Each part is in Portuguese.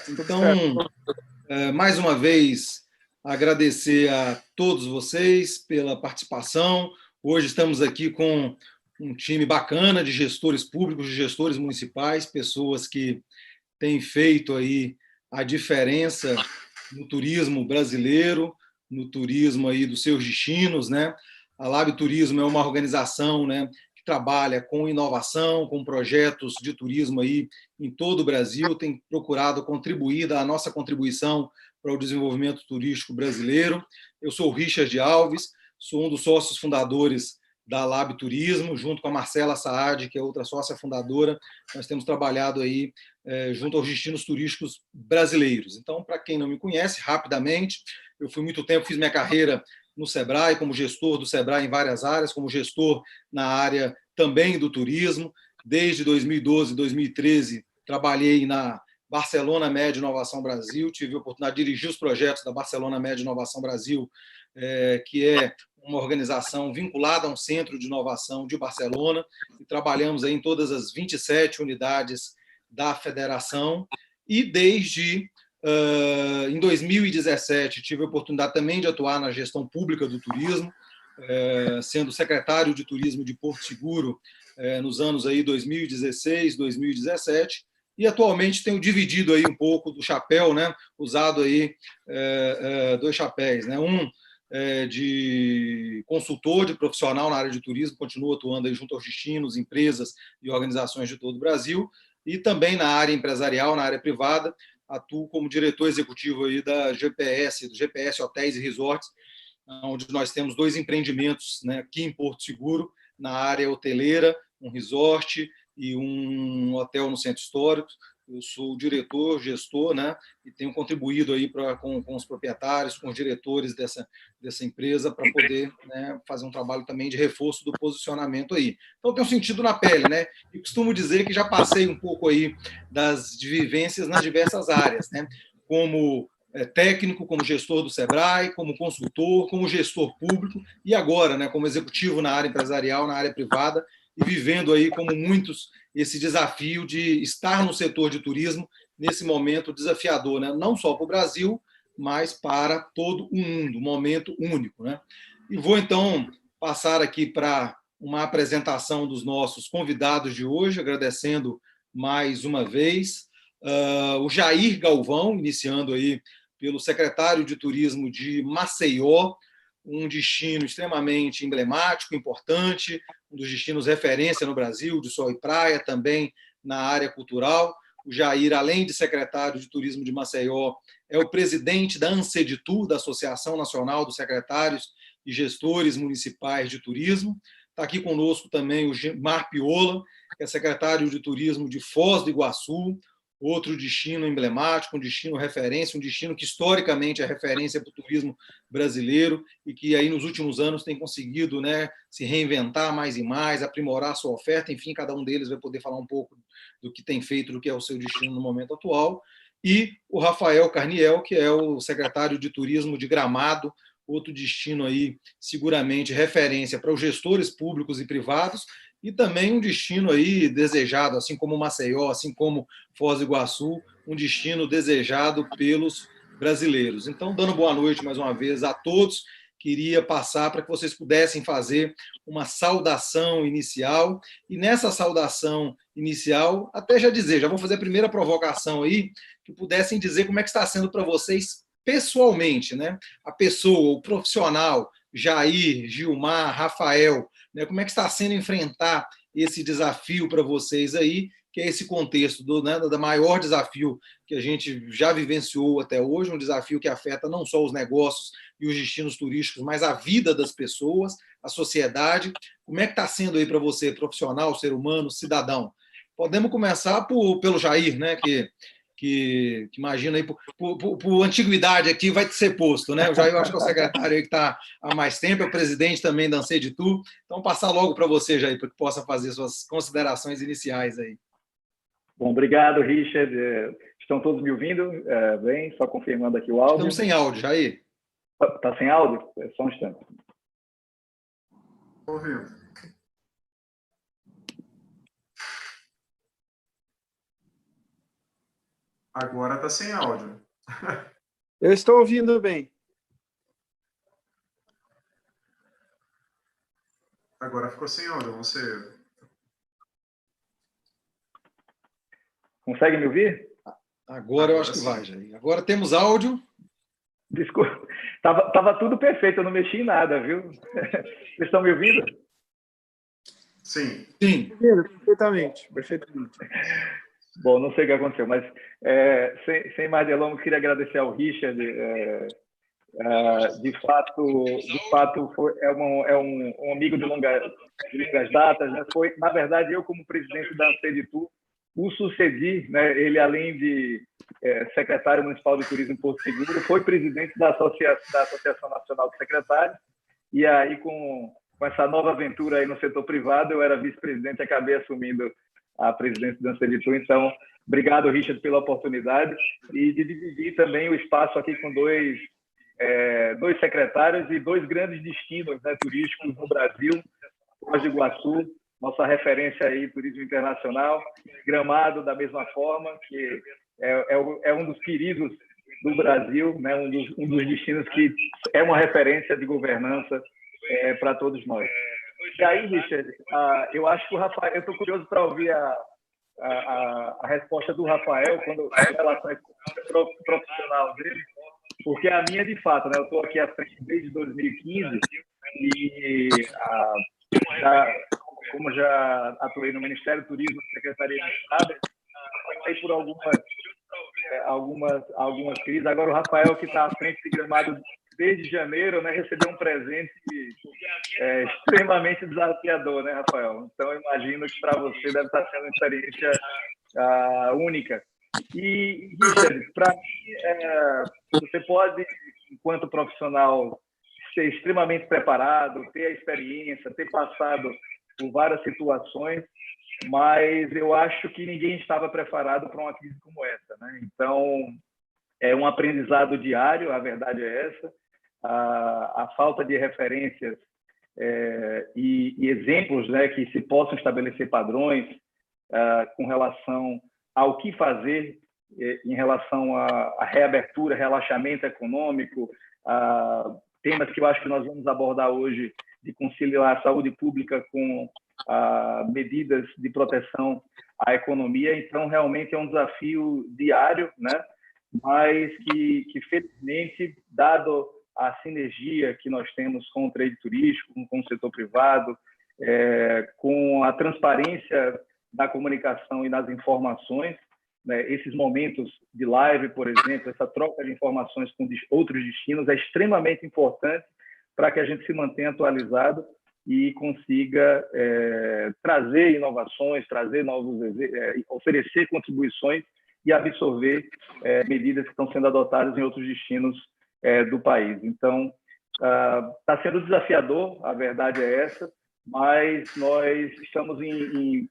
Então, mais uma vez, agradecer a todos vocês pela participação. Hoje estamos aqui com um time bacana de gestores públicos, de gestores municipais, pessoas que têm feito aí a diferença no turismo brasileiro, no turismo aí dos seus destinos, né? A Lab Turismo é uma organização, né, que trabalha com inovação, com projetos de turismo aí em todo o Brasil, tem procurado contribuir, dar a nossa contribuição para o desenvolvimento turístico brasileiro. Eu sou o Richard Alves, sou um dos sócios fundadores da Lab Turismo, junto com a Marcela Saad, que é outra sócia fundadora. Nós temos trabalhado aí junto aos destinos turísticos brasileiros. Então, para quem não me conhece, rapidamente, eu fui muito tempo, fiz minha carreira no Sebrae, como gestor do Sebrae em várias áreas, como gestor na área também do turismo. Desde 2012, 2013, trabalhei na Barcelona Med Inovação Brasil, tive a oportunidade de dirigir os projetos da Barcelona Med Inovação Brasil, que é uma organização vinculada a um centro de inovação de Barcelona, e trabalhamos aí em todas as 27 unidades da federação, e desde em 2017 tive a oportunidade também de atuar na gestão pública do turismo, sendo secretário de turismo de Porto Seguro nos anos aí 2016, 2017, e atualmente tenho dividido aí um pouco do chapéu, né, usado aí dois chapéus, né, de consultor, de profissional na área de turismo, continuo atuando aí junto aos destinos, empresas e organizações de todo o Brasil, e também na área empresarial, na área privada, atuo como diretor executivo aí da GPS, do GPS Hotéis e Resorts, onde nós temos 2 empreendimentos, né, aqui em Porto Seguro, na área hoteleira, um resort e um hotel no centro histórico. Eu sou o diretor, gestor, né, e tenho contribuído aí com os proprietários, com os diretores dessa empresa, para poder, né, fazer um trabalho também de reforço do posicionamento aí. Então, tenho sentido na pele, né, e costumo dizer que já passei um pouco aí das vivências nas diversas áreas, né, como técnico, como gestor do Sebrae, como consultor, como gestor público, e agora, né, como executivo na área empresarial, na área privada, e vivendo aí, como muitos, esse desafio de estar no setor de turismo nesse momento desafiador, né? Não só para o Brasil, mas para todo o mundo, um momento único, né? E vou, então, passar aqui para uma apresentação dos nossos convidados de hoje, agradecendo mais uma vez o Jair Galvão, iniciando aí pelo secretário de Turismo de Maceió, um destino extremamente emblemático, importante, um dos destinos referência no Brasil, de sol e praia, também na área cultural. O Jair, além de secretário de Turismo de Maceió, é o presidente da ANSEDTUR, da Associação Nacional dos Secretários e Gestores Municipais de Turismo. Está aqui conosco também o Gilmar Piola, que é secretário de Turismo de Foz do Iguaçu, outro destino emblemático, um destino referência, um destino que historicamente é referência para o turismo brasileiro e que aí nos últimos anos tem conseguido, né, se reinventar mais e mais, aprimorar a sua oferta. Enfim, cada um deles vai poder falar um pouco do que tem feito, do que é o seu destino no momento atual. E o Rafael Carniel, que é o secretário de Turismo de Gramado, outro destino aí seguramente referência para os gestores públicos e privados, e também um destino aí desejado, assim como Maceió, assim como Foz do Iguaçu, um destino desejado pelos brasileiros. Então, dando boa noite mais uma vez a todos, queria passar para que vocês pudessem fazer uma saudação inicial, e nessa saudação inicial, até já dizer, já vou fazer a primeira provocação aí, que pudessem dizer como é que está sendo para vocês pessoalmente, né? A pessoa, o profissional, Jair, Gilmar, Rafael, né? Como é que está sendo enfrentar esse desafio para vocês aí, que é esse contexto do maior desafio que a gente já vivenciou até hoje, um desafio que afeta não só os negócios e os destinos turísticos, mas a vida das pessoas, a sociedade. Como é que está sendo aí para você, profissional, ser humano, cidadão? Podemos começar pelo Jair, né, que imagina aí, por antiguidade aqui, vai ser posto, né? O Jair, eu acho que é o secretário aí que está há mais tempo, é o presidente também da ANSEDTUR. Então, passar logo para você, Jair, para que possa fazer suas considerações iniciais aí. Bom, obrigado, Richard. Estão todos me ouvindo? Bem, só confirmando aqui o áudio. Estamos sem áudio, Jair. Está sem áudio? É só um instante. Ouviu. Agora está sem áudio. Eu estou ouvindo bem. Agora ficou sem áudio, vamos ser. Consegue me ouvir? Agora eu acho que vai, Jair. Agora temos áudio. Desculpa. Tava tudo perfeito, eu não mexi em nada, viu? Vocês estão me ouvindo? Sim. Sim. Perfeitamente, perfeitamente. Bom, não sei o que aconteceu, mas sem mais delongas, queria agradecer ao Richard. De fato é um amigo de longas datas, né? Foi, na verdade, eu como presidente da Anseditu o sucedi, né? Ele, além de secretário municipal de turismo em Porto Seguro, foi presidente da Associação Nacional de Secretários, e aí com essa nova aventura aí no setor privado, eu era vice-presidente e acabei assumindo a presidência da Anseditu. Então, obrigado, Richard, pela oportunidade e de dividir também o espaço aqui com dois secretários e dois grandes destinos, né, turísticos no Brasil: Foz do Iguaçu, nossa referência aí turismo internacional; Gramado, da mesma forma, que é um dos queridos do Brasil, né, um dos destinos que é uma referência de governança para todos nós. E aí, Richard, eu acho que o Rafael, eu estou curioso para ouvir a resposta do Rafael quando em relação ao profissional dele, porque a minha, de fato, né, eu estou aqui à frente desde 2015 e como já atuei no Ministério do Turismo, Secretaria de Estado, passei por algumas crises. Agora o Rafael, que está à frente de Gramado desde janeiro, né, recebeu um presente extremamente desafiador, né, Rafael? Então, eu imagino que para você deve estar sendo uma experiência única. E, Richard, para mim, você pode, enquanto profissional, ser extremamente preparado, ter a experiência, ter passado por várias situações, mas eu acho que ninguém estava preparado para uma crise como essa, né? Então, é um aprendizado diário, a verdade é essa. A falta de referências e exemplos, né, que se possam estabelecer padrões com relação ao que fazer em relação à reabertura, relaxamento econômico, temas que eu acho que nós vamos abordar hoje, de conciliar a saúde pública com medidas de proteção à economia. Então, realmente é um desafio diário, né? Mas que felizmente, dado a sinergia que nós temos com o trade turístico, com o setor privado, com a transparência da comunicação e das informações, né, esses momentos de live, por exemplo, essa troca de informações com outros destinos é extremamente importante para que a gente se mantenha atualizado e consiga trazer inovações, trazer oferecer contribuições e absorver medidas que estão sendo adotadas em outros destinos do país. Então, está sendo desafiador, a verdade é essa, mas nós estamos em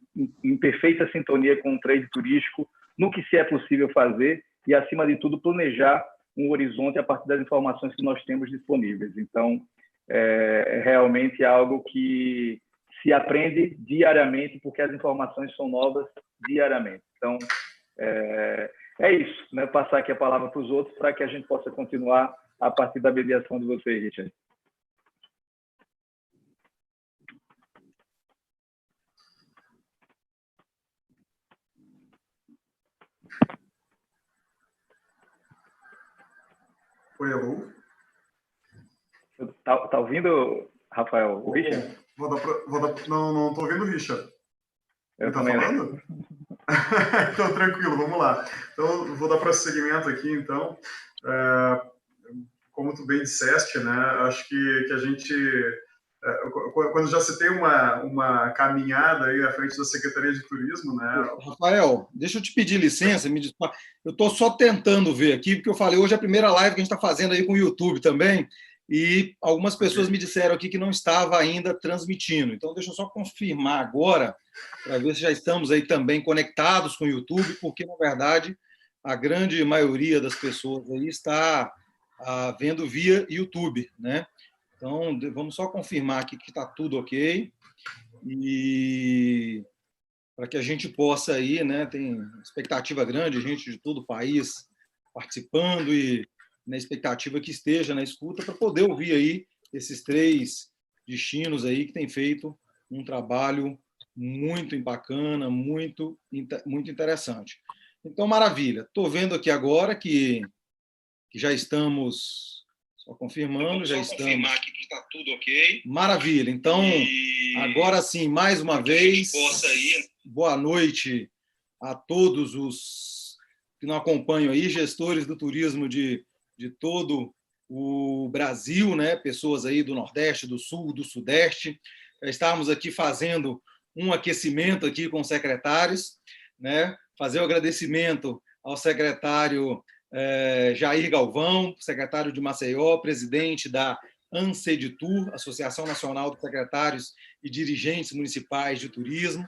perfeita sintonia com o trade turístico no que se é possível fazer e, acima de tudo, planejar um horizonte a partir das informações que nós temos disponíveis. Então, realmente algo que se aprende diariamente, porque as informações são novas diariamente. Então, é isso, né? Passar aqui a palavra para os outros para que a gente possa continuar a partir da mediação de vocês, Richard. Oi, alô? Tá ouvindo, Rafael? O Richard? Não estou ouvindo o Richard. Eu Ele está também falando? Então, tranquilo, vamos lá. Então, vou dar prosseguimento aqui, então. Como tu bem disseste, né, acho que a gente, quando já se tem uma caminhada aí à frente da Secretaria de Turismo, né? Rafael, deixa eu te pedir licença, eu estou só tentando ver aqui, porque eu falei, hoje é a primeira live que a gente está fazendo aí com o YouTube também, e algumas pessoas me disseram aqui que não estava ainda transmitindo. Então, deixa eu só confirmar agora, para ver se já estamos aí também conectados com o YouTube, porque, na verdade, a grande maioria das pessoas aí está vendo via YouTube, né? Então, vamos só confirmar aqui que está tudo ok. E para que a gente possa aí, né, tem expectativa grande, gente de todo o país participando e na expectativa que esteja na escuta para poder ouvir aí esses 3 destinos aí que têm feito um trabalho muito bacana, muito interessante. Então, maravilha. Estou vendo aqui agora que já estamos, só confirmando, já estamos. Confirmar aqui que está tudo ok. Maravilha. Então, agora sim, mais uma vez, boa noite a todos os que nos acompanham aí, gestores do turismo de todo o Brasil, né? Pessoas aí do Nordeste, do Sul, do Sudeste. Estamos aqui fazendo um aquecimento aqui com os secretários, né? Fazer o agradecimento ao secretário Jair Galvão, secretário de Maceió, presidente da ANSEDTUR, Associação Nacional de Secretários e Dirigentes Municipais de Turismo.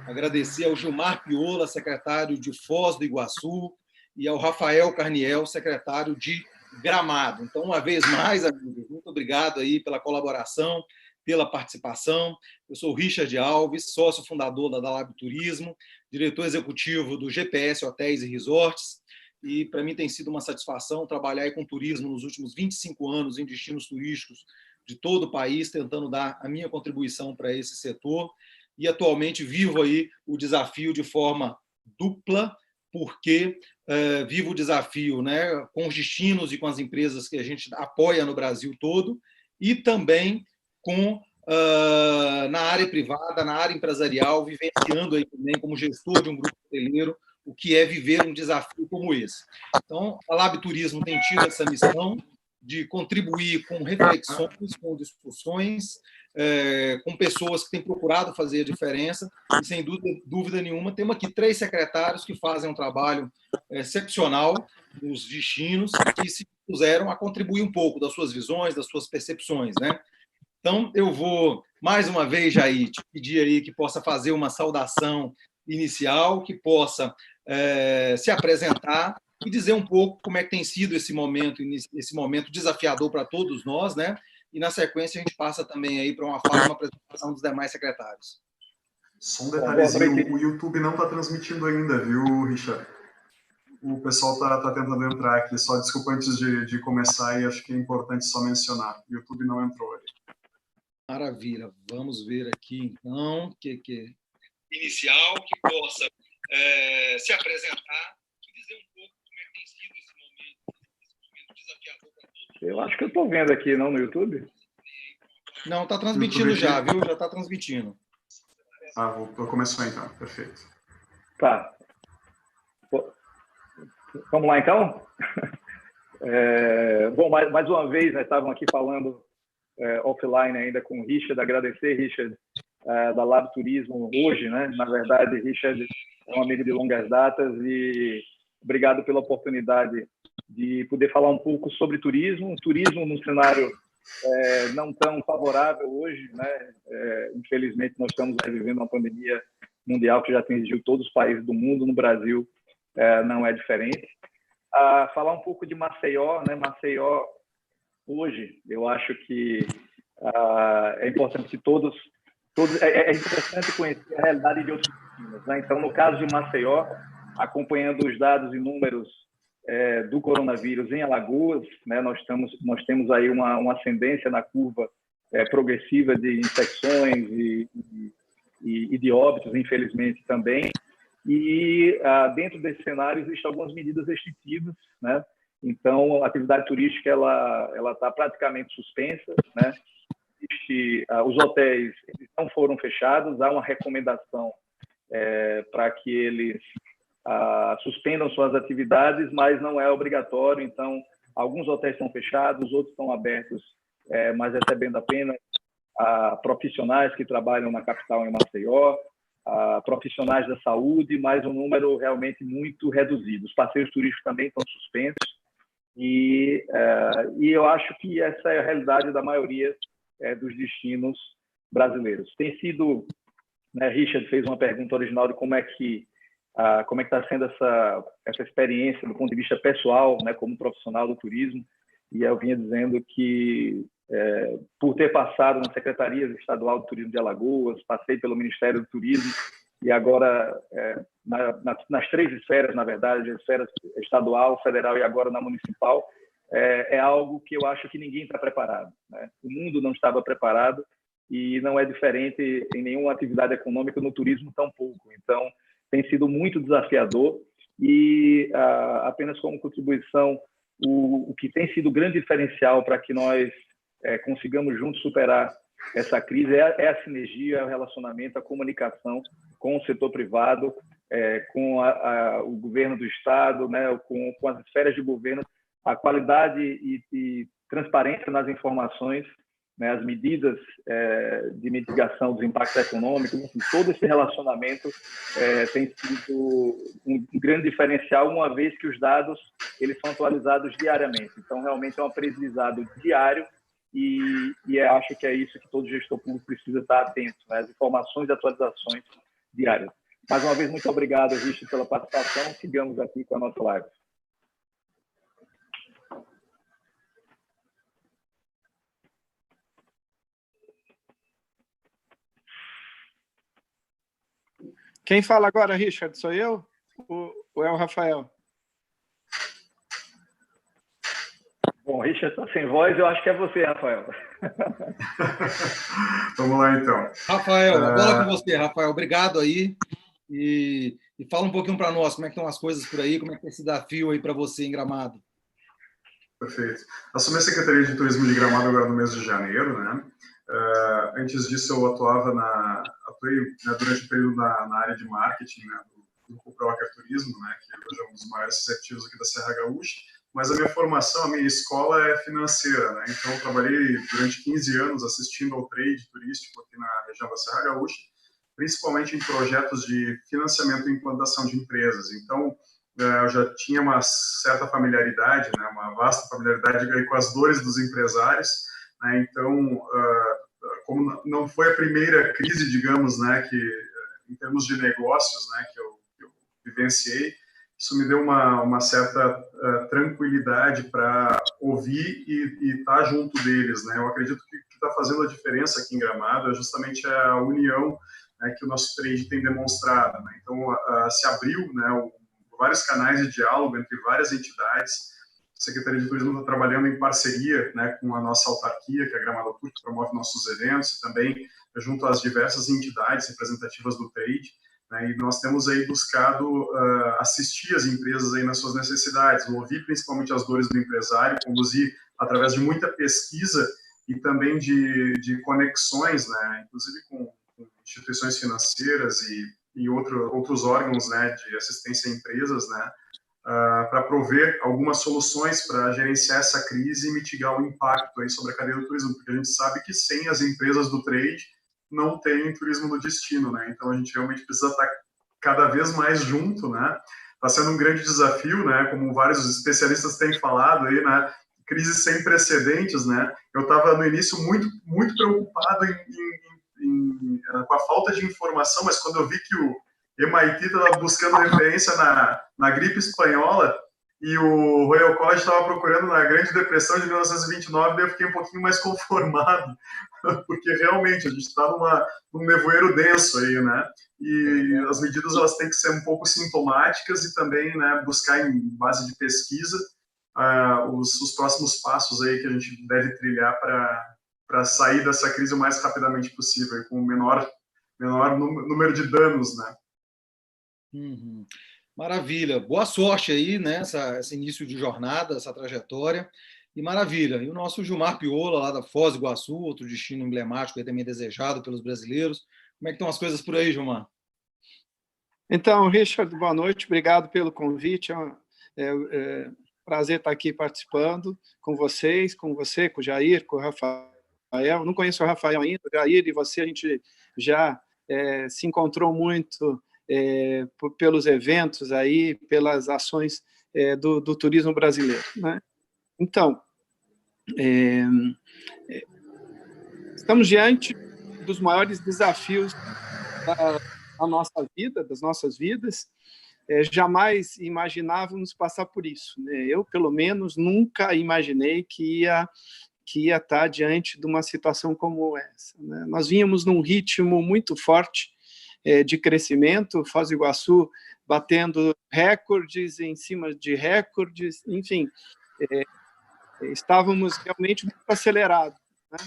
Agradecer ao Gilmar Piola, secretário de Foz do Iguaçu, e ao Rafael Carniel, secretário de Gramado. Então, uma vez mais, amigos, muito obrigado aí pela colaboração, pela participação. Eu sou o Richard Alves, sócio fundador da Lab Turismo, diretor executivo do GPS Hotéis e Resorts, e para mim tem sido uma satisfação trabalhar aí com turismo nos últimos 25 anos em destinos turísticos de todo o país, tentando dar a minha contribuição para esse setor, e atualmente vivo aí o desafio de forma dupla, porque vivo o desafio, né, com os destinos e com as empresas que a gente apoia no Brasil todo, e também com na área privada, na área empresarial, vivenciando aí também como gestor de um grupo hoteleiro, o que é viver um desafio como esse. Então, a Lab Turismo tem tido essa missão de contribuir com reflexões, com discussões, com pessoas que têm procurado fazer a diferença, e, sem dúvida nenhuma, temos aqui 3 secretários que fazem um trabalho excepcional nos destinos e que se puseram a contribuir um pouco das suas visões, das suas percepções, né? Então, eu vou, mais uma vez, Jair, te pedir aí que possa fazer uma saudação inicial, que possa se apresentar e dizer um pouco como é que tem sido esse momento desafiador para todos nós, né? E, na sequência, a gente passa também aí para uma apresentação dos demais secretários. Só um detalhezinho, o YouTube não está transmitindo ainda, viu, Richard? O pessoal está tentando entrar aqui, só desculpa antes de começar, e acho que é importante só mencionar, o YouTube não entrou ali. Maravilha, vamos ver aqui, então, inicial, que possa se apresentar e dizer um pouco como é que tem sido esse momento desafiador para todos. Eu acho que eu estou vendo aqui, não, no YouTube? Não, está transmitindo já, viu? Já está transmitindo. Começou então, perfeito. Tá. Vamos lá, então? Bom, mais uma vez, nós estávamos aqui falando offline ainda com o Richard, agradecer, Richard, da Lab Turismo hoje, né? Na verdade, Richard é um amigo de longas datas e obrigado pela oportunidade de poder falar um pouco sobre turismo num cenário não tão favorável hoje, né? Infelizmente, nós estamos vivendo uma pandemia mundial que já atingiu todos os países do mundo, no Brasil não é diferente. Falar um pouco de Maceió, né? Maceió, hoje, eu acho que é importante que todos é interessante conhecer a realidade de outros destinos, né? Então, no caso de Maceió, acompanhando os dados e números do coronavírus em Alagoas, né? Nós temos aí uma ascendência na curva progressiva de infecções e de óbitos, infelizmente, também. E dentro desse cenário existem algumas medidas restritivas, né? Então, a atividade turística ela está praticamente suspensa, né? Os hotéis eles não foram fechados, há uma recomendação para que eles suspendam suas atividades, mas não é obrigatório. Então, alguns hotéis estão fechados, outros estão abertos, mas recebendo apenas profissionais que trabalham na capital, em Maceió, profissionais da saúde, mas um número realmente muito reduzido. Os passeios turísticos também estão suspensos e eu acho que essa é a realidade da maioria dos destinos brasileiros. Tem sido, né, Richard fez uma pergunta original de como é que está sendo essa experiência do ponto de vista pessoal, né, como profissional do turismo, e eu vinha dizendo que por ter passado na Secretaria Estadual do Turismo de Alagoas, passei pelo Ministério do Turismo, e agora nas três esferas, na verdade, a esfera estadual, federal e agora na municipal, é algo que eu acho que ninguém está preparado, né? O mundo não estava preparado e não é diferente em nenhuma atividade econômica, no turismo tampouco. Então, tem sido muito desafiador e, apenas como contribuição, o que tem sido o grande diferencial para que nós consigamos juntos superar essa crise é a sinergia, o relacionamento, a comunicação com o setor privado, com o governo do Estado, né, com as esferas de governo, a qualidade e transparência nas informações, né, as medidas de mitigação dos impactos econômicos, enfim, todo esse relacionamento tem sido um grande diferencial, uma vez que os dados eles são atualizados diariamente. Então, realmente é um aprendizado diário e acho que é isso que todo gestor público precisa estar atento, né, as informações e atualizações diárias. Mais uma vez, muito obrigado, Richard, pela participação. Sigamos aqui com a nossa live. Quem fala agora, Richard? Sou eu ou é o Rafael? Bom, Richard está sem voz, eu acho que é você, Rafael. Vamos lá, então. Rafael, a bola com você, Rafael. Obrigado aí. E fala um pouquinho para nós, como é que estão as coisas por aí, como é que é esse desafio aí para você em Gramado. Perfeito. Assumi a Secretaria de Turismo de Gramado agora no mês de janeiro, né? Antes disso, eu atuei, né, durante o período na área de marketing, né, do Grupo Proacar Turismo, né, que hoje é um dos maiores executivos aqui da Serra Gaúcha, mas a minha formação, a minha escola é financeira, né? Então eu trabalhei durante 15 anos assistindo ao trade turístico aqui na região da Serra Gaúcha, principalmente em projetos de financiamento e implantação de empresas. Então, eu já tinha uma certa familiaridade, né, uma vasta familiaridade com as dores dos empresários, né? Então, como não foi a primeira crise, digamos, né, que em termos de negócios, né, que eu vivenciei, isso me deu uma certa tranquilidade para ouvir e estar junto deles, né? Eu acredito que o que está fazendo a diferença aqui em Gramado é justamente a união, né, que o nosso trade tem demonstrado, né? Então, se abriu, né, vários canais de diálogo entre várias entidades. A Secretaria de Turismo está trabalhando em parceria, né, com a nossa autarquia, que é a Gramado Tour, que promove nossos eventos, e também junto às diversas entidades representativas do trade, né, e nós temos aí buscado assistir as empresas aí nas suas necessidades, ouvir principalmente as dores do empresário, conduzir através de muita pesquisa e também de conexões, né, inclusive com instituições financeiras e outros órgãos, né, de assistência a empresas, né, para prover algumas soluções para gerenciar essa crise e mitigar o impacto aí sobre a cadeia do turismo, porque a gente sabe que sem as empresas do trade não tem turismo no destino, né? Então a gente realmente precisa estar cada vez mais junto, né? Está sendo um grande desafio, né? Como vários especialistas têm falado aí, né? Crise sem precedentes, né? Eu estava no início muito preocupado com a falta de informação, mas quando eu vi que o MIT estava buscando referência na gripe espanhola e o Royal College estava procurando na Grande Depressão de 1929, daí eu fiquei um pouquinho mais conformado, porque realmente a gente está num nevoeiro denso aí, né? E as medidas elas têm que ser um pouco sintomáticas e também, né, buscar em base de pesquisa os próximos passos aí que a gente deve trilhar para sair dessa crise o mais rapidamente possível, com o menor número de danos, né? Uhum. Maravilha, boa sorte aí, né? Esse início de jornada, essa trajetória, e maravilha. E o nosso Gilmar Piola, lá da Foz do Iguaçu, outro destino emblemático e também desejado pelos brasileiros. Como é que estão as coisas por aí, Gilmar? Então, Richard, boa noite, obrigado pelo convite. É prazer estar aqui participando com vocês, com você, com o Jair, com o Rafael. Não conheço o Rafael ainda, o Jair e você, a gente já se encontrou muito pelos eventos aí, pelas ações do turismo brasileiro, né? Então, estamos diante dos maiores desafios da nossa vida, das nossas vidas. Jamais imaginávamos passar por isso, né? Eu, pelo menos, nunca imaginei que ia estar diante de uma situação como essa, né? Nós vínhamos num ritmo muito forte de crescimento, Foz do Iguaçu batendo recordes em cima de recordes, enfim, estávamos realmente muito acelerados, né?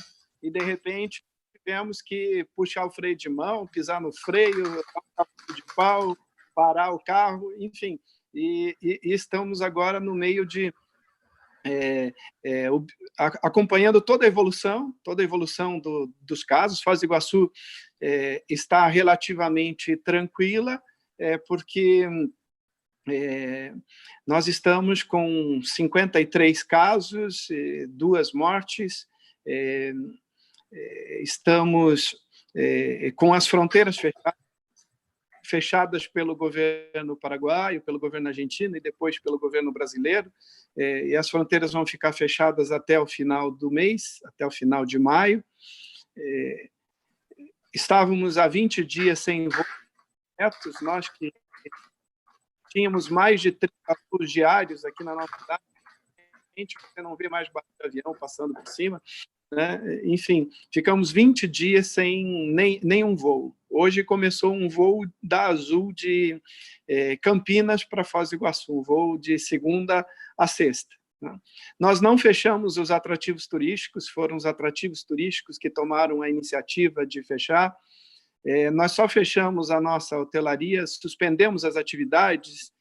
E, de repente, tivemos que puxar o freio de mão, pisar no freio, dar um de pau, parar o carro, enfim. E estamos agora no meio de acompanhando toda a evolução dos casos. Foz do Iguaçu está relativamente tranquila, porque nós estamos com 53 casos, 2 mortes, estamos com as fronteiras fechadas pelo governo paraguaio, pelo governo argentino e depois pelo governo brasileiro, e as fronteiras vão ficar fechadas até o final do mês, até o final de maio. Estávamos há 20 dias sem voos diretos, nós que tínhamos mais de 30 voos diários aqui na nossa cidade, você não vê mais barulho de avião passando por cima, né? Enfim, ficamos 20 dias sem nenhum voo. Hoje começou um voo da Azul de Campinas para Foz do Iguaçu, um voo de segunda a sexta, né? Nós não fechamos os atrativos turísticos, foram os atrativos turísticos que tomaram a iniciativa de fechar. Nós só fechamos a nossa hotelaria, suspendemos as atividades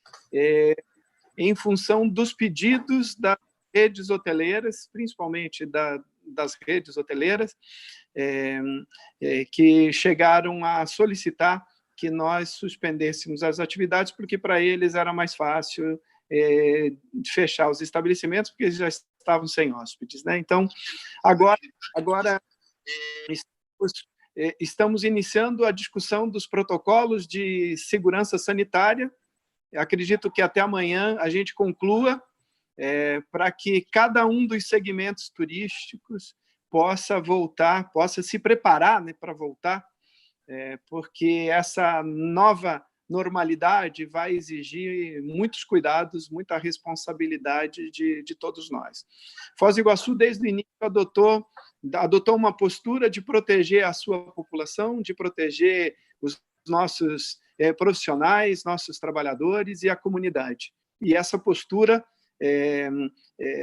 em função dos pedidos das redes hoteleiras, principalmente das redes hoteleiras, que chegaram a solicitar que nós suspendêssemos as atividades, porque para eles era mais fácil fechar os estabelecimentos, porque eles já estavam sem hóspedes, né? Então, agora estamos iniciando a discussão dos protocolos de segurança sanitária. Acredito que até amanhã a gente conclua, para que cada um dos segmentos turísticos possa voltar, possa se preparar, né, para voltar, porque essa nova normalidade vai exigir muitos cuidados, muita responsabilidade de todos nós. Foz do Iguaçu, desde o início, adotou uma postura de proteger a sua população, de proteger os nossos profissionais, nossos trabalhadores e a comunidade. E essa postura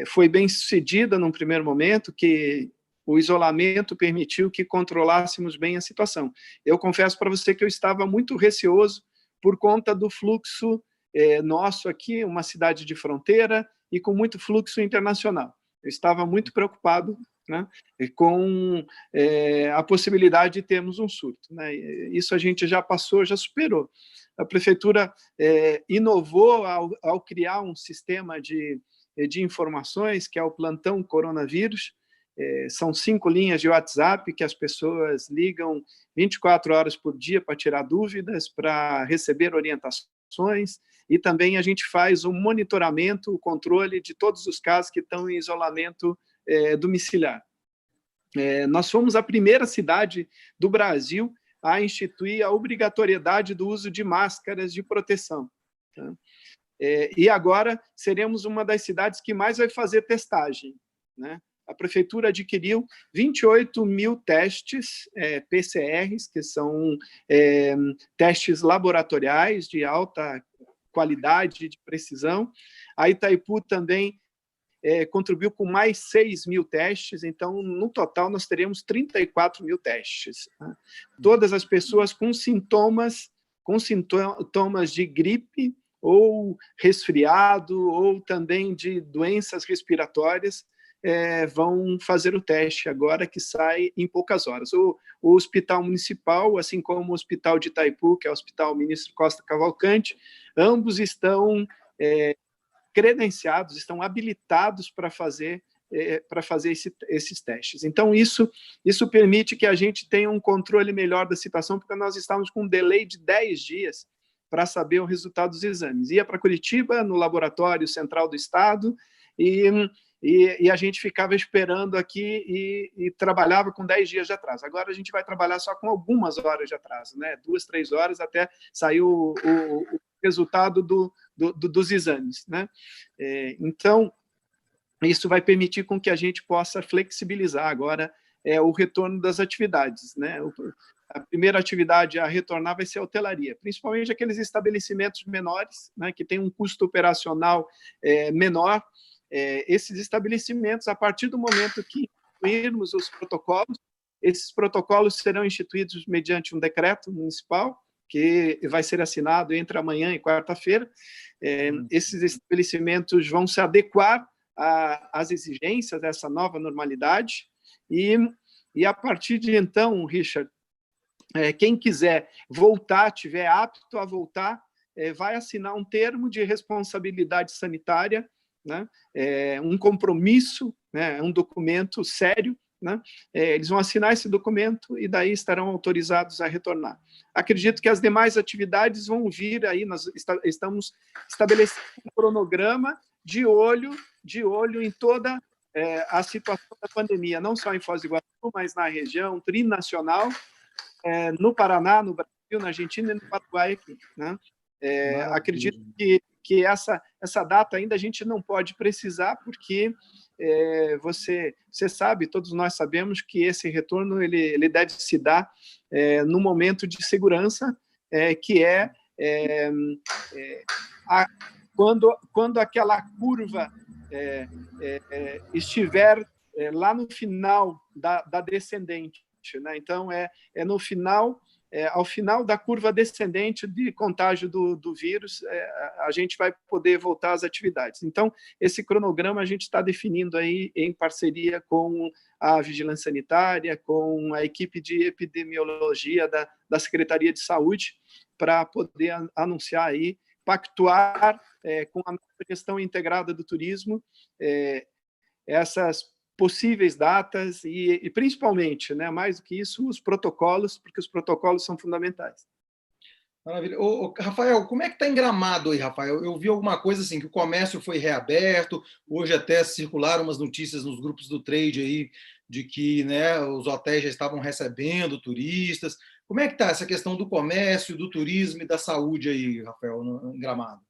foi bem sucedida num primeiro momento, que o isolamento permitiu que controlássemos bem a situação. Eu confesso para você que eu estava muito receoso por conta do fluxo nosso aqui, uma cidade de fronteira e com muito fluxo internacional. Eu estava muito preocupado, né, com a possibilidade de termos um surto, né? Isso a gente já passou, já superou. A prefeitura inovou ao criar um sistema de informações, que é o plantão coronavírus. São 5 linhas de WhatsApp que as pessoas ligam 24 horas por dia para tirar dúvidas, para receber orientações, e também a gente faz o monitoramento, o controle de todos os casos que estão em isolamento domiciliar. Nós fomos a primeira cidade do Brasil a instituir a obrigatoriedade do uso de máscaras de proteção, tá? E agora seremos uma das cidades que mais vai fazer testagem, né? A prefeitura adquiriu 28 mil testes PCRs, que são testes laboratoriais de alta qualidade, de precisão. A Itaipu também contribuiu com mais 6 mil testes, então, no total, nós teremos 34 mil testes, né? Todas as pessoas com sintomas de gripe ou resfriado ou também de doenças respiratórias vão fazer o teste agora, que sai em poucas horas. O Hospital Municipal, assim como o Hospital de Itaipu, que é o Hospital Ministro Costa Cavalcante, ambos estão credenciados, estão habilitados para fazer esses testes. Então, isso permite que a gente tenha um controle melhor da situação, porque nós estávamos com um delay de 10 dias para saber o resultado dos exames. Ia para Curitiba, no Laboratório Central do Estado, e a gente ficava esperando aqui e trabalhava com 10 dias de atraso. Agora a gente vai trabalhar só com algumas horas de atraso, né? 2, 3 horas até sair o resultado dos exames, né? Então, isso vai permitir com que a gente possa flexibilizar agora o retorno das atividades, né? a primeira atividade a retornar vai ser a hotelaria, principalmente aqueles estabelecimentos menores, né, que têm um custo operacional menor. Esses estabelecimentos, a partir do momento que incluirmos os protocolos, esses protocolos serão instituídos mediante um decreto municipal, que vai ser assinado entre amanhã e quarta-feira. Esses estabelecimentos vão se adequar às exigências dessa nova normalidade, e a partir de então, Richard, quem quiser voltar, tiver apto a voltar, vai assinar um termo de responsabilidade sanitária, né? Um compromisso, né? Um documento sério, né? Eles vão assinar esse documento e daí estarão autorizados a retornar. Acredito que as demais atividades vão vir aí, nós estamos estabelecendo um cronograma de olho em toda a situação da pandemia, não só em Foz do Iguaçu, mas na região trinacional, no Paraná, no Brasil, na Argentina e no Paraguai aqui, né? Acredito que essa data ainda a gente não pode precisar, porque você sabe, todos nós sabemos que esse retorno ele deve se dar no momento de segurança, que quando aquela curva estiver lá no final da descendente, né? Então, no final, ao final da curva descendente de contágio do vírus, a gente vai poder voltar às atividades. Então, esse cronograma a gente está definindo aí em parceria com a Vigilância Sanitária, com a equipe de epidemiologia da Secretaria de Saúde, para poder anunciar aí, pactuar com a gestão integrada do turismo, essas possíveis datas e principalmente, né, mais do que isso, os protocolos, porque os protocolos são fundamentais. Maravilha. Rafael, como é que está em Gramado aí, Rafael? Eu vi alguma coisa assim, que o comércio foi reaberto, hoje até circularam umas notícias nos grupos do trade aí, de que, né, os hotéis já estavam recebendo turistas. Como é que está essa questão do comércio, do turismo e da saúde aí, Rafael, em Gramado?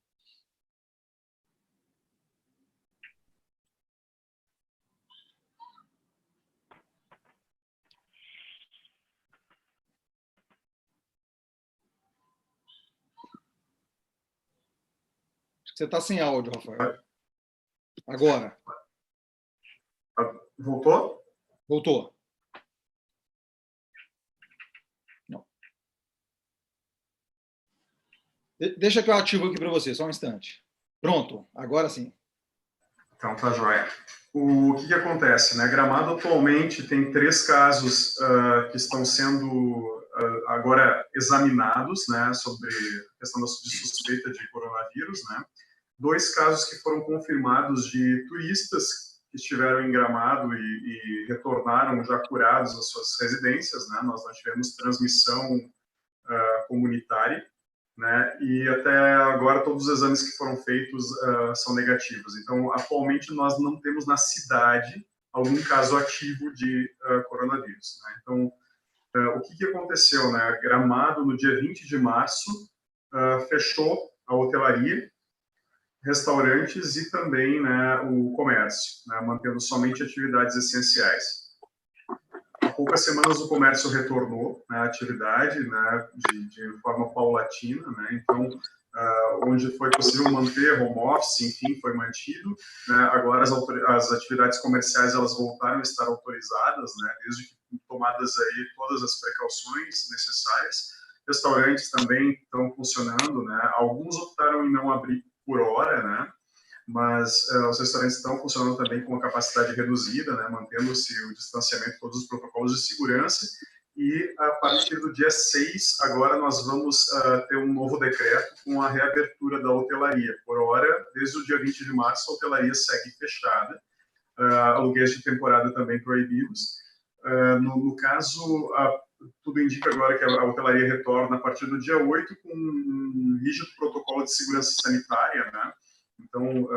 Você está sem áudio, Rafael. Agora. Voltou? Voltou. Não. Deixa que eu ativo aqui para você, só um instante. Pronto, agora sim. Então, tá joia. O que acontece, né? Gramado atualmente tem 3 casos que estão sendo agora examinados, né, sobre a questão de suspeita de coronavírus, né? 2 casos que foram confirmados de turistas que estiveram em Gramado e retornaram já curados às suas residências, né? Nós não tivemos transmissão comunitária, né? E até agora todos os exames que foram feitos são negativos. Então, atualmente nós não temos na cidade algum caso ativo de coronavírus, né? Então, o que aconteceu, né? Gramado, no dia 20 de março, fechou a hotelaria, restaurantes e também, né, o comércio, né, mantendo somente atividades essenciais. Há poucas semanas o comércio retornou, né, à atividade, né, de forma paulatina, né, então, onde foi possível manter home office, enfim, foi mantido, né, agora as atividades comerciais elas voltaram a estar autorizadas, né, desde que tomadas aí todas as precauções necessárias. Restaurantes também estão funcionando, né, alguns optaram em não abrir por hora, né, mas os restaurantes estão funcionando também com uma capacidade reduzida, né, mantendo-se o distanciamento, todos os protocolos de segurança, e a partir do dia 6, agora nós vamos ter um novo decreto com a reabertura da hotelaria. Por hora, desde o dia 20 de março, a hotelaria segue fechada, aluguéis de temporada também proibidos. No caso, tudo indica agora que a hotelaria retorna a partir do dia 8 com um rígido protocolo de segurança sanitária, né? Então,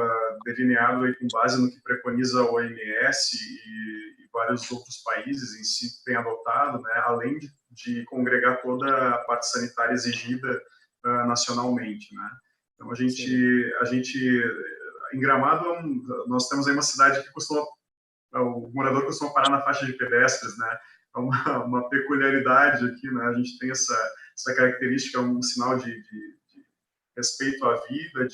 delineado aí com base no que preconiza a OMS e vários outros países em si têm adotado, né? Além de congregar toda a parte sanitária exigida nacionalmente, né? Então, a gente em Gramado, nós temos aí uma cidade que o morador costuma parar na faixa de pedestres, né? uma peculiaridade aqui, né? A gente tem essa característica, um sinal de respeito à vida,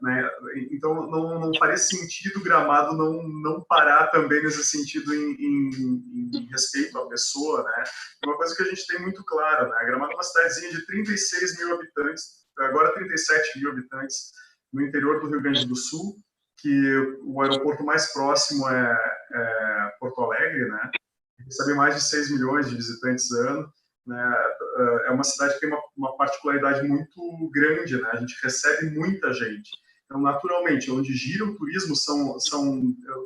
né? Então não faria sentido Gramado não parar também nesse sentido em respeito à pessoa, né? Uma coisa que a gente tem muito clara, né? Gramado é uma cidadezinha de 36 mil habitantes, agora 37 mil habitantes, no interior do Rio Grande do Sul, que o aeroporto mais próximo é Porto Alegre, né? Recebe mais de 6 milhões de visitantes ano, né? É uma cidade que tem uma particularidade muito grande, né? A gente recebe muita gente. Então, naturalmente, onde gira o turismo são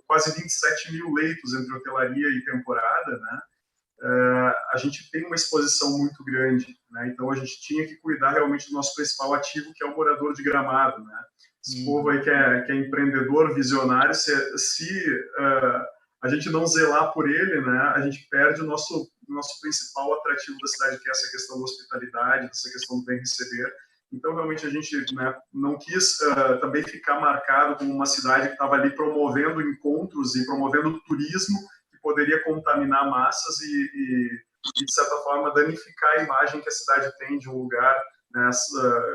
quase 27 mil leitos entre hotelaria e temporada, né? A gente tem uma exposição muito grande, né? Então a gente tinha que cuidar realmente do nosso principal ativo, que é o morador de Gramado, né? Esse povo aí que é empreendedor, visionário, se a gente não zelar por ele, né, a gente perde o nosso principal atrativo da cidade, que é essa questão da hospitalidade, essa questão do bem receber. Então, realmente, a gente, né, não quis também ficar marcado como uma cidade que estava ali promovendo encontros e promovendo turismo, que poderia contaminar massas e, de certa forma, danificar a imagem que a cidade tem de um lugar, né,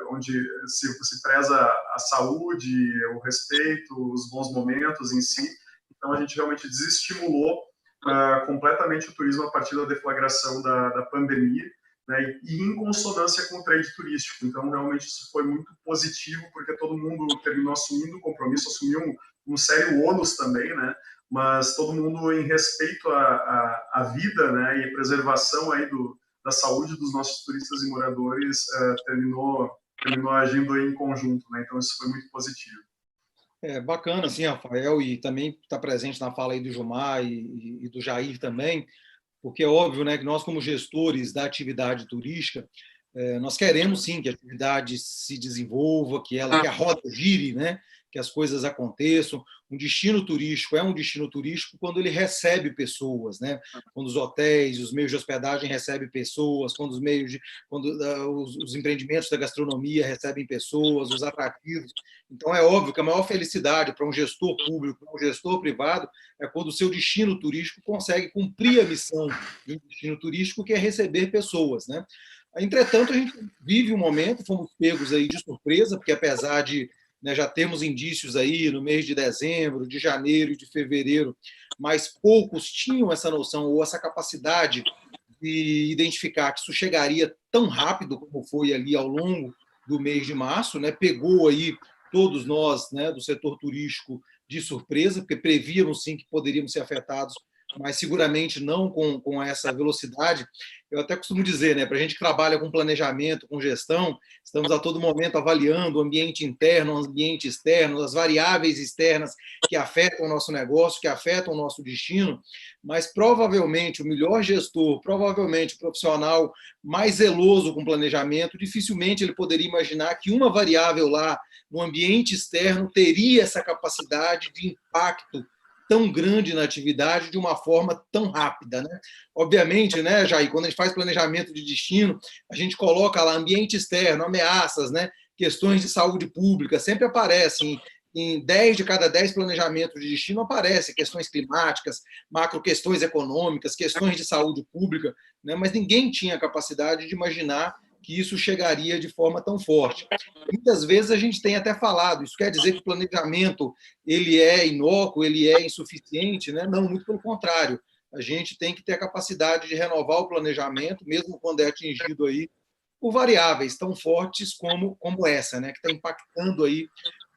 onde se preza a saúde, o respeito, os bons momentos em si. Então, a gente realmente desestimulou completamente o turismo a partir da deflagração da pandemia, né, e em consonância com o trade turístico. Então, realmente, isso foi muito positivo, porque todo mundo terminou assumindo o compromisso, assumiu um sério ônus também, né, mas todo mundo, em respeito à vida, né, e preservação aí da saúde dos nossos turistas e moradores, terminou agindo aí em conjunto, né, então isso foi muito positivo. Bacana, assim, Rafael, e também está presente na fala aí do Gilmar e do Jair também, porque é óbvio, né, que nós, como gestores da atividade turística, nós queremos sim que a atividade se desenvolva, que a roda gire, né, que as coisas aconteçam. Um destino turístico é um destino turístico quando ele recebe pessoas, né? Quando os hotéis, os meios de hospedagem recebem pessoas, quando os empreendimentos da gastronomia recebem pessoas, os atrativos. Então, é óbvio que a maior felicidade para um gestor público, para um gestor privado, é quando o seu destino turístico consegue cumprir a missão de um destino turístico, que é receber pessoas, né? Entretanto, a gente vive um momento, fomos pegos aí de surpresa, porque apesar de, né, já temos indícios aí no mês de dezembro, de janeiro e de fevereiro, mas poucos tinham essa noção ou essa capacidade de identificar que isso chegaria tão rápido como foi ali ao longo do mês de março, né? Pegou aí todos nós, né, do setor turístico de surpresa, porque prevíamos sim que poderíamos ser afetados, mas seguramente não com essa velocidade. Eu até costumo dizer, né, para a gente que trabalha com planejamento, com gestão, estamos a todo momento avaliando o ambiente interno, o ambiente externo, as variáveis externas que afetam o nosso negócio, que afetam o nosso destino, mas provavelmente o melhor gestor, provavelmente o profissional mais zeloso com planejamento, dificilmente ele poderia imaginar que uma variável lá no ambiente externo teria essa capacidade de impacto tão grande na atividade de uma forma tão rápida, né? Obviamente, né, Jair, quando a gente faz planejamento de destino, a gente coloca lá ambiente externo, ameaças, né, questões de saúde pública, sempre aparecem. Em 10 de cada 10 planejamentos de destino aparecem questões climáticas, macro questões econômicas, questões de saúde pública, né, mas ninguém tinha a capacidade de imaginar que isso chegaria de forma tão forte. Muitas vezes a gente tem até falado, isso quer dizer que o planejamento ele é inócuo, ele é insuficiente, né? Não, muito pelo contrário. A gente tem que ter a capacidade de renovar o planejamento, mesmo quando é atingido aí por variáveis tão fortes como essa, né? Que está impactando aí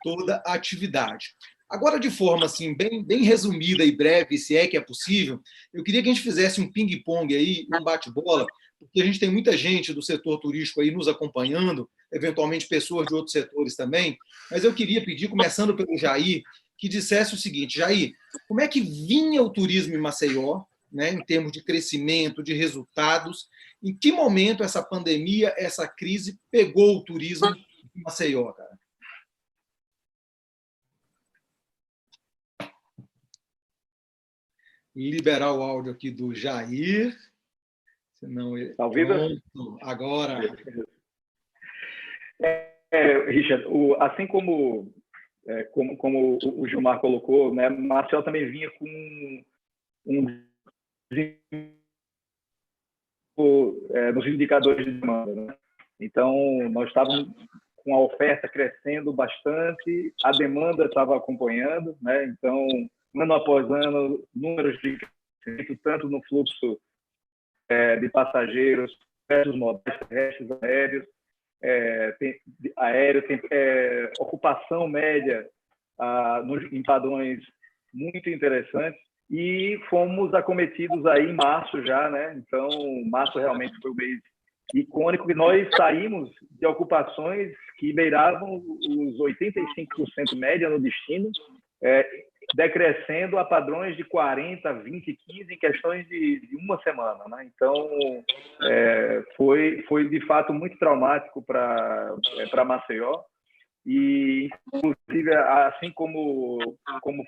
toda a atividade. Agora, de forma assim, bem resumida e breve, se é que é possível, eu queria que a gente fizesse um ping-pong aí, um bate-bola, porque a gente tem muita gente do setor turístico aí nos acompanhando, eventualmente pessoas de outros setores também, mas eu queria pedir, começando pelo Jair, que dissesse o seguinte: Jair, como é que vinha o turismo em Maceió, né, em termos de crescimento, de resultados? Em que momento essa pandemia, essa crise pegou o turismo em Maceió, cara? Liberar o áudio aqui do Jair. Senão ele... Tá ouvindo? Pronto, agora. Richard, assim como o Gilmar colocou, né, Maceió também vinha com um nos indicadores de demanda, né? Então, nós estávamos com a oferta crescendo bastante, a demanda estava acompanhando, né? Então, ano após ano, números de crescimento, tanto no fluxo de passageiros, diversos modais terrestres, aéreos, tem ocupação média em padrões muito interessantes, e fomos acometidos aí em março já, né? Então, março realmente foi o mês icônico, que nós saímos de ocupações que beiravam os 85% média no destino, decrescendo a padrões de 40, 20, 15 em questões de uma semana, né? Então, foi de fato muito traumático para Maceió. E, inclusive, assim como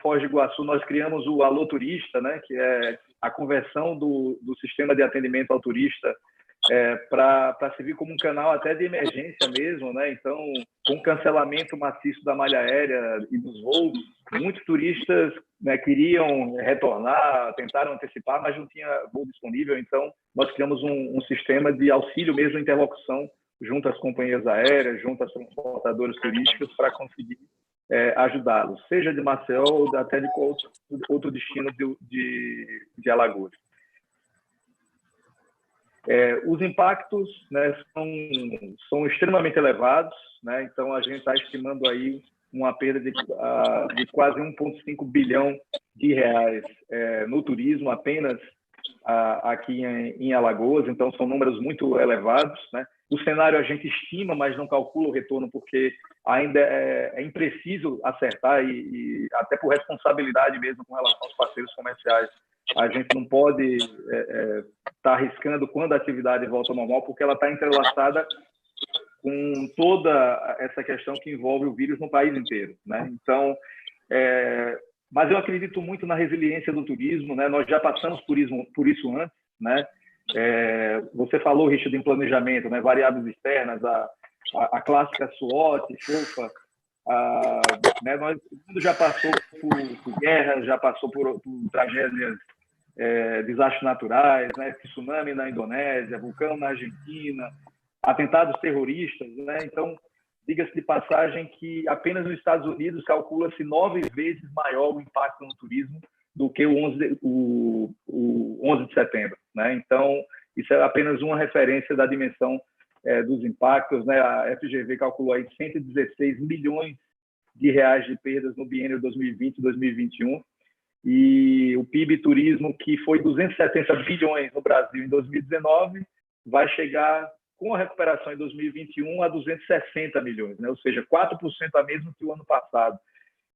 Foz do Iguaçu, nós criamos o Alô Turista, né, que é a conversão do sistema de atendimento ao turista para servir como um canal até de emergência mesmo, né? Então, com o cancelamento maciço da malha aérea e dos voos, muitos turistas, né, queriam retornar, tentaram antecipar, mas não tinha voo disponível. Então, nós criamos um sistema de auxílio mesmo, interlocução junto às companhias aéreas, junto às transportadoras turísticas, para conseguir ajudá-los, seja de Maceió ou até de outro destino de Alagoas. Os impactos, né, são extremamente elevados, né? Então, a gente está estimando aí uma perda de quase 1,5 bilhão de reais no turismo, apenas aqui em Alagoas. Então, são números muito elevados, né? O cenário a gente estima, mas não calcula o retorno, porque ainda é impreciso acertar, e até por responsabilidade mesmo com relação aos parceiros comerciais. A gente não pode estar arriscando quando a atividade volta ao normal, porque ela está entrelaçada com toda essa questão que envolve o vírus no país inteiro, né? Então, mas eu acredito muito na resiliência do turismo, né? Nós já passamos por isso antes, né? Você falou, Richard, em planejamento, né? Variáveis externas, a clássica SWOT, FOFA, né? O mundo já passou por guerras, já passou por tragédias, desastres naturais, né? Tsunami na Indonésia, vulcão na Argentina, atentados terroristas, né? Então, diga-se de passagem que apenas nos Estados Unidos calcula-se 9 vezes maior o impacto no turismo do que o 11 de setembro, né? Então, isso é apenas uma referência da dimensão dos impactos, né? A FGV calculou aí 116 milhões de reais de perdas no biênio 2020-2021, e o PIB turismo, que foi 270 bilhões no Brasil em 2019, vai chegar, com a recuperação em 2021, a 260 milhões, né? Ou seja, 4% a menos que o ano passado.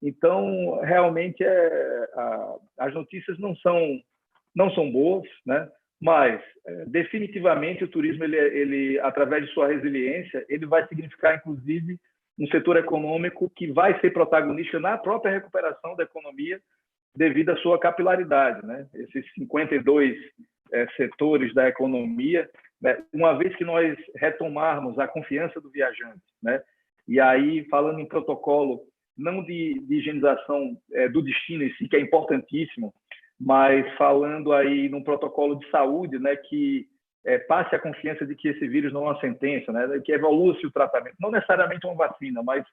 Então, realmente, as notícias não são boas, né? Mas, definitivamente, o turismo, ele, através de sua resiliência, ele vai significar, inclusive, um setor econômico que vai ser protagonista na própria recuperação da economia, devido à sua capilaridade, né? Esses 52 setores da economia, né? Uma vez que nós retomarmos a confiança do viajante, né? E aí, falando em protocolo, não de higienização do destino em si, que é importantíssimo, mas falando aí num protocolo de saúde, né, que passe a confiança de que esse vírus não é uma sentença, né, que evolua-se o tratamento, não necessariamente uma vacina, mas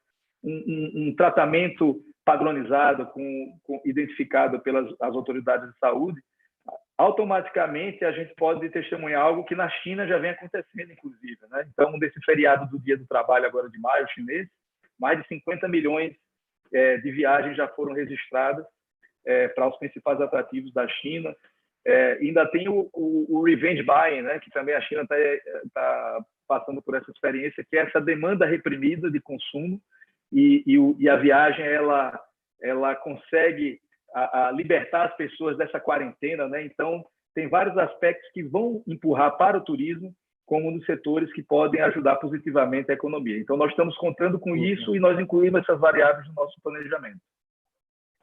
um tratamento padronizado, identificado pelas as autoridades de saúde. Automaticamente a gente pode testemunhar algo que na China já vem acontecendo, inclusive, né? Então, desse feriado do Dia do Trabalho agora de maio chinês, mais de 50 milhões de viagens já foram registradas para os principais atrativos da China. Ainda tem o revenge buying, né, que também a China está passando por essa experiência, que é essa demanda reprimida de consumo, e a viagem ela consegue libertar as pessoas dessa quarentena, né? Então, tem vários aspectos que vão empurrar para o turismo como um dos setores que podem ajudar positivamente a economia. Então, nós estamos contando com isso e nós incluímos essas variáveis no nosso planejamento.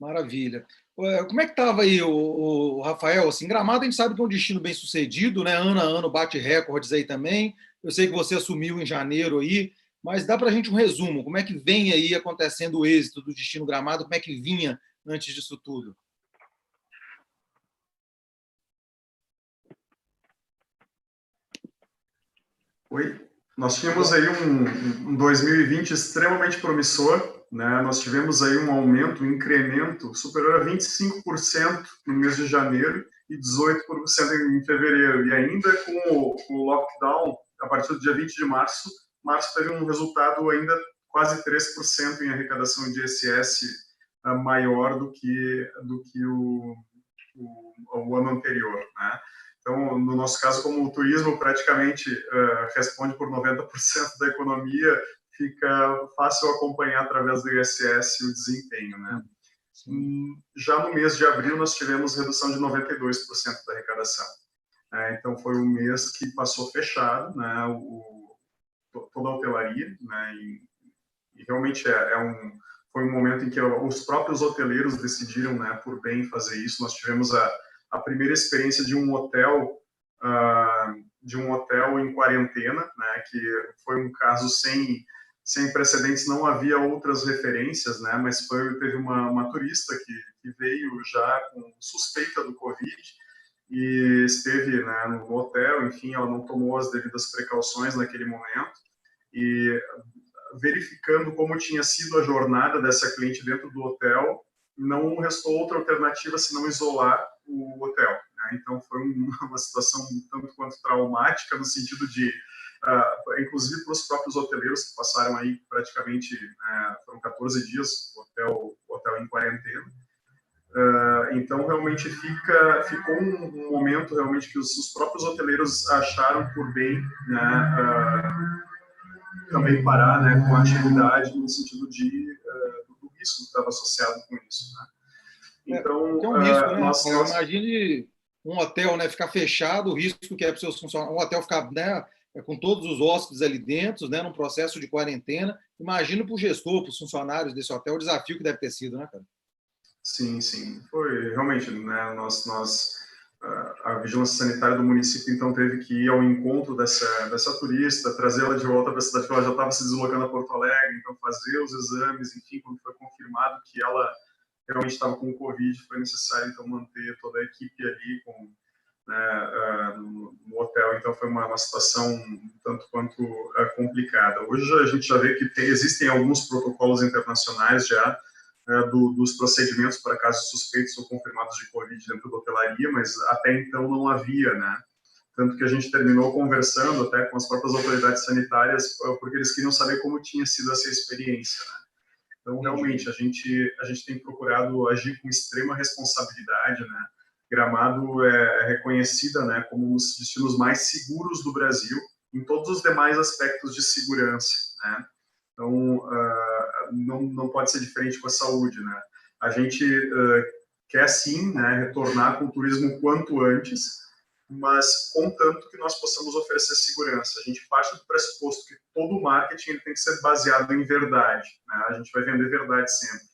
Maravilha. Como é que estava aí, o Rafael? Assim, Gramado a gente sabe que é um destino bem sucedido, né? Ano a ano bate recordes aí também. Eu sei que você assumiu em janeiro aí, mas dá para a gente um resumo. Como é que vem aí acontecendo o êxito do destino Gramado? Como é que vinha antes disso tudo? Oi? Nós tínhamos aí um 2020 extremamente promissor, né? Nós tivemos aí um aumento, um incremento superior a 25% no mês de janeiro e 18% em fevereiro. E ainda com o lockdown, a partir do dia 20 de março, março teve um resultado ainda quase 3% em arrecadação de ISS maior do que o ano anterior, né? Então, no nosso caso, como o turismo praticamente responde por 90% da economia, fica fácil acompanhar através do ISS o desempenho, né? Já no mês de abril, nós tivemos redução de 92% da arrecadação. Então, foi um mês que passou fechado, né? Toda a hotelaria, né? E realmente foi um momento em que os próprios hoteleiros decidiram, né, por bem fazer isso. Nós tivemos a primeira experiência de um hotel em quarentena, né, que foi um caso sem precedentes, não havia outras referências, né, mas teve uma turista que veio já com suspeita do Covid e esteve, né, no hotel. Enfim, ela não tomou as devidas precauções naquele momento, e verificando como tinha sido a jornada dessa cliente dentro do hotel, não restou outra alternativa senão isolar o hotel, né? Então foi uma situação tanto quanto traumática, no sentido de, inclusive para os próprios hoteleiros que passaram aí praticamente, foram 14 dias o hotel em quarentena. Então realmente ficou um momento realmente que os próprios hoteleiros acharam por bem, né, também parar, né, com a atividade, no sentido do risco que estava associado com isso, né? Então, tem um risco, né? Imagine um hotel, né, ficar fechado, o risco que é para os seus funcionários, um hotel ficar, né, com todos os hóspedes ali dentro, né, num processo de quarentena. Imagina para o gestor, para os funcionários desse hotel, o desafio que deve ter sido, né, cara? Sim, foi realmente, né, a vigilância sanitária do município, então, teve que ir ao encontro dessa turista, trazê-la de volta para a cidade, porque ela já estava se deslocando a Porto Alegre, então fazer os exames. Enfim, quando foi confirmado que ela realmente estava com o Covid, foi necessário, então, manter toda a equipe ali no hotel. Então, foi uma situação tanto quanto complicada. Hoje a gente já vê que existem alguns protocolos internacionais já, dos procedimentos para casos suspeitos ou confirmados de Covid dentro da hotelaria, mas até então não havia, né? Tanto que a gente terminou conversando até com as próprias autoridades sanitárias, porque eles queriam saber como tinha sido essa experiência, né? Então, realmente, a gente tem procurado agir com extrema responsabilidade, né? Gramado é reconhecida, né, como um dos destinos mais seguros do Brasil em todos os demais aspectos de segurança, né? Então, não pode ser diferente com a saúde, né? A gente quer, sim, né, retornar com o turismo o quanto antes, mas contanto que nós possamos oferecer segurança. A gente parte do pressuposto que todo o marketing ele tem que ser baseado em verdade, né? A gente vai vender verdade sempre.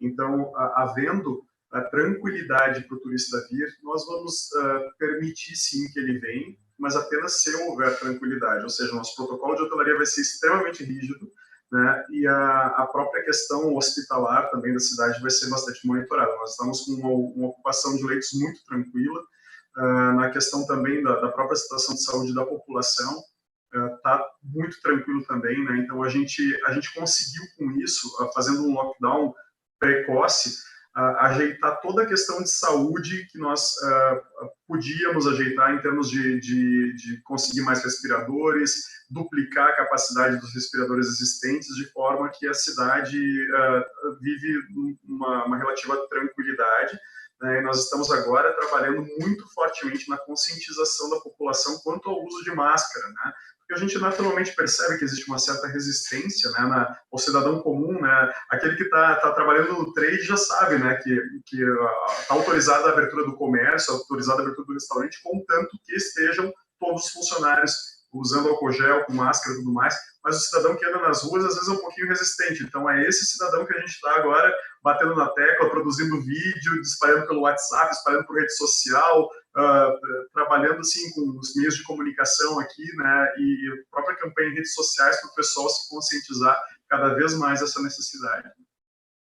Então, havendo a tranquilidade para o turista vir, nós vamos permitir, sim, que ele venha, mas apenas se houver tranquilidade. Ou seja, nosso protocolo de hotelaria vai ser extremamente rígido, né? E a própria questão hospitalar também da cidade vai ser bastante monitorada. Nós estamos com uma ocupação de leitos muito tranquila. Na questão também da própria situação de saúde da população, está muito tranquilo também, né? Então, a gente conseguiu com isso, fazendo um lockdown precoce, ajeitar toda a questão de saúde que nós podíamos ajeitar em termos de conseguir mais respiradores, duplicar a capacidade dos respiradores existentes, de forma que a cidade vive uma relativa tranquilidade, né? E nós estamos agora trabalhando muito fortemente na conscientização da população quanto ao uso de máscara, né? Porque a gente naturalmente percebe que existe uma certa resistência, né, ao cidadão comum, né? Aquele que está trabalhando no trade já sabe, né, que está autorizada a abertura do comércio, autorizada a abertura do restaurante, contanto que estejam todos os funcionários usando álcool gel, com máscara e tudo mais. Mas o cidadão que anda nas ruas, às vezes, é um pouquinho resistente. Então, é esse cidadão que a gente está agora batendo na tecla, produzindo vídeo, espalhando pelo WhatsApp, espalhando por rede social, trabalhando assim com os meios de comunicação aqui, né, e a própria campanha em redes sociais para o pessoal se conscientizar cada vez mais dessa necessidade.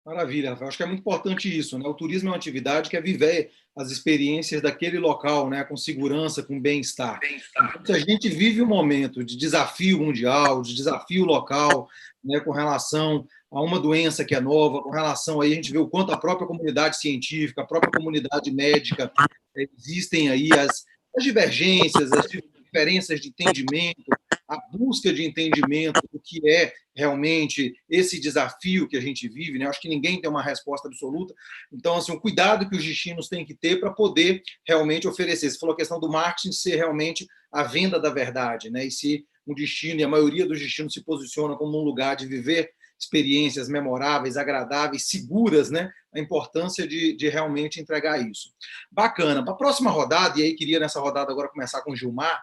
Maravilha, Rafael. Acho que é muito importante isso, né? O turismo é uma atividade que é viver as experiências daquele local, né? Com segurança, com bem-estar. Então, se a gente vive um momento de desafio mundial, de desafio local, né? Com relação a uma doença que é nova, com relação aí a gente vê o quanto a própria comunidade científica, a própria comunidade médica, existem aí as divergências, as diferenças de entendimento, a busca de entendimento do que é realmente esse desafio que a gente vive, né? Acho que ninguém tem uma resposta absoluta. Então, assim, o cuidado que os destinos têm que ter para poder realmente oferecer. Você falou a questão do marketing ser realmente a venda da verdade, né? E se um destino, e a maioria dos destinos se posiciona como um lugar de viver experiências memoráveis, agradáveis, seguras, né? A importância de realmente entregar isso. Bacana. Para a próxima rodada, e aí queria nessa rodada agora começar com o Gilmar,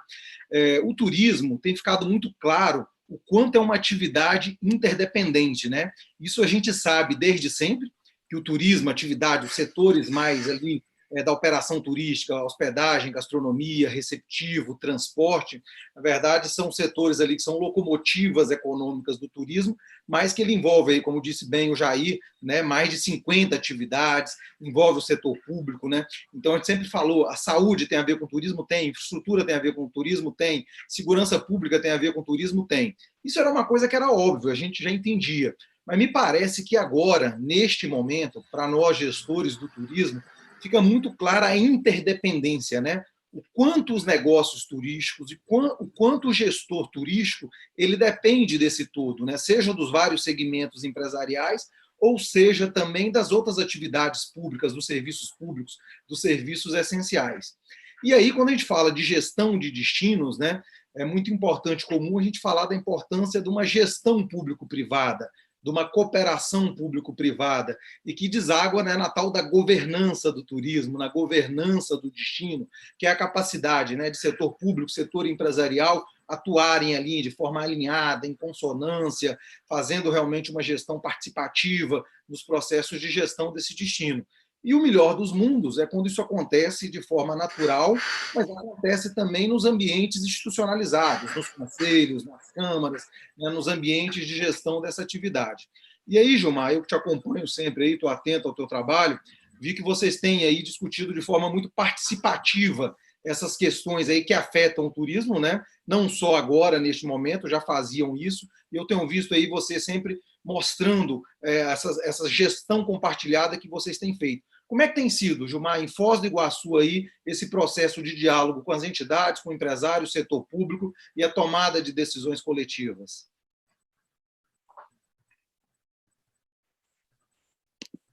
o turismo tem ficado muito claro o quanto é uma atividade interdependente, né? Isso a gente sabe desde sempre, que o turismo, atividade, os setores mais ali da operação turística, hospedagem, gastronomia, receptivo, transporte, na verdade são setores ali que são locomotivas econômicas do turismo, mas que ele envolve, aí, como disse bem o Jair, né, mais de 50 atividades, envolve o setor público, né? Então a gente sempre falou, a saúde tem a ver com turismo, tem, infraestrutura tem a ver com turismo, tem, segurança pública tem a ver com turismo, tem. Isso era uma coisa que era óbvio, a gente já entendia. Mas me parece que agora, neste momento, para nós gestores do turismo, fica muito clara a interdependência, né? O quanto os negócios turísticos e o quanto o gestor turístico ele depende desse todo, né? Seja dos vários segmentos empresariais, ou seja também das outras atividades públicas, dos serviços públicos, dos serviços essenciais. E aí, quando a gente fala de gestão de destinos, né, é muito importante, comum a gente falar da importância de uma gestão público-privada, de uma cooperação público-privada, e que deságua, né, na tal da governança do turismo, na governança do destino, que é a capacidade, né, de setor público, setor empresarial, atuarem ali de forma alinhada, em consonância, fazendo realmente uma gestão participativa nos processos de gestão desse destino. E o melhor dos mundos é quando isso acontece de forma natural, mas acontece também nos ambientes institucionalizados, nos conselhos, nas câmaras, né, nos ambientes de gestão dessa atividade. E aí, Gilmar, eu que te acompanho sempre aí, estou atento ao teu trabalho, vi que vocês têm aí discutido de forma muito participativa essas questões aí que afetam o turismo, né? Não só agora, neste momento, já faziam isso, e eu tenho visto aí você sempre mostrando essa gestão compartilhada que vocês têm feito. Como é que tem sido, Gilmar, em Foz do Iguaçu, aí, esse processo de diálogo com as entidades, com empresários, setor público e a tomada de decisões coletivas?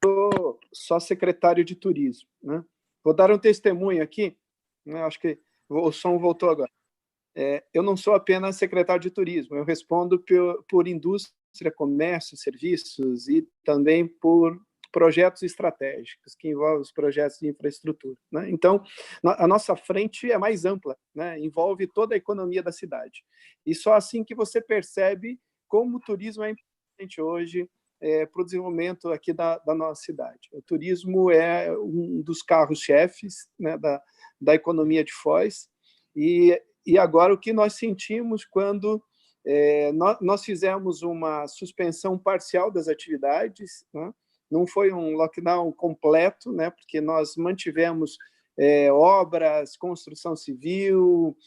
Sou só secretário de turismo, né? Vou dar um testemunho aqui, né? Acho que o som voltou agora. Eu não sou apenas secretário de turismo, eu respondo por indústria, comércio, serviços e também por projetos estratégicos, que envolvem os projetos de infraestrutura, né? Então, a nossa frente é mais ampla, né? Envolve toda a economia da cidade. E só assim que você percebe como o turismo é importante hoje para o desenvolvimento aqui da nossa cidade. O turismo é um dos carros-chefes, né, da economia de Foz, e agora o que nós sentimos quando nós fizemos uma suspensão parcial das atividades, né? Não foi um lockdown completo, né? Porque nós mantivemos obras, construção civil,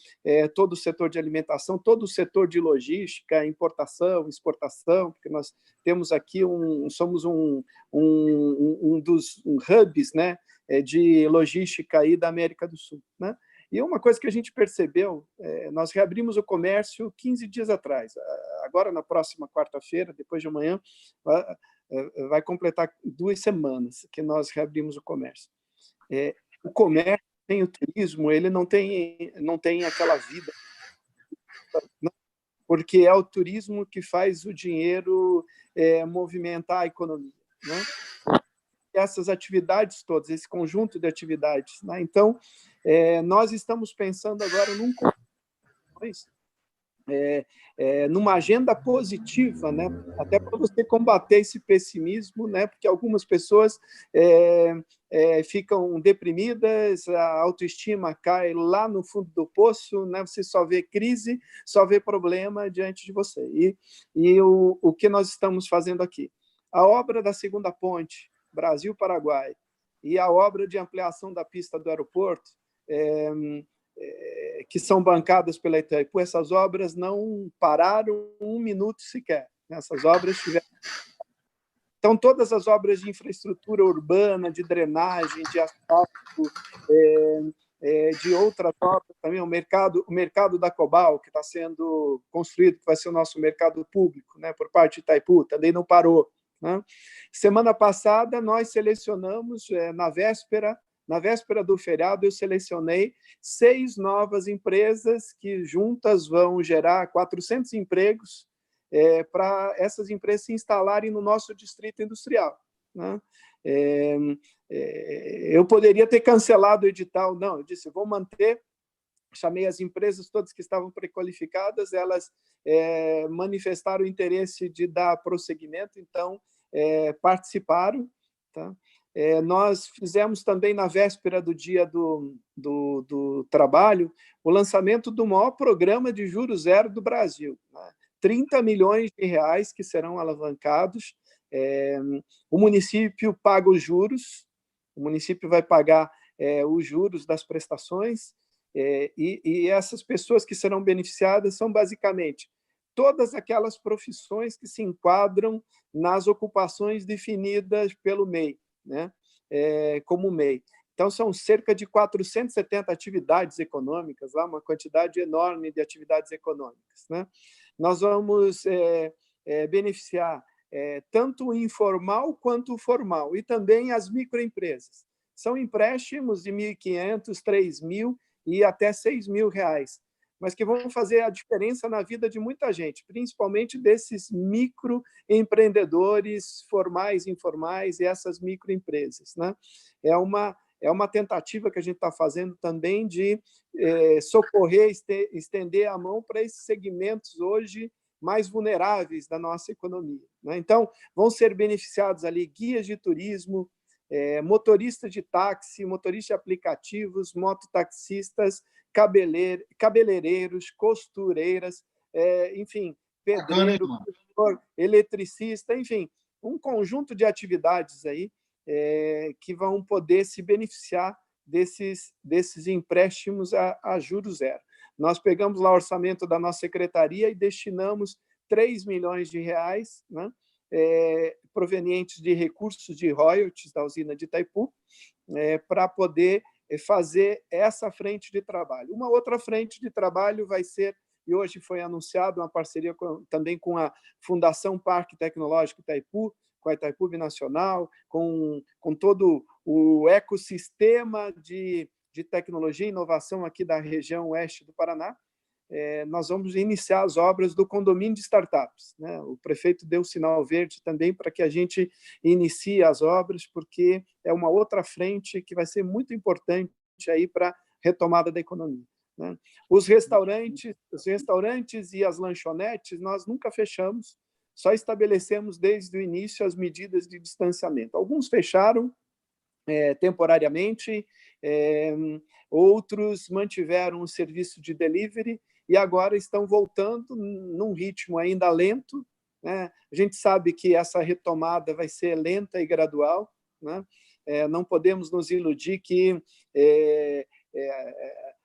todo o setor de alimentação, todo o setor de logística, importação, exportação, porque nós temos aqui somos um dos hubs, né, de logística aí da América do Sul, né? E uma coisa que a gente percebeu, nós reabrimos o comércio 15 dias atrás. Agora, na próxima quarta-feira, depois de amanhã, vai completar 2 semanas que nós reabrimos o comércio. O comércio sem o turismo, ele não tem aquela vida, porque é o turismo que faz o dinheiro movimentar a economia, né? Essas atividades todas, esse conjunto de atividades, né? Então, nós estamos pensando agora numa agenda positiva, né? Até para você combater esse pessimismo, né? Porque algumas pessoas ficam deprimidas, a autoestima cai lá no fundo do poço, né? Você só vê crise, só vê problema diante de você. E o que nós estamos fazendo aqui? a obra da segunda ponte, Brasil-Paraguai, e a obra de ampliação da pista do aeroporto, que são bancadas pela Itaipu, essas obras não pararam um minuto sequer. Essas obras tiveram... Então, todas as obras de infraestrutura urbana, de drenagem, de asfalto, de outras obras também, o mercado da Cobal, que está sendo construído, que vai ser o nosso mercado público, né, por parte de Itaipu, também não parou. Né? Semana passada, nós selecionamos, na véspera do feriado, eu selecionei 6 novas empresas que juntas vão gerar 400 empregos para essas empresas se instalarem no nosso distrito industrial. Né? Eu poderia ter cancelado o edital, não, eu disse, vou manter, chamei as empresas todas que estavam pré-qualificadas, elas manifestaram o interesse de dar prosseguimento, então participaram. Tá? Nós fizemos também, na véspera do Dia do Trabalho, o lançamento do maior programa de juros zero do Brasil, né? 30 milhões de reais que serão alavancados. O município paga os juros, o município vai pagar os juros das prestações, e essas pessoas que serão beneficiadas são, basicamente, todas aquelas profissões que se enquadram nas ocupações definidas pelo MEI, né? Como MEI. Então, são cerca de 470 atividades econômicas, lá, uma quantidade enorme de atividades econômicas. Né? Nós vamos beneficiar tanto o informal quanto o formal, e também as microempresas. São empréstimos de R$ 1.500, R$ 3.000 e até R$ 6.000, mas que vão fazer a diferença na vida de muita gente, principalmente desses microempreendedores formais, informais e essas microempresas. Né? É uma tentativa que a gente está fazendo também de socorrer, estender a mão para esses segmentos hoje mais vulneráveis da nossa economia. Né? Então, vão ser beneficiados ali guias de turismo, motoristas de táxi, motoristas de aplicativos, mototaxistas, cabeleireiros, costureiras, enfim, pedreiro, eletricista, enfim, um conjunto de atividades aí que vão poder se beneficiar desses empréstimos a juros zero. Nós pegamos lá o orçamento da nossa secretaria e destinamos 3 milhões de reais, né, provenientes de recursos de royalties da usina de Itaipu, para poder fazer essa frente de trabalho. Uma outra frente de trabalho vai ser, e hoje foi anunciado, uma parceria também com a Fundação Parque Tecnológico Itaipu, com a Itaipu Binacional, com todo o ecossistema de tecnologia e inovação aqui da região oeste do Paraná. Nós vamos iniciar as obras do condomínio de startups. Né? O prefeito deu sinal verde também para que a gente inicie as obras, porque é uma outra frente que vai ser muito importante aí para a retomada da economia. Né? Os restaurantes e as lanchonetes, nós nunca fechamos, só estabelecemos desde o início as medidas de distanciamento. Alguns fecharam temporariamente, outros mantiveram o serviço de delivery e agora estão voltando num ritmo ainda lento. Né? A gente sabe que essa retomada vai ser lenta e gradual. Né? Não podemos nos iludir que,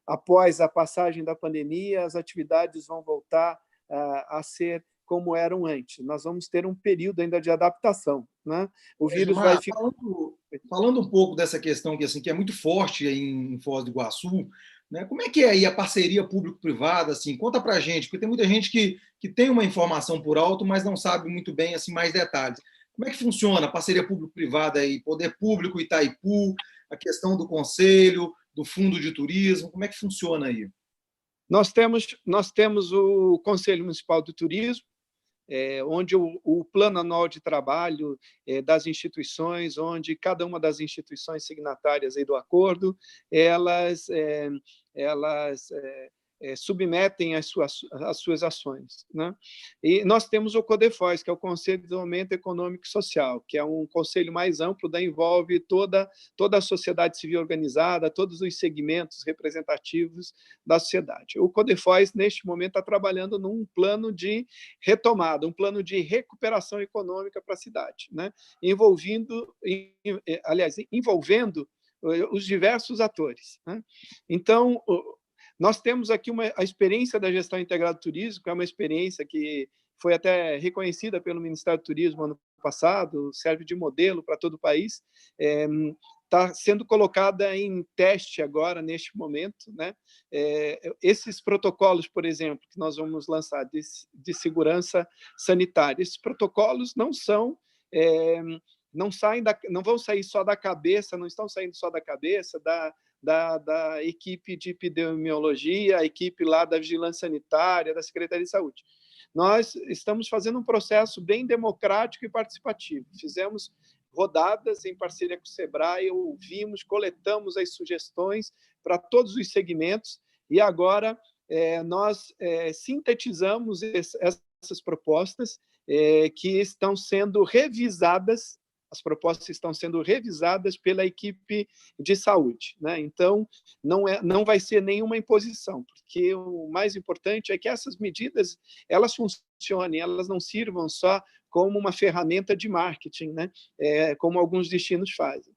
após a passagem da pandemia, as atividades vão voltar a ser como eram antes. Nós vamos ter um período ainda de adaptação. Né? O vírus vai ficar... Falando um pouco dessa questão que é muito forte aí em Foz do Iguaçu, né? Como é que é aí a parceria público-privada? Assim, conta para a gente, porque tem muita gente que tem uma informação por alto, mas não sabe muito bem assim, mais detalhes. Como é que funciona a parceria público-privada aí? Poder Público, Itaipu, a questão do conselho, do fundo de turismo, como é que funciona aí? Nós temos o Conselho Municipal do Turismo, onde o plano anual de trabalho das instituições, onde cada uma das instituições signatárias aí do acordo, elas submetem as suas ações, né? E nós temos o CODEFOS, que é o Conselho de Desenvolvimento Econômico e Social, que é um conselho mais amplo, envolve toda a sociedade civil organizada, todos os segmentos representativos da sociedade. O CODEFOS, neste momento, está trabalhando num plano de retomada, um plano de recuperação econômica para a cidade, né? Envolvendo os diversos atores, né? Então, nós temos aqui a experiência da gestão integrada do turismo, que é uma experiência que foi até reconhecida pelo Ministério do Turismo ano passado, serve de modelo para todo o país, está sendo colocada em teste agora, neste momento, né? Esses protocolos, por exemplo, que nós vamos lançar de segurança sanitária, esses protocolos não são... não vão sair só da cabeça, não estão saindo só da cabeça da equipe de epidemiologia, a equipe lá da vigilância sanitária, da Secretaria de Saúde. Nós estamos fazendo um processo bem democrático e participativo. Fizemos rodadas em parceria com o SEBRAE, ouvimos, coletamos as sugestões para todos os segmentos e agora nós sintetizamos essas propostas que estão sendo revisadas. As propostas estão sendo revisadas pela equipe de saúde, né? Então, não vai ser nenhuma imposição, porque o mais importante é que essas medidas elas funcionem, elas não sirvam só como uma ferramenta de marketing, né? Como alguns destinos fazem.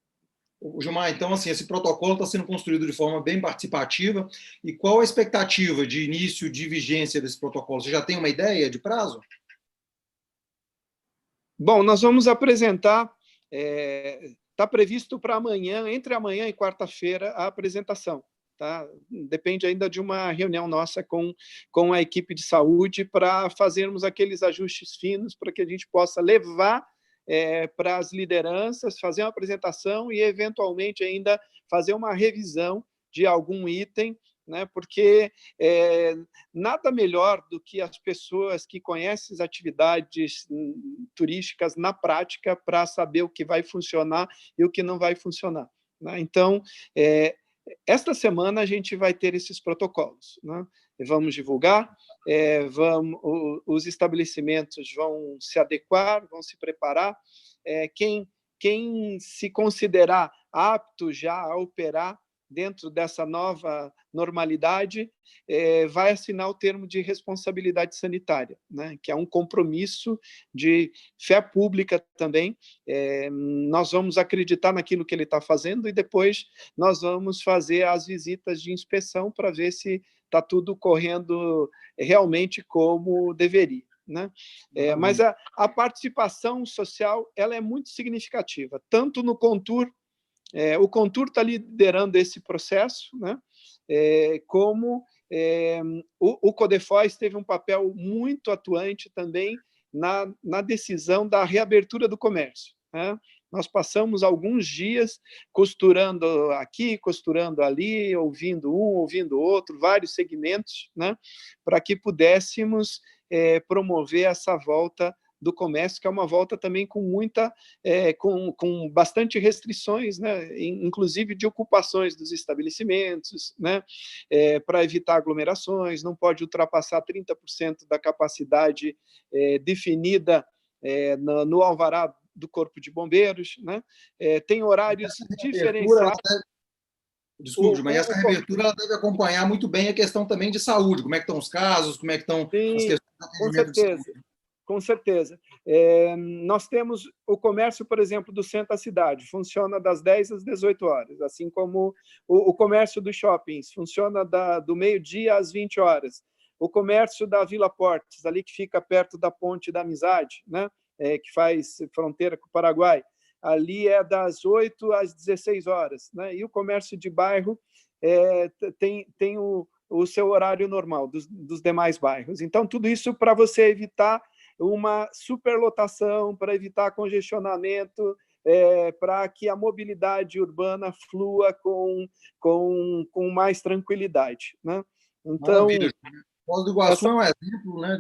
Gilmar, então, assim, esse protocolo está sendo construído de forma bem participativa. E qual a expectativa de início de vigência desse protocolo? Você já tem uma ideia de prazo? Bom, nós vamos apresentar... Está previsto para amanhã, entre amanhã e quarta-feira, a apresentação. Tá? Depende ainda de uma reunião nossa com a equipe de saúde para fazermos aqueles ajustes finos para que a gente possa levar para as lideranças, fazer uma apresentação e, eventualmente, ainda fazer uma revisão de algum item, né? Porque nada melhor do que as pessoas que conhecem as atividades turísticas na prática para saber o que vai funcionar e o que não vai funcionar, né? Então, esta semana a gente vai ter esses protocolos, né? Vamos divulgar, os estabelecimentos vão se adequar, vão se preparar. Quem se considerar apto já a operar dentro dessa nova normalidade, vai assinar o termo de responsabilidade sanitária, né? Que é um compromisso de fé pública também. Nós vamos acreditar naquilo que ele está fazendo e depois nós vamos fazer as visitas de inspeção para ver se está tudo correndo realmente como deveria, né? Mas a participação social ela é muito significativa, tanto no Contur. O Contur está liderando esse processo, né? Como o CODEFOS teve um papel muito atuante também na decisão da reabertura do comércio, né? Nós passamos alguns dias costurando aqui, costurando ali, ouvindo um, ouvindo outro, vários segmentos, né? Para que pudéssemos promover essa volta do comércio, que é uma volta também com bastante restrições, né? Inclusive de ocupações dos estabelecimentos, né? Para evitar aglomerações, não pode ultrapassar 30% da capacidade definida no alvará do Corpo de Bombeiros, né? Tem horários diferenciados. Desculpe, mas essa reabertura ela deve acompanhar muito bem a questão também de saúde, como é que estão os casos, como é que estão as questões de atendimento de saúde. Com certeza. Nós temos o comércio, por exemplo, do centro da cidade, funciona das 10 às 18 horas, assim como o comércio dos shoppings, funciona do meio-dia às 20 horas. O comércio da Vila Portes, ali que fica perto da Ponte da Amizade, né? Que faz fronteira com o Paraguai, ali é das 8 às 16 horas, né? E o comércio de bairro tem o seu horário normal dos demais bairros. Então, tudo isso para você evitar uma superlotação, para evitar congestionamento, para que a mobilidade urbana flua com mais tranquilidade, né? Então, maravilha. Foz do Iguaçu é um exemplo, né,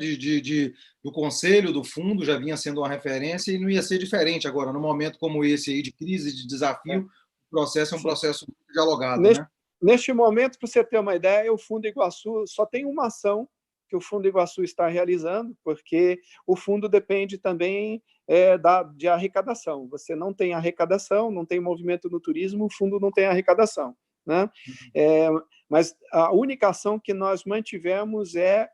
do Conselho, do Fundo, já vinha sendo uma referência e não ia ser diferente agora, num momento como esse aí de crise, de desafio, o processo é um processo muito dialogado, né? Neste momento, para você ter uma ideia, o Fundo Iguaçu só tem uma ação que o Fundo Iguaçu está realizando, porque o fundo depende também de arrecadação. Você não tem arrecadação, não tem movimento no turismo, o fundo não tem arrecadação, né? Mas a única ação que nós mantivemos é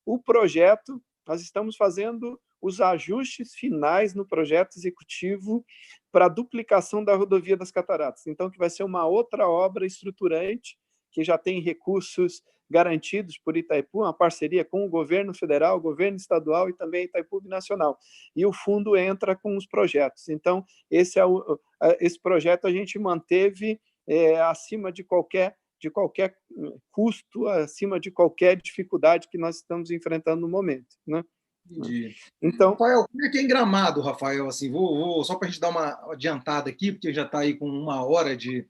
o projeto. Nós estamos fazendo os ajustes finais no projeto executivo para a duplicação da rodovia das Cataratas. Então, que vai ser uma outra obra estruturante, que já tem recursos garantidos por Itaipu, uma parceria com o governo federal, o governo estadual e também Itaipu Binacional. E o fundo entra com os projetos. Então, esse projeto a gente manteve acima de qualquer custo, acima de qualquer dificuldade que nós estamos enfrentando no momento, né? Entendi. Então, Rafael, como é que é em Gramado, Rafael? Assim, só para a gente dar uma adiantada aqui, porque já está aí com 1 hora de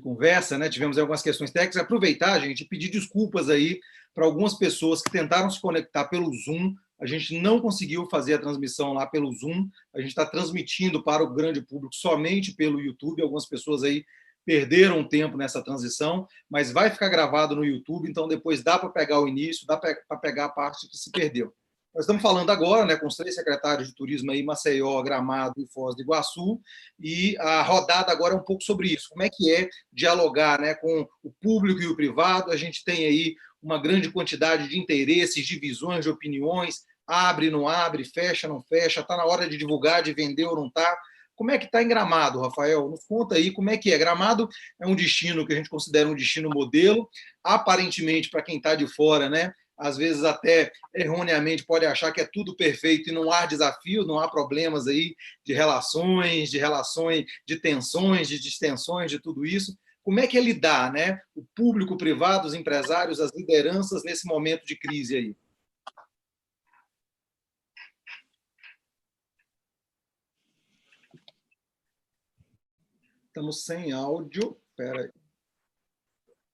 conversa, né? Tivemos algumas questões técnicas. Aproveitar, gente, e pedir desculpas aí para algumas pessoas que tentaram se conectar pelo Zoom. A gente não conseguiu fazer a transmissão lá pelo Zoom. A gente está transmitindo para o grande público somente pelo YouTube. Algumas pessoas aí perderam tempo nessa transição, mas vai ficar gravado no YouTube, então depois dá para pegar o início, dá para pegar a parte que se perdeu. Nós estamos falando agora, né, com os 3 secretários de turismo aí, Maceió, Gramado e Foz do Iguaçu, e a rodada agora é um pouco sobre isso. Como é que é dialogar, né, com o público e o privado? A gente tem aí uma grande quantidade de interesses, de visões, de opiniões, abre, não abre, fecha, não fecha, está na hora de divulgar, de vender ou não está. Como é que está em Gramado, Rafael? Nos conta aí como é que é. Gramado é um destino que a gente considera um destino modelo, aparentemente, para quem está de fora, né? Às vezes até erroneamente pode achar que é tudo perfeito e não há desafios, não há problemas aí de relações, de tensões, de distensões, de tudo isso. Como é que é lidar, né? O público, o privado, os empresários, as lideranças nesse momento de crise aí? Estamos sem áudio. Espera aí.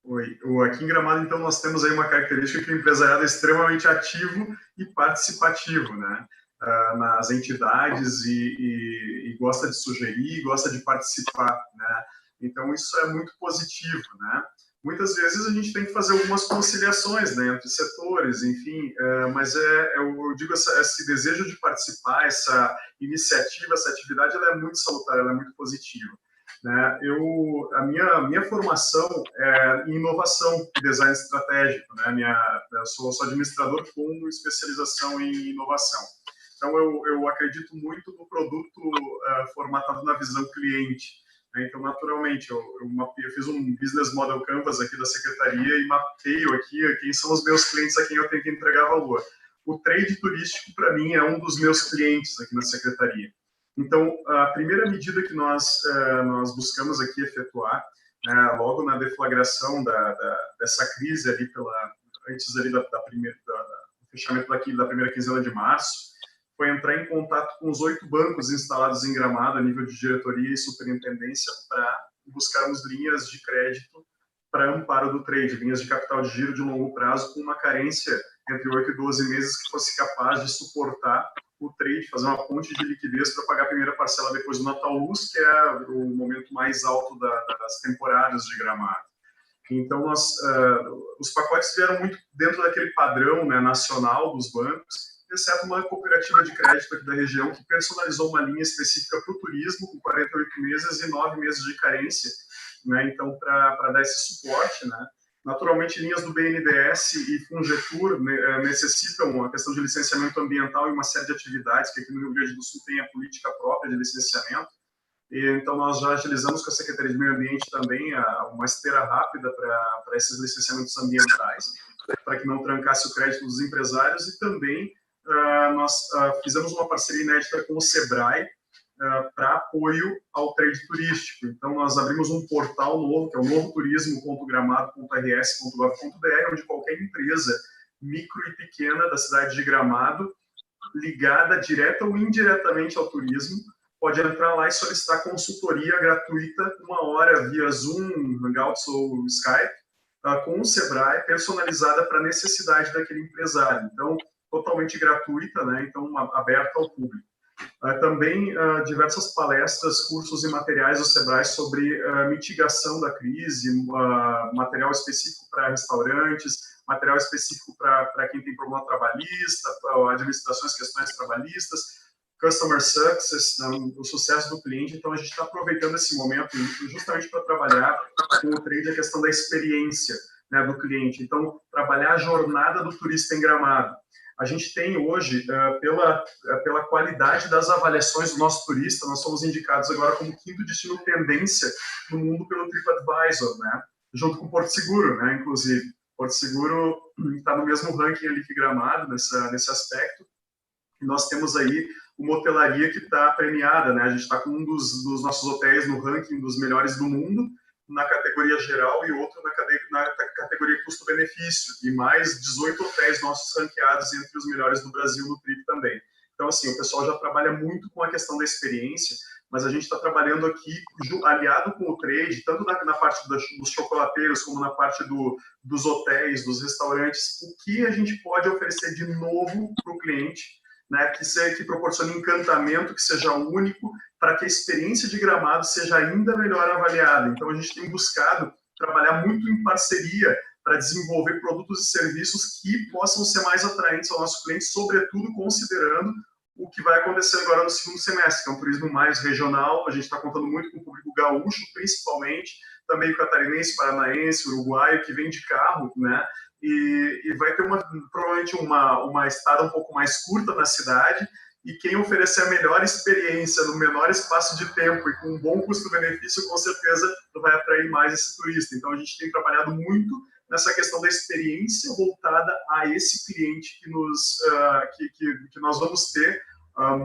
Oi. Aqui em Gramado, então, nós temos aí uma característica que o empresariado é extremamente ativo e participativo, né? Nas entidades e gosta de sugerir, gosta de participar, né? Então, isso é muito positivo, né? Muitas vezes a gente tem que fazer algumas conciliações, né, entre setores, enfim, mas eu digo, esse desejo de participar, essa iniciativa, essa atividade, ela é muito salutar, ela é muito positiva. Né? A minha formação é em inovação e design estratégico, né? Eu sou administrador com especialização em inovação. Então, eu acredito muito no produto formatado na visão cliente. Né? Então, naturalmente, eu fiz um business model canvas aqui da secretaria e mapeio aqui quem são os meus clientes a quem eu tenho que entregar valor. O trade turístico, para mim, é um dos meus clientes aqui na secretaria. Então, a primeira medida que nós buscamos aqui efetuar, né, logo na deflagração dessa crise ali antes ali do fechamento da primeira quinzena de março, foi entrar em contato com os 8 bancos instalados em Gramado a nível de diretoria e superintendência para buscarmos linhas de crédito para amparo do trade, linhas de capital de giro de longo prazo com uma carência entre 8 e 12 meses que fosse capaz de suportar o trade, fazer uma ponte de liquidez para pagar a primeira parcela depois do Natal Luz, que é o momento mais alto das temporadas de Gramado. Então, os pacotes vieram muito dentro daquele padrão, né, nacional dos bancos, exceto uma cooperativa de crédito aqui da região que personalizou uma linha específica para o turismo, com 48 meses e 9 meses de carência, né, então, para dar esse suporte, né. Naturalmente, linhas do BNDES e Fungetur necessitam a questão de licenciamento ambiental e uma série de atividades, que aqui no Rio Grande do Sul tem a política própria de licenciamento. E, então, nós já agilizamos com a Secretaria de Meio Ambiente também uma esteira rápida para esses licenciamentos ambientais, para que não trancasse o crédito dos empresários. E também nós fizemos uma parceria inédita com o SEBRAE, para apoio ao trade turístico. Então, nós abrimos um portal novo, que é o novoturismo.gramado.rs.gov.br, onde qualquer empresa, micro e pequena, da cidade de Gramado, ligada direta ou indiretamente ao turismo, pode entrar lá e solicitar consultoria gratuita, 1 hora via Zoom, Hangouts ou Skype, com o SEBRAE, personalizada para a necessidade daquele empresário. Então, totalmente gratuita, né? Então, aberta ao público. Também diversas palestras, cursos e materiais do Sebrae sobre mitigação da crise, material específico para restaurantes, material específico para quem tem problema trabalhista, administrações, questões trabalhistas, customer success, né, o sucesso do cliente. Então, a gente está aproveitando esse momento justamente para trabalhar com o trade a questão da experiência, né, do cliente. Então, trabalhar a jornada do turista em Gramado. A gente tem hoje, pela qualidade das avaliações do nosso turista, nós somos indicados agora como 5º destino tendência no mundo pelo TripAdvisor, né? Junto com Porto Seguro, né? Inclusive, Porto Seguro está no mesmo ranking ali que Gramado, nesse aspecto. E nós temos aí uma hotelaria que está premiada, né? A gente está com um dos nossos hotéis no ranking dos melhores do mundo, na categoria geral, e outro na categoria custo-benefício, e mais 18 hotéis nossos ranqueados entre os melhores do Brasil no Trip também. Então, assim, o pessoal já trabalha muito com a questão da experiência, mas a gente está trabalhando aqui aliado com o trade, tanto na parte dos chocolateiros, como na parte dos hotéis, dos restaurantes, o que a gente pode oferecer de novo para o cliente, né, que proporcione encantamento, que seja único, para que a experiência de Gramado seja ainda melhor avaliada. Então, a gente tem buscado trabalhar muito em parceria para desenvolver produtos e serviços que possam ser mais atraentes ao nosso cliente, sobretudo considerando o que vai acontecer agora no segundo semestre, que é um turismo mais regional. A gente está contando muito com o público gaúcho, principalmente, também o catarinense, paranaense, uruguaio, que vem de carro, né? E vai ter provavelmente uma estada um pouco mais curta na cidade, e quem oferecer a melhor experiência no menor espaço de tempo e com um bom custo-benefício, com certeza vai atrair mais esse turista. Então, a gente tem trabalhado muito nessa questão da experiência voltada a esse cliente que nós vamos ter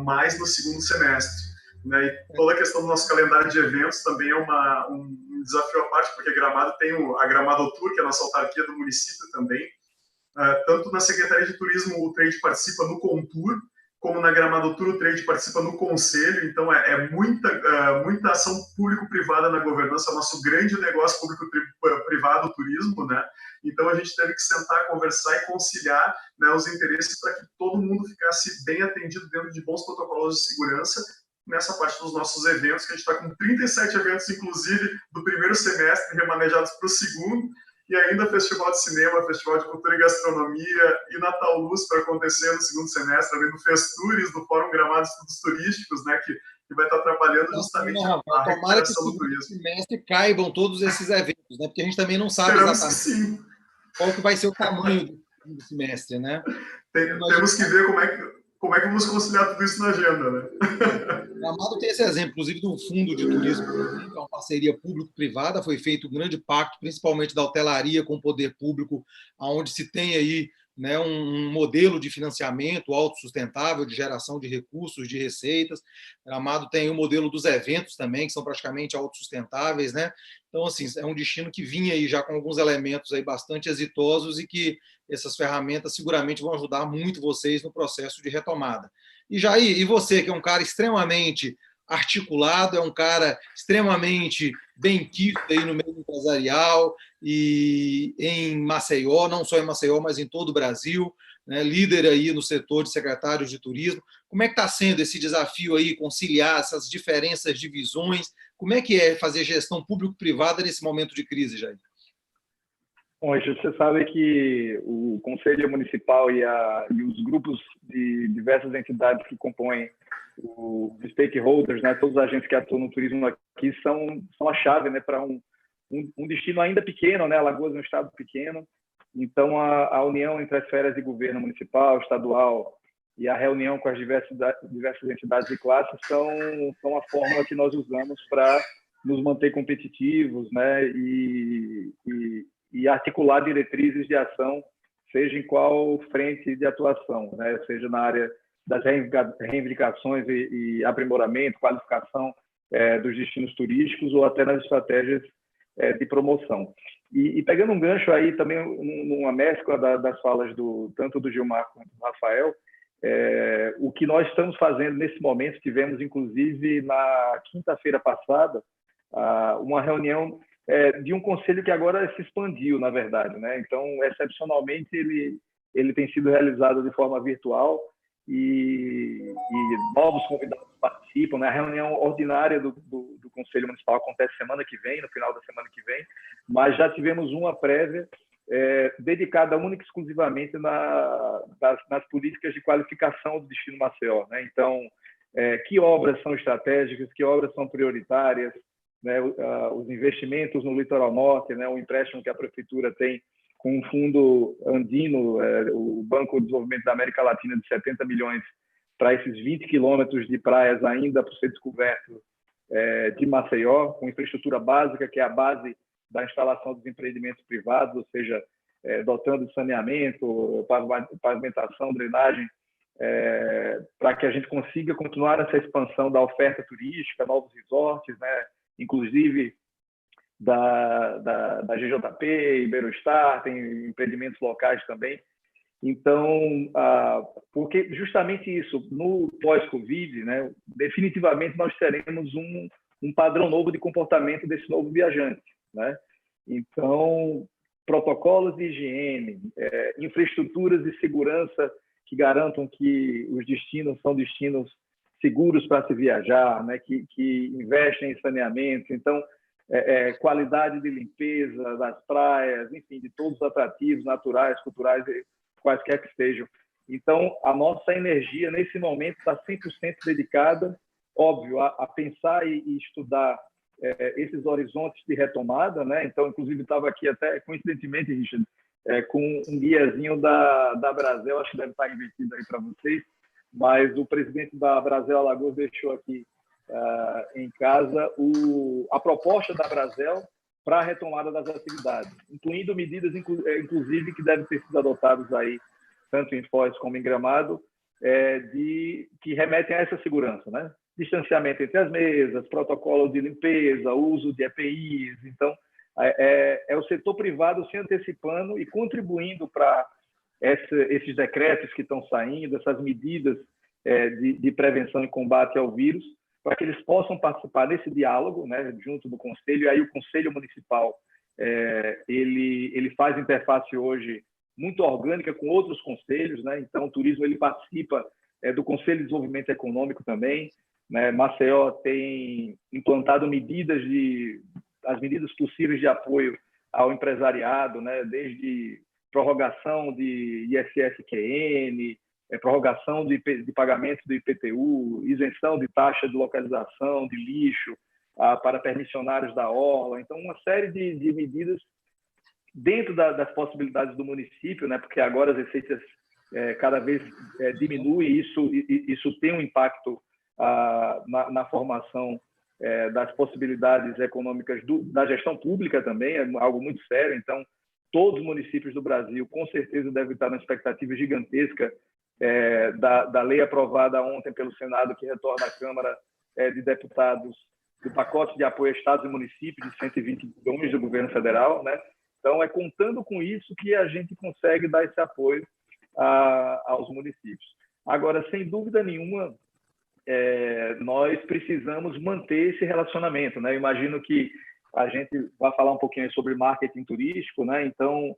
mais no segundo semestre. Né? E toda a questão do nosso calendário de eventos também é um desafio à parte, porque Gramado tem a Gramado Tour, que é a nossa autarquia do município também. Tanto na Secretaria de Turismo o trade participa no Contour, como na Gramado Tour o trade participa no Conselho. Então é muita ação público-privada na governança, é o nosso grande negócio público-privado, o turismo, né? Então a gente teve que sentar, conversar e conciliar, né, os interesses para que todo mundo ficasse bem atendido dentro de bons protocolos de segurança nessa parte dos nossos eventos, que a gente está com 37 eventos, inclusive, do primeiro semestre, remanejados para o segundo, e ainda Festival de Cinema, Festival de Cultura e Gastronomia e Natal Luz para acontecer no segundo semestre, além do Festures, do Fórum Gramado de Estudos Turísticos, né, que vai estar trabalhando justamente a recuperação do turismo. Tomara que no semestre caibam todos esses eventos, né, porque a gente também não sabe exatamente qual que vai ser o tamanho do semestre, né? Temos que ver como é que vamos conciliar tudo isso na agenda, né? Gramado tem esse exemplo, inclusive, do fundo de turismo, que é uma parceria público-privada, foi feito um grande pacto, principalmente da hotelaria com o poder público, onde se tem aí, né, um modelo de financiamento autossustentável, de geração de recursos, de receitas. Gramado tem o modelo dos eventos também, que são praticamente autossustentáveis, né? Então, assim, é um destino que vinha aí já com alguns elementos aí bastante exitosos e que essas ferramentas seguramente vão ajudar muito vocês no processo de retomada. E Jair, e você, que é um cara extremamente articulado, é um cara extremamente bem quisto aí no meio empresarial e em Maceió, não só em Maceió, mas em todo o Brasil, né, líder aí no setor de secretários de turismo. Como é que está sendo esse desafio aí, conciliar essas diferenças de visões? Como é que é fazer gestão público-privada nesse momento de crise, Jair? Bom, você sabe que o Conselho Municipal e os grupos de diversas entidades que compõem os stakeholders, né, todos os agentes que atuam no turismo aqui, são a chave, né, para um destino ainda pequeno, né, Alagoas é um estado pequeno. Então, a união entre as esferas de governo municipal, estadual e a reunião com as diversas entidades e classes são a fórmula que nós usamos para nos manter competitivos, né, e articular diretrizes de ação, seja em qual frente de atuação, né? Seja na área das reivindicações e aprimoramento, qualificação dos destinos turísticos ou até nas estratégias de promoção. E pegando um gancho aí também, numa mescla das falas tanto do Gilmar quanto do Rafael, o que nós estamos fazendo nesse momento, tivemos inclusive na quinta-feira passada uma reunião de um conselho que agora se expandiu, na verdade, né? Então, excepcionalmente, ele tem sido realizado de forma virtual novos convidados participam, né? A reunião ordinária do Conselho Municipal acontece semana que vem, no final da semana que vem, mas já tivemos uma prévia dedicada única e exclusivamente nas políticas de qualificação do destino Maceió, né? Então, que obras são estratégicas, que obras são prioritárias, né? Os investimentos no litoral norte, né? O empréstimo que a prefeitura tem com um fundo andino, o Banco de Desenvolvimento da América Latina, de 70 milhões para esses 20 quilômetros de praias ainda por ser descoberto de Maceió, com infraestrutura básica, que é a base da instalação dos empreendimentos privados, ou seja, dotando de saneamento, pavimentação, drenagem, para que a gente consiga continuar essa expansão da oferta turística, novos resorts, né? Inclusive da GJP, Iberostar, tem empreendimentos locais também. Então, porque justamente isso, no pós-Covid, né, definitivamente nós teremos um padrão novo de comportamento desse novo viajante, né? Então, protocolos de higiene, infraestruturas de segurança que garantam que os destinos são destinos seguros para se viajar, né, que investem em saneamento. Então, qualidade de limpeza das praias, enfim, de todos os atrativos naturais, culturais, quaisquer que sejam. Então, a nossa energia, nesse momento, está 100% dedicada, óbvio, a pensar e estudar esses horizontes de retomada, né? Então, inclusive, estava aqui até, coincidentemente, Richard, com um guiazinho da Brasel, acho que deve estar invertido aí para vocês, mas o presidente da Brasel Alagoas deixou aqui em casa a proposta da Brasel para a retomada das atividades, incluindo medidas, inclusive, que devem ter sido adotadas aí, tanto em Foz como em Gramado, que remetem a essa segurança, né? Distanciamento entre as mesas, protocolo de limpeza, uso de EPIs. Então, é o setor privado se antecipando e contribuindo para esses decretos que estão saindo, essas medidas de prevenção e combate ao vírus, para que eles possam participar desse diálogo, né, junto do Conselho. E aí o Conselho Municipal ele faz interface hoje muito orgânica com outros conselhos, né? Então o turismo ele participa do Conselho de Desenvolvimento Econômico também, né? Maceió tem implantado as medidas possíveis de apoio ao empresariado, né? Desde prorrogação de ISS-QN, prorrogação de pagamento do IPTU, isenção de taxa de localização, de lixo para permissionários da orla. Então, uma série de medidas dentro das possibilidades do município, né? Porque agora as receitas cada vez diminuem, e isso tem um impacto na formação das possibilidades econômicas da gestão pública também, é algo muito sério. Então, todos os municípios do Brasil, com certeza, devem estar numa expectativa gigantesca da lei aprovada ontem pelo Senado, que retorna à Câmara de Deputados, do pacote de apoio a estados e municípios de 120 bilhões do governo federal, né? Então, é contando com isso que a gente consegue dar esse apoio aos municípios. Agora, sem dúvida nenhuma, nós precisamos manter esse relacionamento, né? Eu imagino que a gente vai falar um pouquinho sobre marketing turístico, né? Então,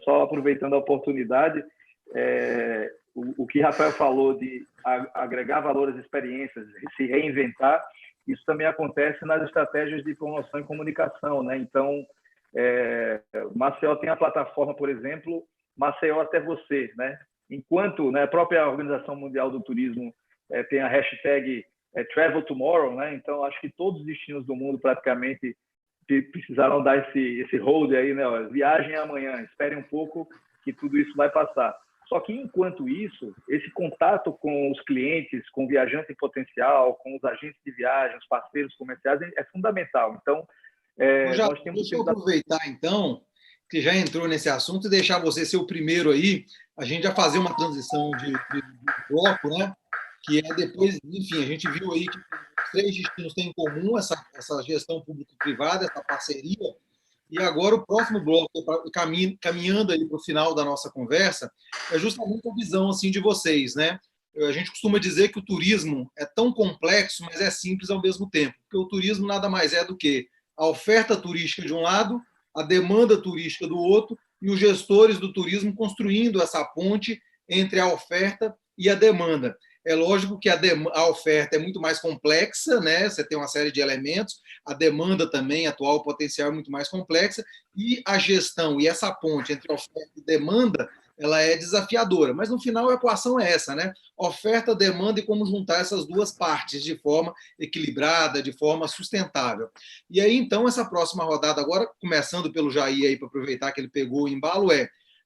só aproveitando a oportunidade, o que Rafael falou de agregar valor às experiências, se reinventar, isso também acontece nas estratégias de promoção e comunicação, né? Então, Maceió tem a plataforma, por exemplo, Maceió até você, né? Enquanto, né, a própria Organização Mundial do Turismo tem a hashtag Travel Tomorrow, né? Então, acho que todos os destinos do mundo praticamente precisaram dar esse hold aí, né? Viagem amanhã, espere um pouco que tudo isso vai passar. Só que, enquanto isso, esse contato com os clientes, com o viajante em potencial, com os agentes de viagem, os parceiros comerciais, é fundamental. Então, nós temos... Deixa eu aproveitar, então, que já entrou nesse assunto, e deixar você ser o primeiro aí, a gente já fazer uma transição de bloco, né? Que é depois, enfim, a gente viu aí que os 3 destinos têm em comum essa gestão público-privada, essa parceria. E agora o próximo bloco, caminhando aí para o final da nossa conversa, é justamente a visão assim de vocês, né? A gente costuma dizer que o turismo é tão complexo, mas é simples ao mesmo tempo, porque o turismo nada mais é do que a oferta turística de um lado, a demanda turística do outro, e os gestores do turismo construindo essa ponte entre a oferta e a demanda. É lógico que a oferta é muito mais complexa, né? Você tem uma série de elementos, a demanda também, atual, o potencial é muito mais complexa, e a gestão e essa ponte entre oferta e demanda, ela é desafiadora. Mas, no final, a equação é essa, né? Oferta, demanda e como juntar essas duas partes de forma equilibrada, de forma sustentável. E aí, então, essa próxima rodada agora, começando pelo Jair aí, para aproveitar que ele pegou o embalo,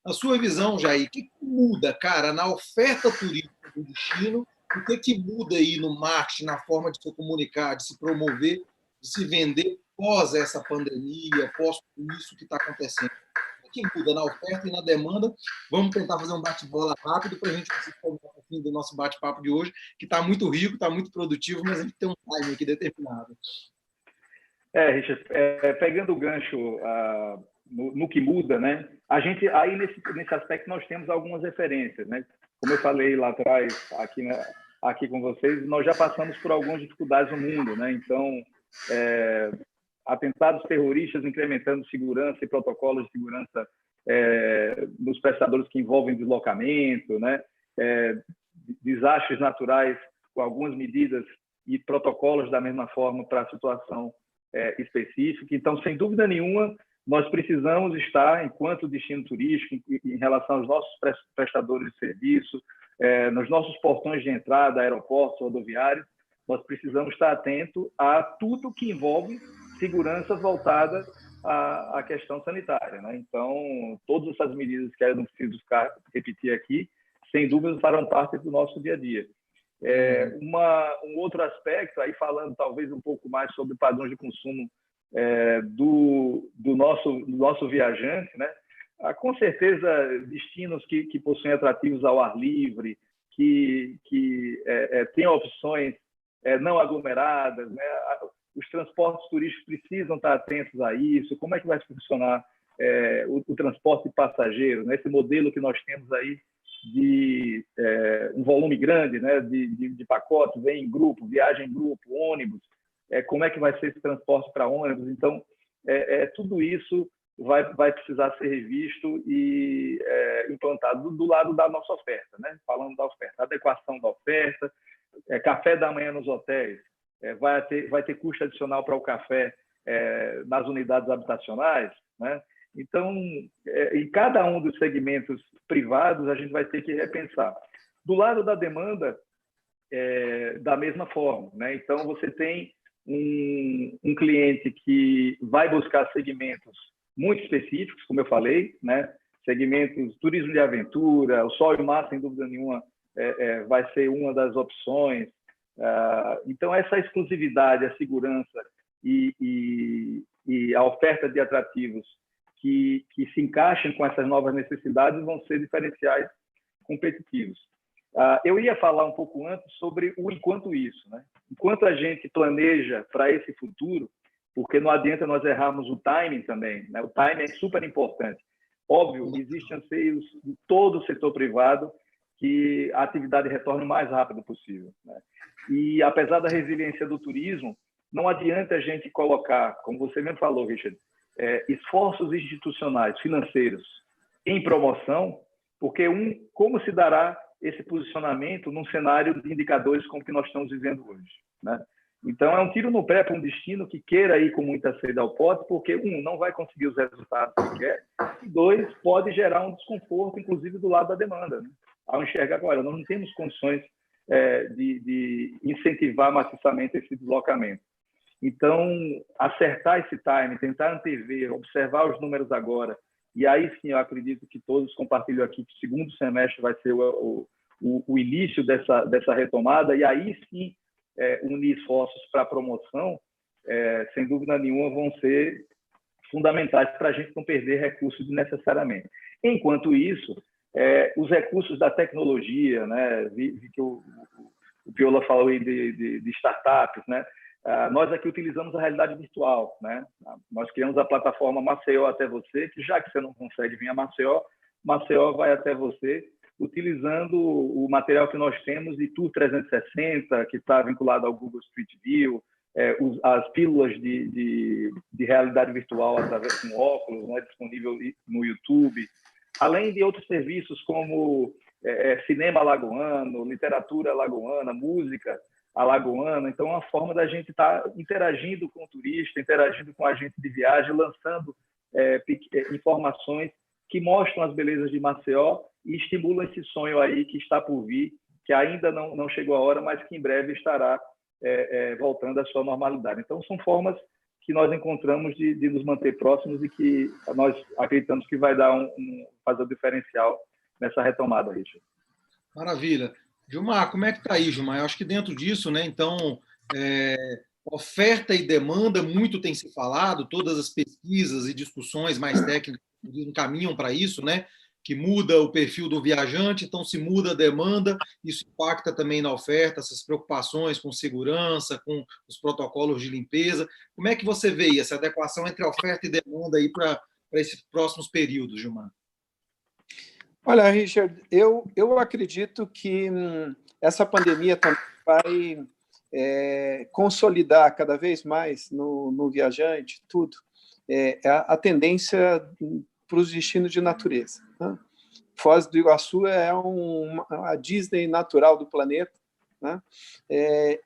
na sua visão, Jair, o que muda, cara, na oferta turística do destino? O que muda aí no marketing, na forma de se comunicar, de se promover, de se vender pós essa pandemia, pós tudo isso que está acontecendo? O que muda na oferta e na demanda? Vamos tentar fazer um bate-bola rápido para a gente conseguir colocar o fim do nosso bate-papo de hoje, que está muito rico, está muito produtivo, mas a gente tem um time aqui determinado. Richard, pegando o gancho no que muda, né? A gente aí nesse aspecto nós temos algumas referências, né? Como eu falei lá atrás aqui com vocês, nós já passamos por algumas dificuldades no mundo, né? Então, atentados terroristas incrementando segurança e protocolos de segurança nos prestadores que envolvem deslocamento, né? Desastres naturais com algumas medidas e protocolos da mesma forma para a situação específica. Então, sem dúvida nenhuma, nós precisamos estar, enquanto destino turístico, em relação aos nossos prestadores de serviço, nos nossos portões de entrada, aeroportos, rodoviários, nós precisamos estar atentos a tudo que envolve segurança voltada à questão sanitária, né? Então, todas essas medidas que eu não preciso repetir aqui, sem dúvida farão parte do nosso dia a dia. Um outro aspecto, aí falando talvez um pouco mais sobre padrões de consumo do nosso viajante, né? Com certeza, destinos que possuem atrativos ao ar livre, que têm opções não aglomeradas, né? Os transportes turísticos precisam estar atentos a isso. Como é que vai funcionar o transporte de passageiros, né? Esse modelo que nós temos aí de um volume grande, né, de pacotes, vem em grupo, viagem em grupo, ônibus, como é que vai ser esse transporte para ônibus? Então, tudo isso vai precisar ser revisto e implantado do lado da nossa oferta, né? Falando da oferta, adequação da oferta, café da manhã nos hotéis, vai ter custo adicional para o café nas unidades habitacionais, né? Então, em cada um dos segmentos privados, a gente vai ter que repensar. Do lado da demanda, da mesma forma, né? Então, você tem um cliente que vai buscar segmentos muito específicos, como eu falei, né? Segmentos turismo de aventura, o sol e o mar, sem dúvida nenhuma, vai ser uma das opções. Então, essa exclusividade, a segurança e a oferta de atrativos que se encaixem com essas novas necessidades vão ser diferenciais competitivos. Eu ia falar um pouco antes sobre o enquanto isso, né? Enquanto a gente planeja para esse futuro, porque não adianta nós errarmos o timing também, né? O timing é super importante. Óbvio, existem anseios de todo o setor privado que a atividade retorne o mais rápido possível, né? E apesar da resiliência do turismo, não adianta a gente colocar, como você mesmo falou, Richard, esforços institucionais, financeiros em promoção, porque como se dará esse posicionamento num cenário de indicadores como que nós estamos vivendo hoje, né? Então, é um tiro no pé para um destino que queira ir com muita sede ao pote, porque, não vai conseguir os resultados que quer, e 2, pode gerar um desconforto, inclusive, do lado da demanda, né? Ao enxergar agora, nós não temos condições de incentivar maciçamente esse deslocamento. Então, acertar esse time, tentar antever, observar os números agora, e aí sim eu acredito que todos compartilham aqui que o segundo semestre vai ser o início dessa retomada, e aí sim unir esforços para a promoção, sem dúvida nenhuma, vão ser fundamentais para a gente não perder recursos desnecessariamente. Enquanto isso, os recursos da tecnologia, né? Vi que o Piola falou aí de startups, né? Nós aqui utilizamos a realidade virtual, né? Nós criamos a plataforma Maceió até você, que já que você não consegue vir a Maceió vai até você, utilizando o material que nós temos de Tour 360, que está vinculado ao Google Street View, as pílulas de realidade virtual através de um óculos, né, disponível no YouTube, além de outros serviços como cinema alagoano, literatura alagoana, música alagoana. Então, é uma forma da gente estar interagindo com o turista, interagindo com a agente de viagem, lançando informações que mostram as belezas de Maceió e estimulam esse sonho aí que está por vir, que ainda não chegou a hora, mas que em breve estará voltando à sua normalidade. Então, são formas que nós encontramos de nos manter próximos e que nós acreditamos que vai dar fazer um diferencial nessa retomada, Richard. Maravilha. Gilmar, como é que está aí, Gilmar? Eu acho que dentro disso, né, então, oferta e demanda, muito tem se falado, todas as pesquisas e discussões mais técnicas encaminham para isso, né? Que muda o perfil do viajante, então se muda a demanda, isso impacta também na oferta, essas preocupações com segurança, com os protocolos de limpeza. Como é que você vê essa adequação entre oferta e demanda aí para esses próximos períodos, Gilmar? Olha, Richard, eu acredito que essa pandemia também vai consolidar cada vez mais no viajante tudo, a tendência para os destinos de natureza, né? Foz do Iguaçu é a Disney natural do planeta, né?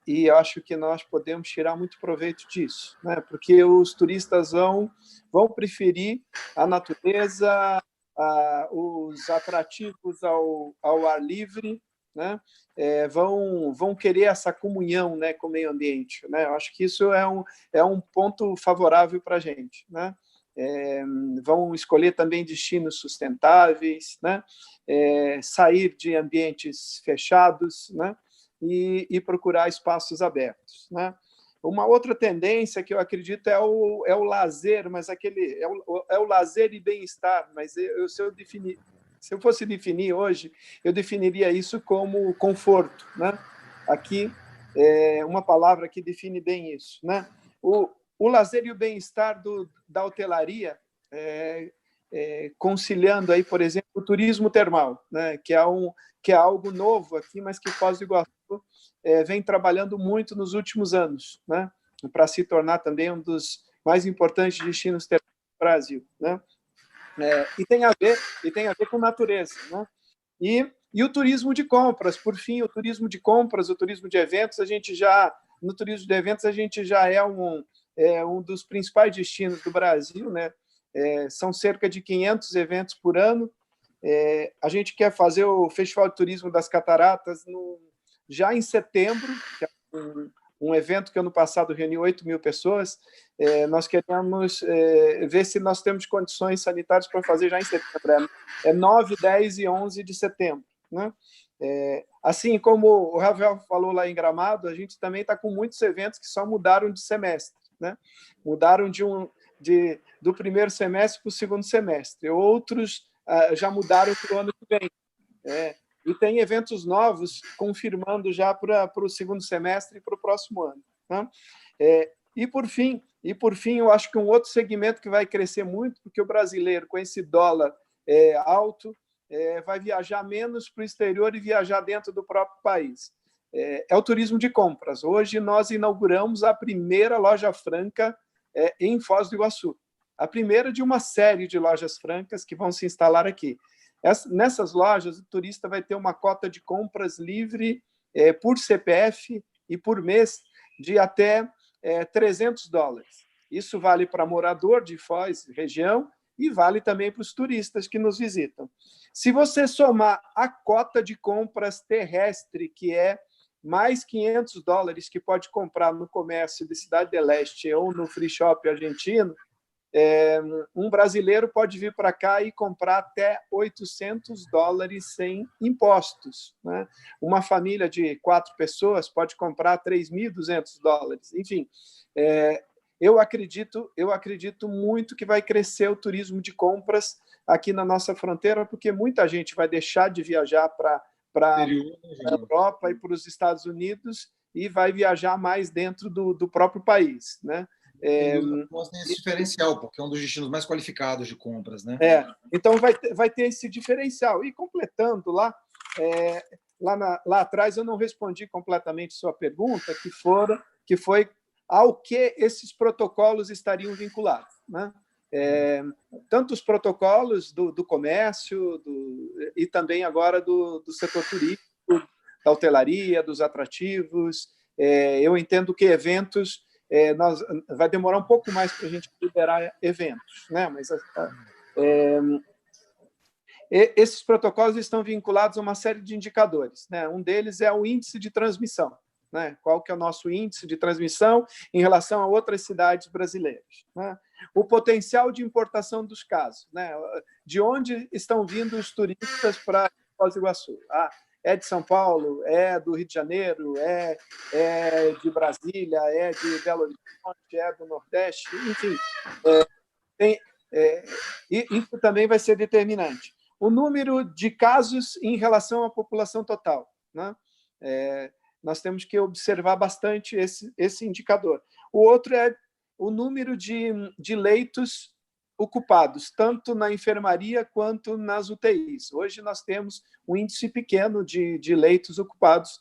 E acho que nós podemos tirar muito proveito disso, né? Porque os turistas vão preferir a natureza, os atrativos ao ar livre, né? Vão querer essa comunhão, né, com o meio ambiente, né? Eu acho que isso é um ponto favorável para a gente, né? Vão escolher também destinos sustentáveis, né? Sair de ambientes fechados, né? E procurar espaços abertos, né? Uma outra tendência que eu acredito é o lazer, mas é o lazer e bem-estar. Mas se eu fosse definir hoje, eu definiria isso como conforto, né? Aqui uma palavra que define bem isso, né? O lazer e o bem-estar da hotelaria, conciliando aí, por exemplo, o turismo termal, né? Que é algo novo aqui, mas que Foz do Iguaçu vem trabalhando muito nos últimos anos, né? Para se tornar também um dos mais importantes destinos termais do Brasil, né? E tem a ver com natureza, né? E o turismo de compras, por fim, o turismo de compras, o turismo de eventos, no turismo de eventos a gente já é um dos principais destinos do Brasil, né? São cerca de 500 eventos por ano. A gente quer fazer o Festival de Turismo das Cataratas já em setembro, que é um evento que ano passado reuniu 8.000 pessoas. Nós queremos ver se nós temos condições sanitárias para fazer já em setembro. 9, 10 e 11 de setembro, né? Assim como o Rafael falou lá em Gramado, a gente também está com muitos eventos que só mudaram de semestre, né? Mudaram do primeiro semestre para o segundo semestre. Outros já mudaram para o ano que vem. E tem eventos novos confirmando já para o segundo semestre e para o próximo ano, né? E por fim, eu acho que um outro segmento que vai crescer muito, porque o brasileiro, com esse dólar alto, vai viajar menos para o exterior e viajar dentro do próprio país. É o turismo de compras. Hoje nós inauguramos a primeira loja franca em Foz do Iguaçu. A primeira de uma série de lojas francas que vão se instalar aqui. Nessas lojas, o turista vai ter uma cota de compras livre por CPF e por mês de até $300. Isso vale para morador de Foz, região, e vale também para os turistas que nos visitam. Se você somar a cota de compras terrestre, que é mais $500 que pode comprar no comércio de Cidade do Leste ou no free shop argentino, um brasileiro pode vir para cá e comprar até $800 sem impostos, né? Uma família de 4 pessoas pode comprar $3.200. Enfim, eu acredito muito que vai crescer o turismo de compras aqui na nossa fronteira, porque muita gente vai deixar de viajar para a Europa e para os Estados Unidos e vai viajar mais dentro do próprio país, né? Nós temos esse diferencial, porque é um dos destinos mais qualificados de compras, né? Então vai ter esse diferencial. E completando lá atrás eu não respondi completamente sua pergunta, que foi ao que esses protocolos estariam vinculados, né? tanto os protocolos do comércio e também agora do setor turístico, da hotelaria, dos atrativos. Eu entendo que eventos, vai demorar um pouco mais para a gente liberar eventos, né? Mas esses protocolos estão vinculados a uma série de indicadores, né? Um deles é o índice de transmissão, né? Qual que é o nosso índice de transmissão em relação a outras cidades brasileiras, né? O potencial de importação dos casos, né? De onde estão vindo os turistas para Foz do Iguaçu? É de São Paulo, é do Rio de Janeiro, é de Brasília, é de Belo Horizonte, é do Nordeste, enfim. Isso também vai ser determinante. O número de casos em relação à população total, né? Nós temos que observar bastante esse indicador. O outro é o número de leitos ocupados, tanto na enfermaria quanto nas UTIs. Hoje nós temos um índice pequeno de leitos ocupados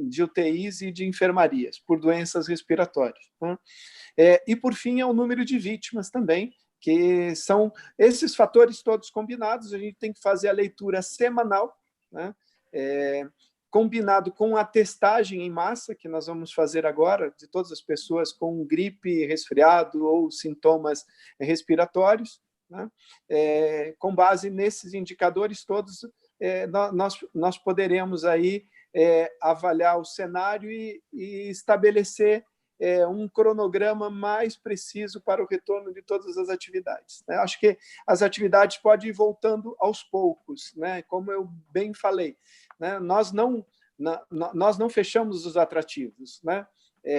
de UTIs e de enfermarias, por doenças respiratórias, né? E, por fim, é o número de vítimas também, que são esses fatores todos combinados. A gente tem que fazer a leitura semanal, né? Combinado com a testagem em massa, que nós vamos fazer agora, de todas as pessoas com gripe, resfriado ou sintomas respiratórios, né? Com base nesses indicadores todos, nós poderemos aí avaliar o cenário e estabelecer um cronograma mais preciso para o retorno de todas as atividades, né? Acho que as atividades podem ir voltando aos poucos, né? Como eu bem falei, né? Nós não fechamos os atrativos, né?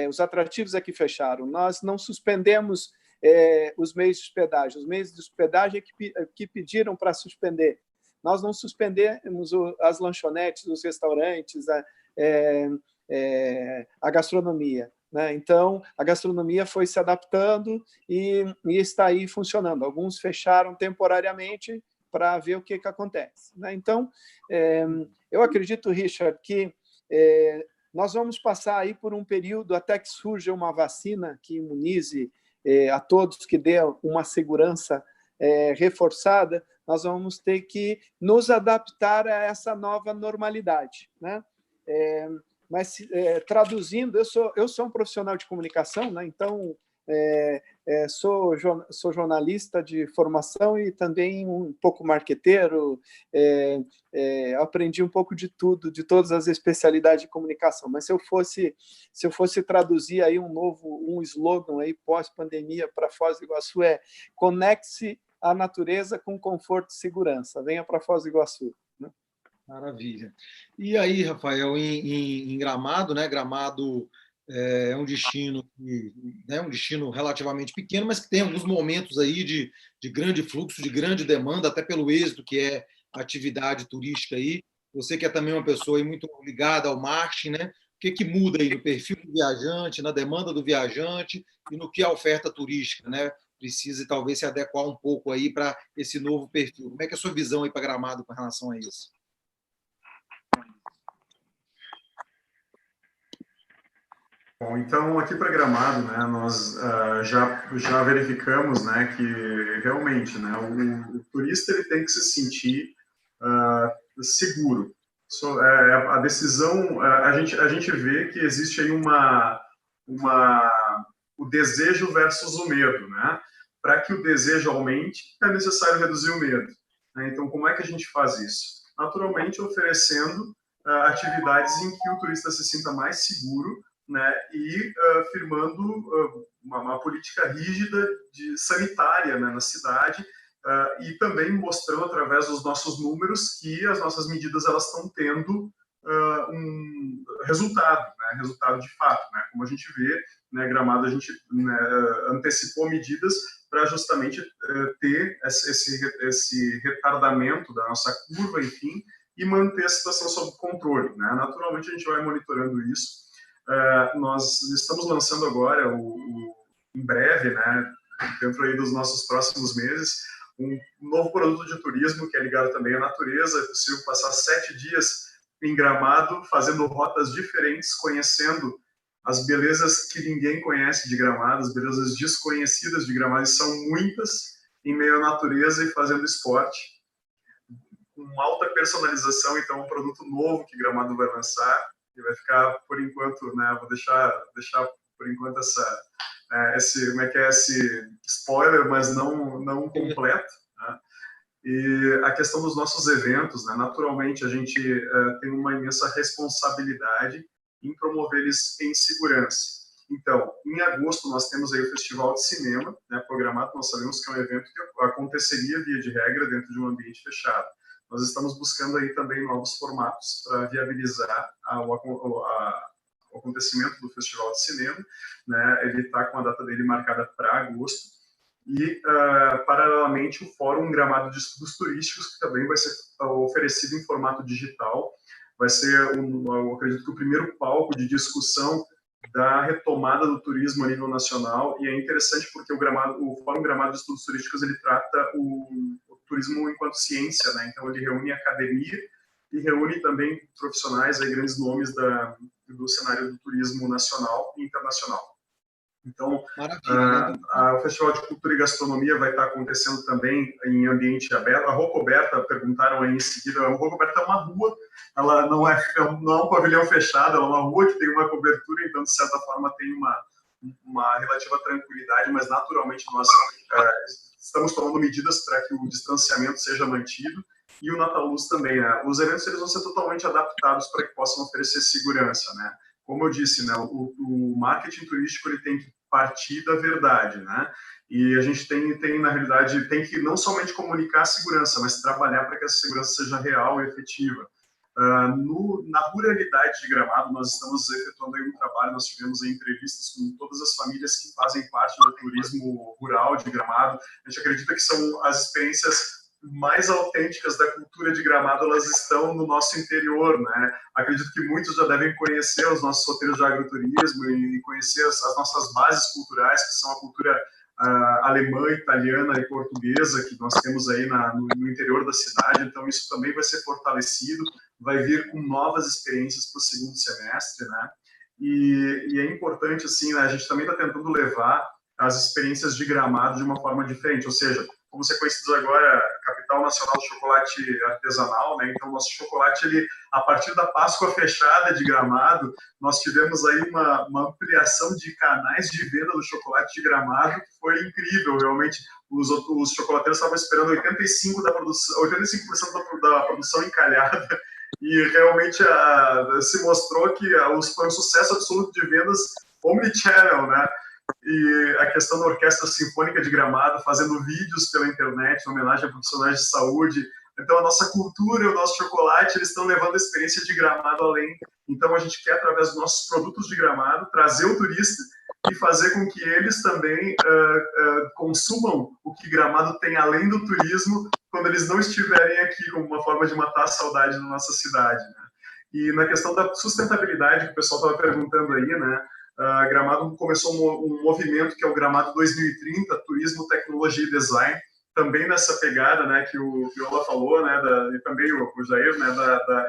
Os atrativos é que fecharam. Nós não suspendemos os meios de hospedagem. Os meios de hospedagem é que pediram para suspender. Nós não suspendemos as lanchonetes, os restaurantes, a gastronomia, né? Então, a gastronomia foi se adaptando e está aí funcionando. Alguns fecharam temporariamente para ver o que acontece, né? Então, eu acredito, Richard, que nós vamos passar aí por um período até que surja uma vacina que imunize a todos, que dê uma segurança reforçada. Nós vamos ter que nos adaptar a essa nova normalidade, né? Mas, traduzindo, eu sou um profissional de comunicação, né? Então, sou jornalista de formação e também um pouco marqueteiro. Aprendi um pouco de tudo, de todas as especialidades de comunicação. Mas se eu fosse traduzir aí um slogan aí pós-pandemia para Foz do Iguaçu, conecte-se à natureza com conforto e segurança. Venha para Foz do Iguaçu, né? Maravilha. E aí, Rafael, em Gramado, né? Gramado é um destino relativamente pequeno, mas que tem alguns momentos aí de grande fluxo, de grande demanda, até pelo êxito que é a atividade turística aí. Você que é também uma pessoa aí muito ligada ao marketing, né? O que muda aí no perfil do viajante, na demanda do viajante e no que a oferta turística, né, precisa talvez se adequar um pouco aí para esse novo perfil? Como é que é a sua visão aí para Gramado com relação a isso? Bom, então aqui para Gramado, né, nós já verificamos, né, que realmente, né, o turista ele tem que se sentir seguro. A decisão, a gente vê que existe aí o desejo versus o medo, né? Para que o desejo aumente, é necessário reduzir o medo, né? Então, como é que a gente faz isso? Naturalmente, oferecendo atividades em que o turista se sinta mais seguro, né, e firmando uma política rígida sanitária, né, na cidade, e também mostrando através dos nossos números que as nossas medidas elas estão tendo um resultado, né, resultado de fato, né, como a gente vê, né, Gramado a gente, né, antecipou medidas para justamente ter esse retardamento da nossa curva, enfim, e manter a situação sob controle, né. Naturalmente a gente vai monitorando isso. Nós estamos lançando agora, em breve, né, dentro aí dos nossos próximos meses, um novo produto de turismo que é ligado também à natureza. É possível passar 7 dias em Gramado, fazendo rotas diferentes, conhecendo as belezas que ninguém conhece de Gramado, as belezas desconhecidas de Gramado, e são muitas, em meio à natureza e fazendo esporte, com alta personalização. Então, um produto novo que Gramado vai lançar, e vai ficar, por enquanto, né, vou deixar por enquanto esse spoiler, mas não completo, né? E a questão dos nossos eventos, né, naturalmente a gente tem uma imensa responsabilidade em promover eles em segurança. Então, em agosto nós temos aí o Festival de Cinema, né, programado. Nós sabemos que é um evento que aconteceria via de regra dentro de um ambiente fechado. Nós estamos buscando aí também novos formatos para viabilizar o acontecimento do Festival de Cinema, né? Ele está com a data dele marcada para agosto. E, paralelamente, o Fórum Gramado de Estudos Turísticos, que também vai ser oferecido em formato digital. Vai ser, eu acredito que o primeiro palco de discussão da retomada do turismo a nível nacional. E é interessante porque o Fórum Gramado de Estudos Turísticos, ele trata o turismo enquanto ciência, né? Então, ele reúne academia e reúne também profissionais, aí, grandes nomes do cenário do turismo nacional e internacional. Então, o Festival de Cultura e Gastronomia vai estar acontecendo também em ambiente aberto. A Rocoberta, perguntaram aí em seguida, a Rocoberta é uma rua, ela não é um pavilhão fechado, ela é uma rua que tem uma cobertura, então, de certa forma, tem uma relativa tranquilidade, mas, naturalmente, nós estamos tomando medidas para que o distanciamento seja mantido, e o Nataluz também, né? Os eventos eles vão ser totalmente adaptados para que possam oferecer segurança, né? Como eu disse, né, o marketing turístico ele tem que partir da verdade, né? E a gente tem na realidade, tem que não somente comunicar a segurança, mas trabalhar para que essa segurança seja real e efetiva. Na ruralidade de Gramado, nós estamos efetuando aí um trabalho, nós tivemos aí entrevistas com todas as famílias que fazem parte do turismo rural de Gramado. A gente acredita que são as experiências mais autênticas da cultura de Gramado, elas estão no nosso interior, né? Acredito que muitos já devem conhecer os nossos roteiros de agroturismo e conhecer as nossas bases culturais, que são a cultura alemã, italiana e portuguesa, que nós temos aí no interior da cidade. Então, isso também vai ser fortalecido, vai vir com novas experiências para o segundo semestre, né? E é importante, assim, né, a gente também está tentando levar as experiências de Gramado de uma forma diferente, ou seja, como ser conhecidos agora, capital nacional do chocolate artesanal, né? Então, nosso chocolate, a partir da Páscoa fechada de Gramado, nós tivemos aí uma ampliação de canais de venda do chocolate de Gramado, que foi incrível, realmente. Os chocolateiros estavam esperando 85% da produção encalhada, e realmente se mostrou que foi um sucesso absoluto de vendas omnichannel, né? E a questão da Orquestra Sinfônica de Gramado, fazendo vídeos pela internet, em homenagem a profissionais de saúde. Então, a nossa cultura e o nosso chocolate, eles estão levando a experiência de Gramado além. Então, a gente quer, através dos nossos produtos de Gramado, trazer o turista e fazer com que eles também consumam o que Gramado tem além do turismo, quando eles não estiverem aqui, como uma forma de matar a saudade da nossa cidade, né? E na questão da sustentabilidade, que o pessoal estava perguntando aí, né? Gramado começou um movimento que é o Gramado 2030, Turismo, Tecnologia e Design, também nessa pegada, né, que o Viola falou, né, e também o Jair, né,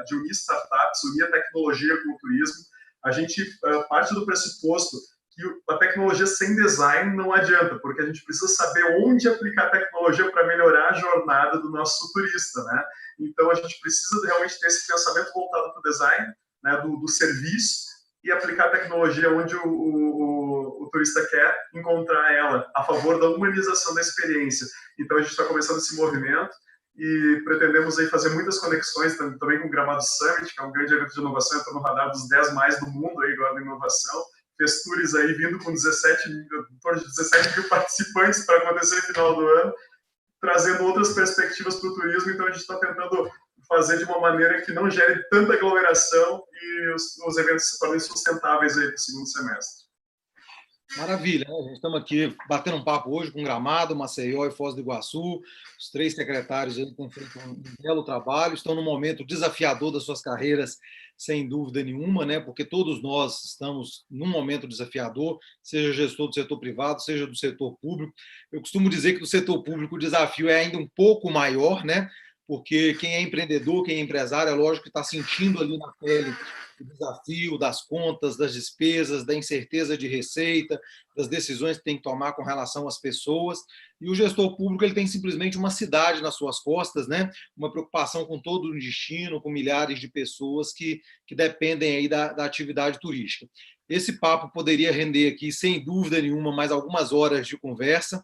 de unir startups, unir a tecnologia com o turismo. A gente parte do pressuposto que a tecnologia sem design não adianta, porque a gente precisa saber onde aplicar a tecnologia para melhorar a jornada do nosso turista, né? Então, a gente precisa realmente ter esse pensamento voltado para o design, né, do serviço, e aplicar a tecnologia onde o turista quer encontrar ela, a favor da humanização da experiência. Então, a gente está começando esse movimento e pretendemos aí fazer muitas conexões também com o Gramado Summit, que é um grande evento de inovação, entrou no radar dos 10 mais do mundo aí, agora da inovação. Fez tours aí vindo com em torno de 17 mil participantes para acontecer no final do ano, trazendo outras perspectivas para o turismo. Então, a gente está tentando fazer de uma maneira que não gere tanta aglomeração e os eventos se tornem sustentáveis aí para o segundo semestre. Maravilha, né? A gente estamos aqui batendo um papo hoje com Gramado, Maceió e Foz do Iguaçu. Os 3 secretários aí têm feito um belo trabalho, estão num momento desafiador das suas carreiras, sem dúvida nenhuma, né? Porque todos nós estamos num momento desafiador, seja gestor do setor privado, seja do setor público. Eu costumo dizer que do setor público o desafio é ainda um pouco maior, né? Porque quem é empreendedor, quem é empresário, é lógico que está sentindo ali na pele o desafio das contas, das despesas, da incerteza de receita, das decisões que tem que tomar com relação às pessoas. E o gestor público ele tem simplesmente uma cidade nas suas costas, né? Uma preocupação com todo o destino, com milhares de pessoas que dependem aí da atividade turística. Esse papo poderia render aqui, sem dúvida nenhuma, mais algumas horas de conversa,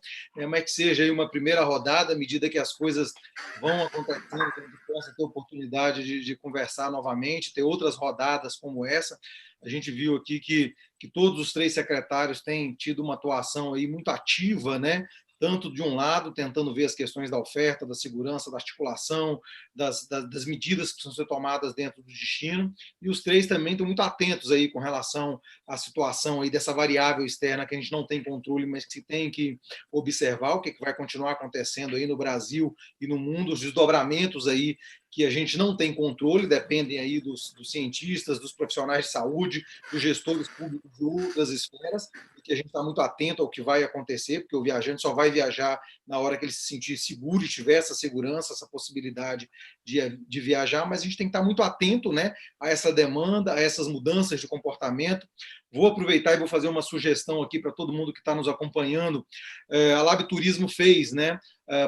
mas que seja aí uma primeira rodada, à medida que as coisas vão acontecendo, que a gente possa ter oportunidade de conversar novamente, ter outras rodadas como essa. A gente viu aqui que todos os 3 secretários têm tido uma atuação aí muito ativa, né? Tanto de um lado, tentando ver as questões da oferta, da segurança, da articulação, das medidas que precisam ser tomadas dentro do destino, e os 3 também estão muito atentos aí com relação à situação aí dessa variável externa que a gente não tem controle, mas que tem que observar o que vai continuar acontecendo aí no Brasil e no mundo, os desdobramentos aí que a gente não tem controle, dependem aí dos cientistas, dos profissionais de saúde, dos gestores públicos de outras esferas, e que a gente está muito atento ao que vai acontecer, porque o viajante só vai viajar na hora que ele se sentir seguro e tiver essa segurança, essa possibilidade de viajar, mas a gente tem que estar muito atento, né, a essa demanda, a essas mudanças de comportamento. Vou aproveitar e vou fazer uma sugestão aqui para todo mundo que está nos acompanhando. A Lab Turismo fez, né,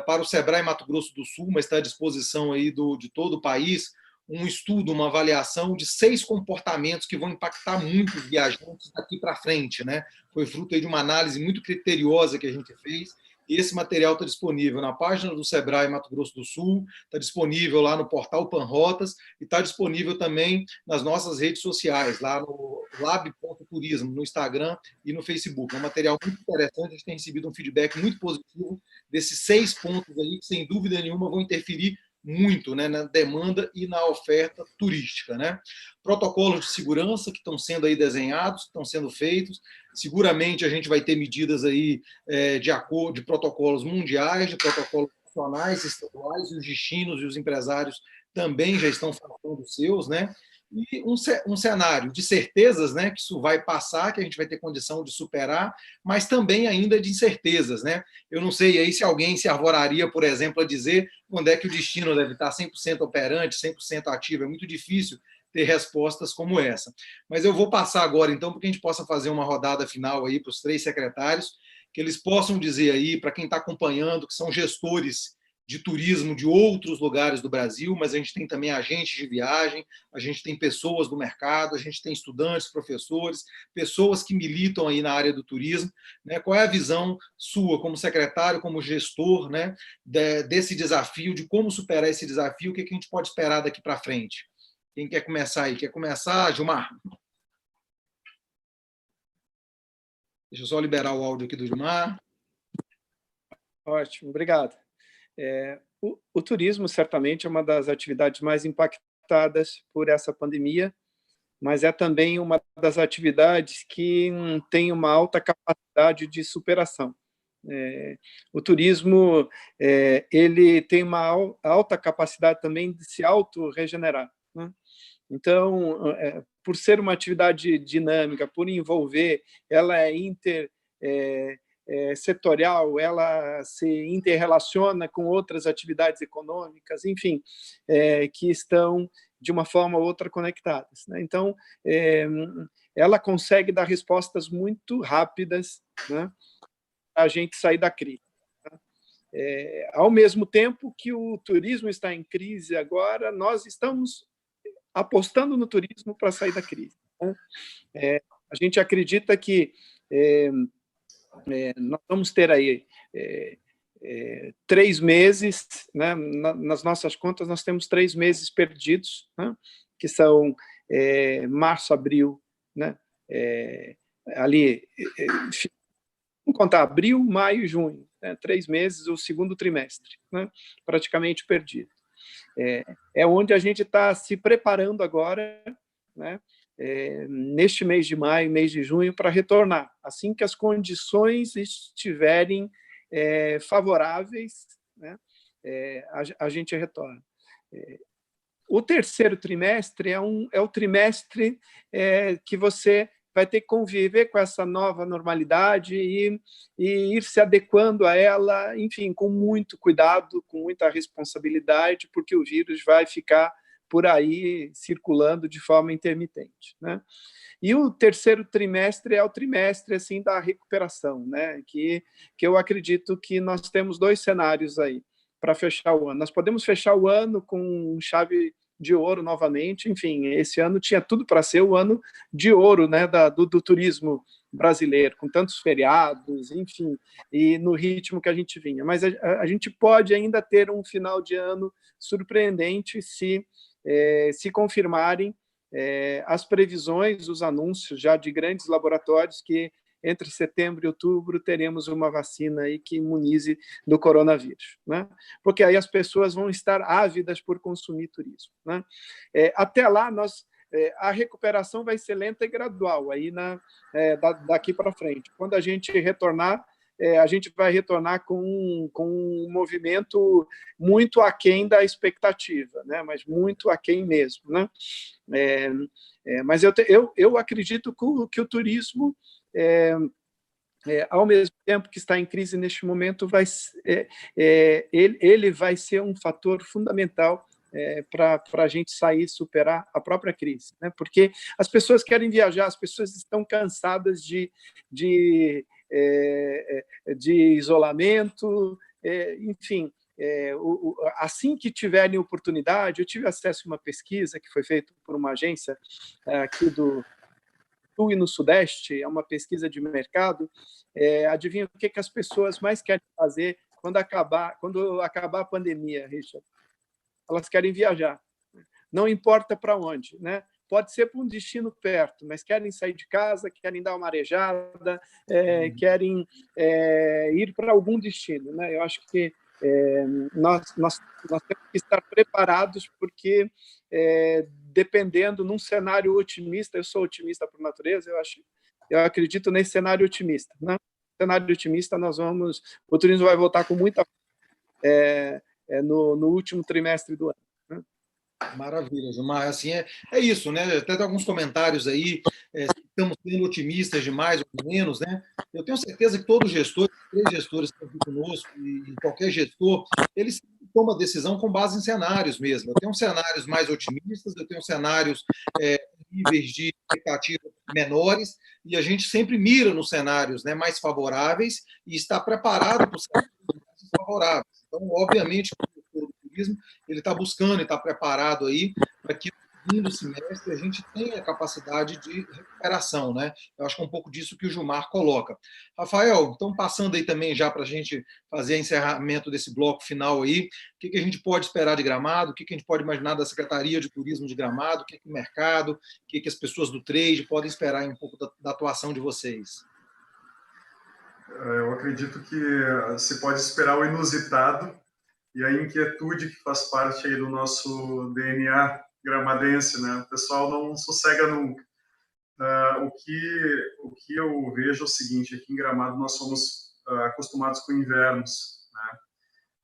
para o Sebrae Mato Grosso do Sul, mas está à disposição aí de todo o país, um estudo, uma avaliação de 6 comportamentos que vão impactar muito os viajantes daqui para frente, né? Foi fruto aí de uma análise muito criteriosa que a gente fez, e esse material está disponível na página do Sebrae Mato Grosso do Sul, está disponível lá no portal Panrotas e está disponível também nas nossas redes sociais, lá no lab.turismo, no Instagram e no Facebook. É um material muito interessante, a gente tem recebido um feedback muito positivo desses 6 pontos aí que, sem dúvida nenhuma, vão interferir muito, né, na demanda e na oferta turística, né? Protocolos de segurança que estão sendo aí desenhados, que estão sendo feitos. Seguramente a gente vai ter medidas aí de acordo, de protocolos mundiais, de protocolos nacionais, estaduais, e os destinos e os empresários também já estão fazendo os seus, né? E um cenário de certezas, né, que isso vai passar, que a gente vai ter condição de superar, mas também ainda de incertezas, né? Eu não sei aí se alguém se arvoraria, por exemplo, a dizer quando é que o destino deve estar 100% operante, 100% ativo. É muito difícil ter respostas como essa. Mas eu vou passar agora, então, para que a gente possa fazer uma rodada final aí para os 3 secretários, que eles possam dizer aí, para quem está acompanhando, que são gestores de turismo de outros lugares do Brasil, mas a gente tem também agentes de viagem, a gente tem pessoas do mercado, a gente tem estudantes, professores, pessoas que militam aí na área do turismo, né? Qual é a visão sua como secretário, como gestor, né, desse desafio, de como superar esse desafio, o que a gente pode esperar daqui para frente? Quem quer começar aí? Quer começar, Gilmar? Deixa eu só liberar o áudio aqui do Gilmar. Ótimo, obrigado. O turismo, certamente, é uma das atividades mais impactadas por essa pandemia, mas é também uma das atividades que tem uma alta capacidade de superação. O turismo ele tem uma alta capacidade também de se autorregenerar, né? Então, por ser uma atividade dinâmica, por envolver, ela é setorial, ela se interrelaciona com outras atividades econômicas, enfim, que estão, de uma forma ou outra, conectadas, né? Então, ela consegue dar respostas muito rápidas, né, para a gente sair da crise. Ao mesmo tempo que o turismo está em crise agora, nós estamos apostando no turismo para sair da crise, né? A gente acredita que nós vamos ter aí 3 meses, né? Nas nossas contas nós temos 3 meses perdidos, né? Que são março, abril, né? Ali, vamos contar abril, maio e junho, né? 3 meses, o segundo trimestre, né? Praticamente perdido. É onde a gente está se preparando agora, né? Neste mês de maio, mês de junho, para retornar. Assim que as condições estiverem favoráveis, né, a gente retorna. O terceiro trimestre é o trimestre que você vai ter que conviver com essa nova normalidade e ir se adequando a ela, enfim, com muito cuidado, com muita responsabilidade, porque o vírus vai ficar por aí circulando de forma intermitente, né? E o terceiro trimestre é o trimestre assim da recuperação, né? Que eu acredito que nós temos dois cenários aí para fechar o ano. Nós podemos fechar o ano com chave de ouro novamente. Enfim, esse ano tinha tudo para ser o ano de ouro, né, do turismo brasileiro, com tantos feriados, enfim, e no ritmo que a gente vinha. Mas a gente pode ainda ter um final de ano surpreendente se confirmarem as previsões, os anúncios já de grandes laboratórios que entre setembro e outubro teremos uma vacina aí que imunize do coronavírus, né? Porque aí as pessoas vão estar ávidas por consumir turismo, né? Até lá, a recuperação vai ser lenta e gradual aí daqui para frente. Quando a gente retornar, a gente vai retornar com um movimento muito aquém da expectativa, né? Mas muito aquém mesmo, né? Mas eu acredito que o turismo, ao mesmo tempo que está em crise neste momento, ele vai ser um fator fundamental para a gente sair e superar a própria crise, né? Porque as pessoas querem viajar, as pessoas estão cansadas de isolamento, enfim. Assim que tiverem oportunidade, eu tive acesso a uma pesquisa que foi feita por uma agência aqui do Sul e no Sudeste, é uma pesquisa de mercado. Adivinha o que as pessoas mais querem fazer quando acabar a pandemia, Richard? Elas querem viajar, não importa para onde, né? Pode ser para um destino perto, mas querem sair de casa, querem dar uma arejada, querem ir para algum destino, né? Eu acho que nós temos que estar preparados, porque dependendo, num cenário otimista, eu sou otimista por natureza, eu acredito nesse cenário otimista, né? No cenário otimista, o turismo vai voltar com muita no último trimestre do ano, né? Maravilha, Gilmar. Assim, é isso, né? Até tem alguns comentários aí, estamos sendo otimistas demais ou menos, né? Eu tenho certeza que todos os gestores, 3 gestores que estão aqui conosco, e qualquer gestor, eles tomam a decisão com base em cenários mesmo. Eu tenho cenários mais otimistas, eu tenho cenários níveis de expectativa menores, e a gente sempre mira nos cenários, né, mais favoráveis e está preparado para os cenários mais favoráveis. Então, obviamente, ele está buscando e está preparado aí para que no fim do semestre a gente tenha capacidade de recuperação, né? Eu acho que é um pouco disso que o Gilmar coloca. Rafael, então passando aí também já para a gente fazer o encerramento desse bloco final aí, o que a gente pode esperar de Gramado, o que a gente pode imaginar da Secretaria de Turismo de Gramado, o que o mercado, o que as pessoas do trade podem esperar um pouco da atuação de vocês? Eu acredito que se pode esperar o inusitado e a inquietude que faz parte aí do nosso DNA gramadense, né? O pessoal não sossega nunca. O que eu vejo é o seguinte: aqui em Gramado nós somos acostumados com invernos, né?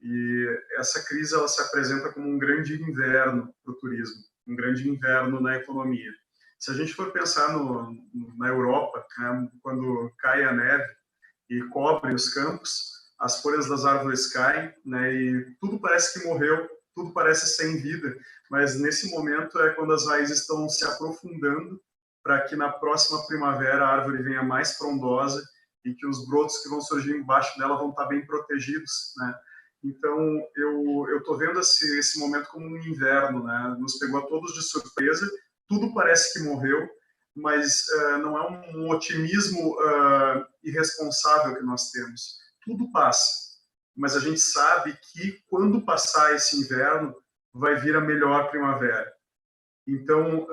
E essa crise ela se apresenta como um grande inverno para o turismo, um grande inverno na economia. Se a gente for pensar na Europa, né, quando cai a neve e cobre os campos, as folhas das árvores caem, né, e tudo parece que morreu, tudo parece sem vida, mas nesse momento é quando as raízes estão se aprofundando para que na próxima primavera a árvore venha mais frondosa e que os brotos que vão surgir embaixo dela vão estar bem protegidos, né? Então, eu estou vendo esse momento como um inverno, né? Nos pegou a todos de surpresa, tudo parece que morreu, mas não é um otimismo irresponsável que nós temos. Tudo passa, mas a gente sabe que quando passar esse inverno, vai vir a melhor primavera. Então,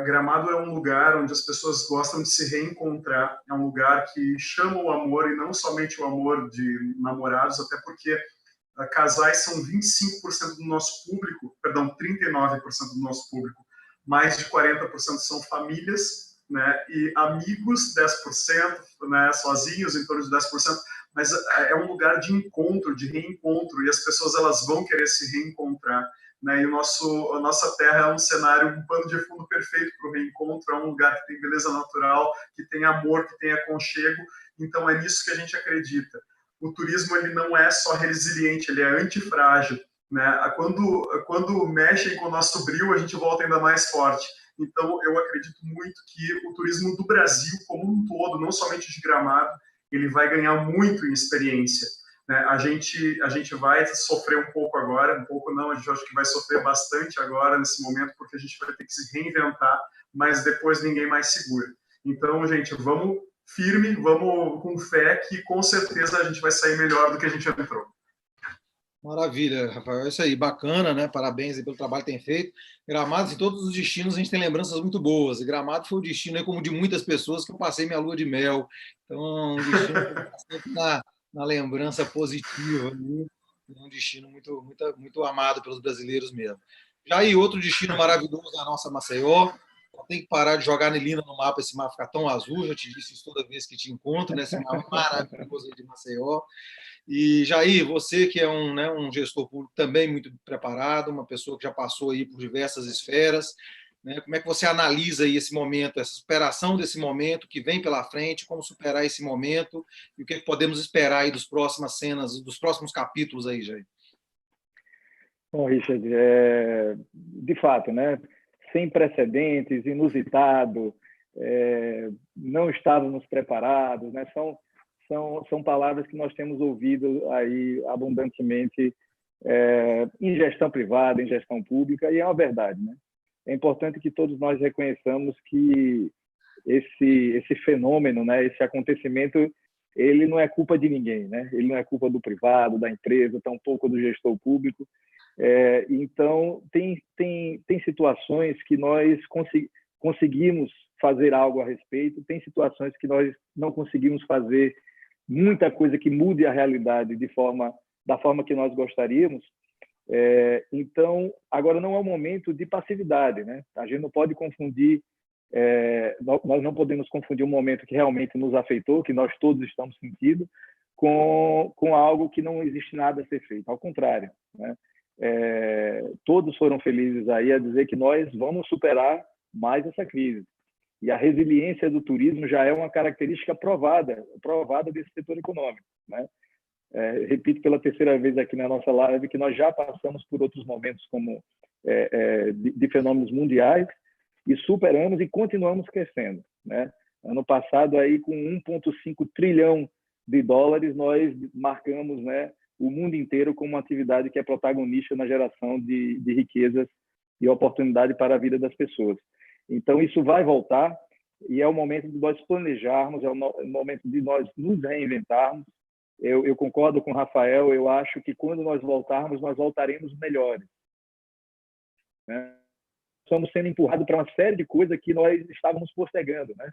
Gramado é um lugar onde as pessoas gostam de se reencontrar, é um lugar que chama o amor, e não somente o amor de namorados, até porque casais são 25% do nosso público, perdão, 39% do nosso público, mais de 40% são famílias, né, e amigos, 10%, né, sozinhos, em torno de 10%, mas é um lugar de encontro, de reencontro, e as pessoas elas vão querer se reencontrar, né, e a nossa terra é um cenário, um pano de fundo perfeito para o reencontro, é um lugar que tem beleza natural, que tem amor, que tem aconchego, então é nisso que a gente acredita. O turismo ele não é só resiliente, ele é antifrágil. né? Quando mexem com o nosso brilho, a gente volta ainda mais forte. Então, eu acredito muito que o turismo do Brasil como um todo, não somente de Gramado, ele vai ganhar muito em experiência, né? A gente vai sofrer um pouco agora, um pouco não, a gente acho que vai sofrer bastante agora nesse momento, porque a gente vai ter que se reinventar, mas depois ninguém mais segura. Então, gente, vamos firme, vamos com fé que com certeza a gente vai sair melhor do que a gente entrou. Maravilha, Rafael. É isso aí, bacana, né? Parabéns aí pelo trabalho que tem feito. Gramado, em todos os destinos, a gente tem lembranças muito boas. E Gramado foi o destino, aí, como de muitas pessoas, que eu passei minha lua de mel. Então, um destino que está sempre na lembrança positiva. Né? É um destino muito amado pelos brasileiros mesmo. Já aí, outro destino maravilhoso é a nossa Maceió. Tem que parar de jogar Nilina no mapa, esse mapa ficar tão azul. Já te disse isso toda vez que te encontro, né? Esse mapa maravilhoso aí de Maceió. E, Jair, você que é um gestor público também muito preparado, uma pessoa que já passou aí por diversas esferas, né? Como é que você analisa aí esse momento, essa superação desse momento que vem pela frente, como superar esse momento e o que podemos esperar aí das próximas cenas, dos próximos capítulos aí, Jair? Bom, Richard, de fato, né? Sem precedentes, inusitado, não estávamos preparados, né? São palavras que nós temos ouvido aí abundantemente em gestão privada, em gestão pública, e é uma verdade, né? É importante que todos nós reconheçamos que esse fenômeno, né, esse acontecimento, ele não é culpa de ninguém, né? Ele não é culpa do privado, da empresa, tampouco do gestor público. Então, tem situações que nós conseguimos fazer algo a respeito, tem situações que nós não conseguimos fazer muita coisa que mude a realidade da forma que nós gostaríamos. Então, agora não é o momento de passividade, né? A gente não pode confundir, nós não podemos confundir um momento que realmente nos afetou, que nós todos estamos sentindo, com algo que não existe nada a ser feito. Ao contrário, né? Todos foram felizes aí a dizer que nós vamos superar mais essa crise. E a resiliência do turismo já é uma característica provada desse setor econômico, né? Repito pela terceira vez aqui na nossa live que nós já passamos por outros momentos como de fenômenos mundiais e superamos e continuamos crescendo, né? Ano passado aí com 1,5 trilhão de dólares nós marcamos, né, o mundo inteiro como uma atividade que é protagonista na geração de riquezas e oportunidade para a vida das pessoas. Então, isso vai voltar e é o momento de nós planejarmos, é o momento de nós nos reinventarmos. Eu concordo com o Rafael, eu acho que quando nós voltarmos, nós voltaremos melhores, né? Estamos sendo empurrados para uma série de coisas que nós estávamos postergando, né?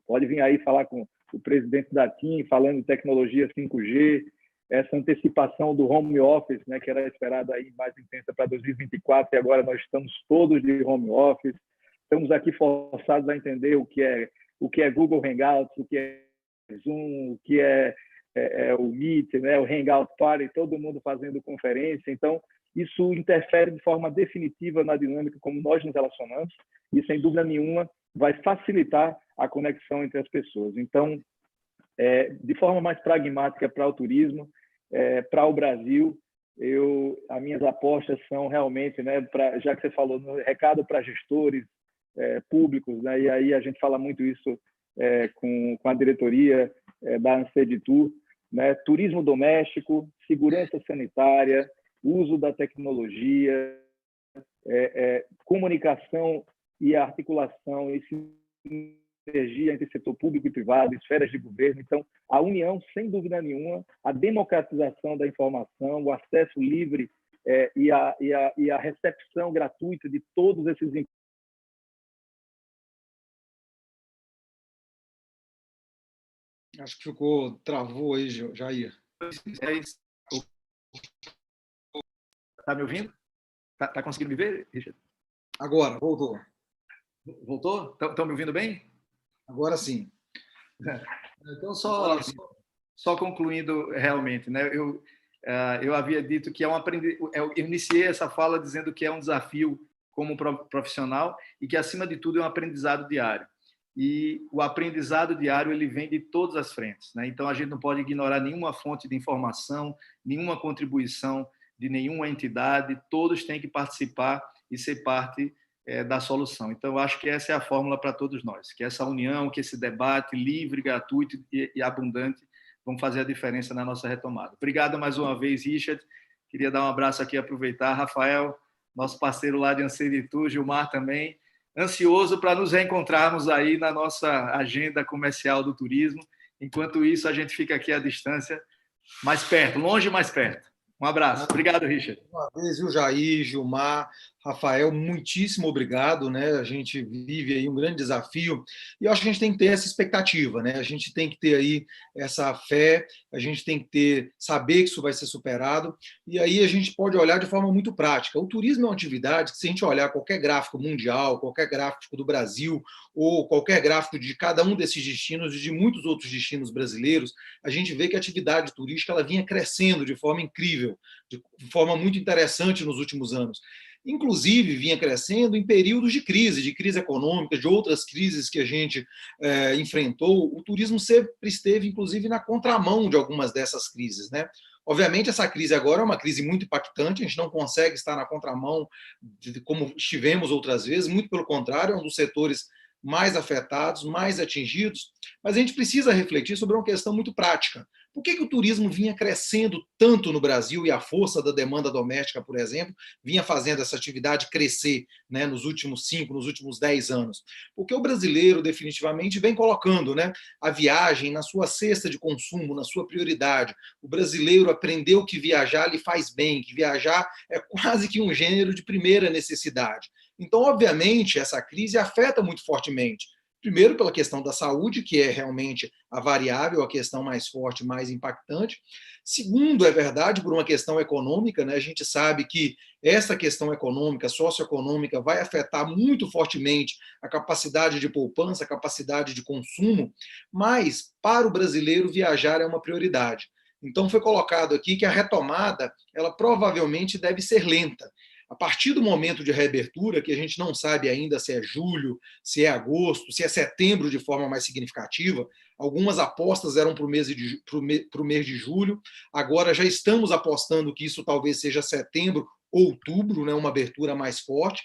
Pode vir aí falar com o presidente da TIM, falando de tecnologia 5G, essa antecipação do home office, né, que era esperada aí mais intensa para 2024, e agora nós estamos todos de home office. Estamos aqui forçados a entender o que é Google Hangouts, o que é Zoom, o que é o Meet, né, o Hangout Party, todo mundo fazendo conferência. Então, isso interfere de forma definitiva na dinâmica como nós nos relacionamos e, sem dúvida nenhuma, vai facilitar a conexão entre as pessoas. Então, de forma mais pragmática para o turismo, para o Brasil, as minhas apostas são realmente, né, já que você falou, no recado para gestores públicos, né, e aí a gente fala muito isso com a diretoria da Anseditur, né, turismo doméstico, segurança sanitária, uso da tecnologia, comunicação e articulação e sinergia entre setor público e privado, esferas de governo. Então, a união, sem dúvida nenhuma, a democratização da informação, o acesso livre e a recepção gratuita de todos esses. Acho que travou aí, Jair. Está me ouvindo? Tá conseguindo me ver, Richard? Agora, voltou. Voltou? Estão me ouvindo bem? Agora sim. Então, só concluindo realmente, né? Eu havia dito que eu iniciei essa fala dizendo que é um desafio como profissional e que, acima de tudo, é um aprendizado diário. E o aprendizado diário ele vem de todas as frentes, né? Então, a gente não pode ignorar nenhuma fonte de informação, nenhuma contribuição de nenhuma entidade, todos têm que participar e ser parte da solução. Então, eu acho que essa é a fórmula para todos nós, que essa união, que esse debate livre, gratuito e abundante vão fazer a diferença na nossa retomada. Obrigado mais uma vez, Richard. Queria dar um abraço aqui, aproveitar. Rafael, nosso parceiro lá de Ancenitu, Gilmar também, ansioso para nos reencontrarmos aí na nossa agenda comercial do turismo. Enquanto isso, a gente fica aqui à distância, mais perto, longe, mais perto. Um abraço. Obrigado, Richard. Uma vez, viu, Jair, Gilmar, Rafael, muitíssimo obrigado, né? A gente vive aí um grande desafio e eu acho que a gente tem que ter essa expectativa, né? A gente tem que ter aí essa fé, a gente tem que saber que isso vai ser superado e aí a gente pode olhar de forma muito prática. O turismo é uma atividade que, se a gente olhar qualquer gráfico mundial, qualquer gráfico do Brasil ou qualquer gráfico de cada um desses destinos e de muitos outros destinos brasileiros, a gente vê que a atividade turística ela vinha crescendo de forma incrível, de forma muito interessante nos últimos anos. Inclusive, vinha crescendo em períodos de crise econômica, de outras crises que a gente enfrentou. O turismo sempre esteve, inclusive, na contramão de algumas dessas crises, né? Obviamente, essa crise agora é uma crise muito impactante, a gente não consegue estar na contramão de como estivemos outras vezes, muito pelo contrário, é um dos setores mais afetados, mais atingidos, mas a gente precisa refletir sobre uma questão muito prática. Por que o turismo vinha crescendo tanto no Brasil e a força da demanda doméstica, por exemplo, vinha fazendo essa atividade crescer, né, nos últimos 5, nos últimos 10 anos? Porque o brasileiro definitivamente vem colocando, né, a viagem na sua cesta de consumo, na sua prioridade. O brasileiro aprendeu que viajar lhe faz bem, que viajar é quase que um gênero de primeira necessidade. Então, obviamente, essa crise afeta muito fortemente. Primeiro, pela questão da saúde, que é realmente a variável, a questão mais forte, mais impactante. Segundo, é verdade, por uma questão econômica, né? A gente sabe que essa questão econômica, socioeconômica, vai afetar muito fortemente a capacidade de poupança, a capacidade de consumo, mas para o brasileiro viajar é uma prioridade. Então, foi colocado aqui que a retomada, ela provavelmente deve ser lenta. A partir do momento de reabertura, que a gente não sabe ainda se é julho, se é agosto, se é setembro de forma mais significativa, algumas apostas eram para o mês de julho, agora já estamos apostando que isso talvez seja setembro, outubro, né, uma abertura mais forte,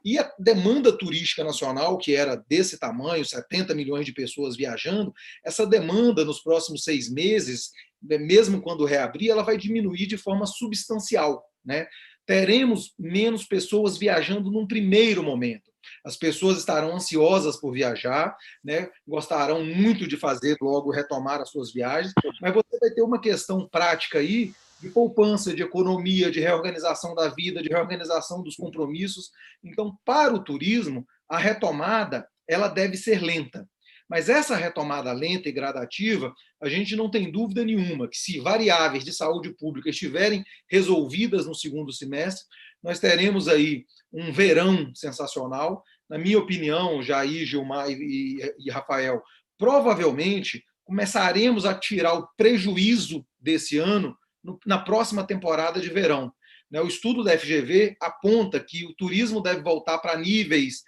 e a demanda turística nacional, que era desse tamanho, 70 milhões de pessoas viajando, essa demanda nos próximos 6 meses, mesmo quando reabrir, ela vai diminuir de forma substancial, né? Teremos menos pessoas viajando num primeiro momento. As pessoas estarão ansiosas por viajar, né? Gostarão muito de fazer logo retomar as suas viagens, mas você vai ter uma questão prática aí de poupança, de economia, de reorganização da vida, de reorganização dos compromissos. Então, para o turismo, a retomada ela deve ser lenta. Mas essa retomada lenta e gradativa, a gente não tem dúvida nenhuma que, se variáveis de saúde pública estiverem resolvidas no segundo semestre, nós teremos aí um verão sensacional. Na minha opinião, Jair, Gilmar e Rafael, provavelmente começaremos a tirar o prejuízo desse ano na próxima temporada de verão. O estudo da FGV aponta que o turismo deve voltar para níveis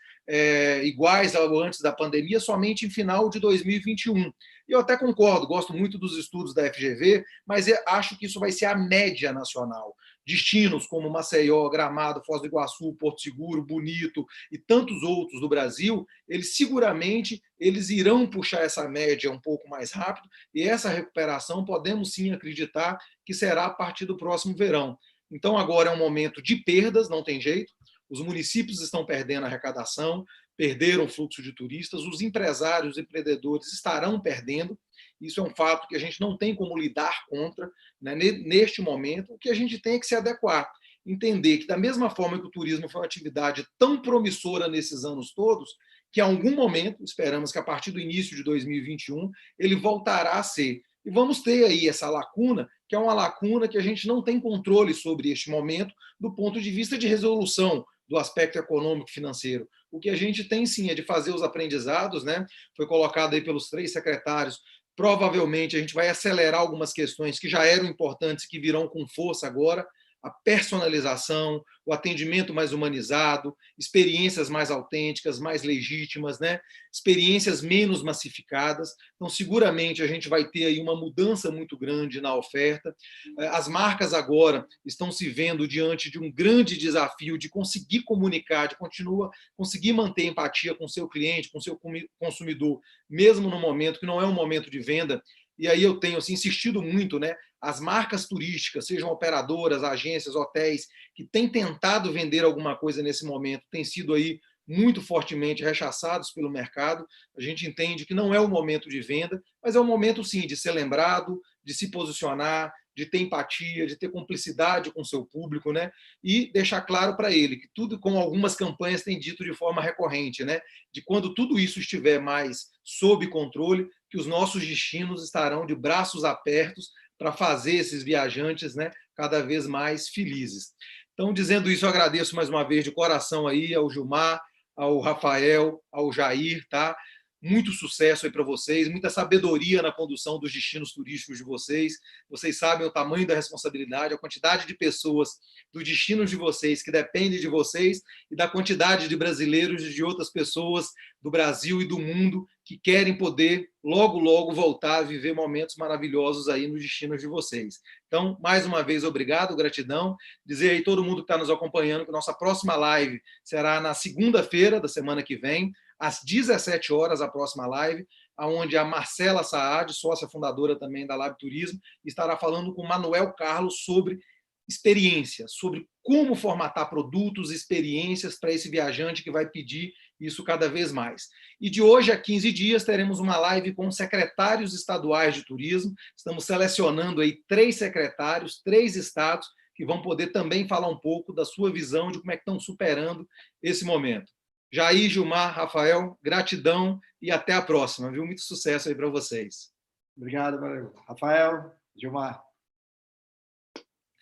iguais ao antes da pandemia somente em final de 2021. Eu até concordo, gosto muito dos estudos da FGV, mas acho que isso vai ser a média nacional. Destinos como Maceió, Gramado, Foz do Iguaçu, Porto Seguro, Bonito e tantos outros do Brasil, eles seguramente irão puxar essa média um pouco mais rápido, e essa recuperação podemos sim acreditar que será a partir do próximo verão. Então agora é um momento de perdas, não tem jeito. Os municípios estão perdendo arrecadação, perderam o fluxo de turistas, os empresários e empreendedores estarão perdendo. Isso é um fato que a gente não tem como lidar contra, né? Neste momento. O que a gente tem é que se adequar, entender que, da mesma forma que o turismo foi uma atividade tão promissora nesses anos todos, que em algum momento, esperamos que a partir do início de 2021, ele voltará a ser. E vamos ter aí essa lacuna, que é uma lacuna que a gente não tem controle sobre este momento, do ponto de vista de resolução do aspecto econômico e financeiro. O que a gente tem, sim, é de fazer os aprendizados, né? Foi colocado aí pelos 3 secretários. Provavelmente a gente vai acelerar algumas questões que já eram importantes, que virão com força agora. a personalização, o atendimento mais humanizado, experiências mais autênticas, mais legítimas, né? Experiências menos massificadas. Então, seguramente, a gente vai ter aí uma mudança muito grande na oferta. As marcas agora estão se vendo diante de um grande desafio de conseguir comunicar, de conseguir manter empatia com o seu cliente, com o seu consumidor, mesmo no momento que não é um momento de venda. E aí eu tenho assim, insistido muito, né? As marcas turísticas, sejam operadoras, agências, hotéis, que têm tentado vender alguma coisa nesse momento, têm sido aí muito fortemente rechaçados pelo mercado. A gente entende que não é o momento de venda, mas é o momento, sim, de ser lembrado, de se posicionar, de ter empatia, de ter cumplicidade com o seu público, né? E deixar claro para ele que tudo, como algumas campanhas têm dito de forma recorrente, né? De quando tudo isso estiver mais sob controle, que os nossos destinos estarão de braços abertos para fazer esses viajantes, né, cada vez mais felizes. Então, dizendo isso, eu agradeço mais uma vez de coração aí ao Gilmar, ao Rafael, ao Jair, tá? Muito sucesso aí para vocês, muita sabedoria na condução dos destinos turísticos de vocês. Vocês sabem o tamanho da responsabilidade, a quantidade de pessoas dos destinos de vocês que dependem de vocês e da quantidade de brasileiros e de outras pessoas do Brasil e do mundo que querem poder logo, logo voltar a viver momentos maravilhosos aí nos destinos de vocês. Então, mais uma vez, obrigado, gratidão. Dizer aí todo mundo que está nos acompanhando que nossa próxima live será na segunda-feira da semana que vem, às 17 horas, a próxima live, onde a Marcela Saad, sócia fundadora também da Lab Turismo, estará falando com o Manuel Carlos sobre experiência, sobre como formatar produtos, experiências para esse viajante que vai pedir isso cada vez mais. E de hoje a 15 dias teremos uma live com secretários estaduais de turismo. Estamos selecionando aí 3 secretários, 3 estados, que vão poder também falar um pouco da sua visão de como é que estão superando esse momento. Jair, Gilmar, Rafael, gratidão e até a próxima, viu? Muito sucesso aí para vocês. Obrigado, Rafael, Gilmar.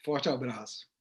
Forte abraço.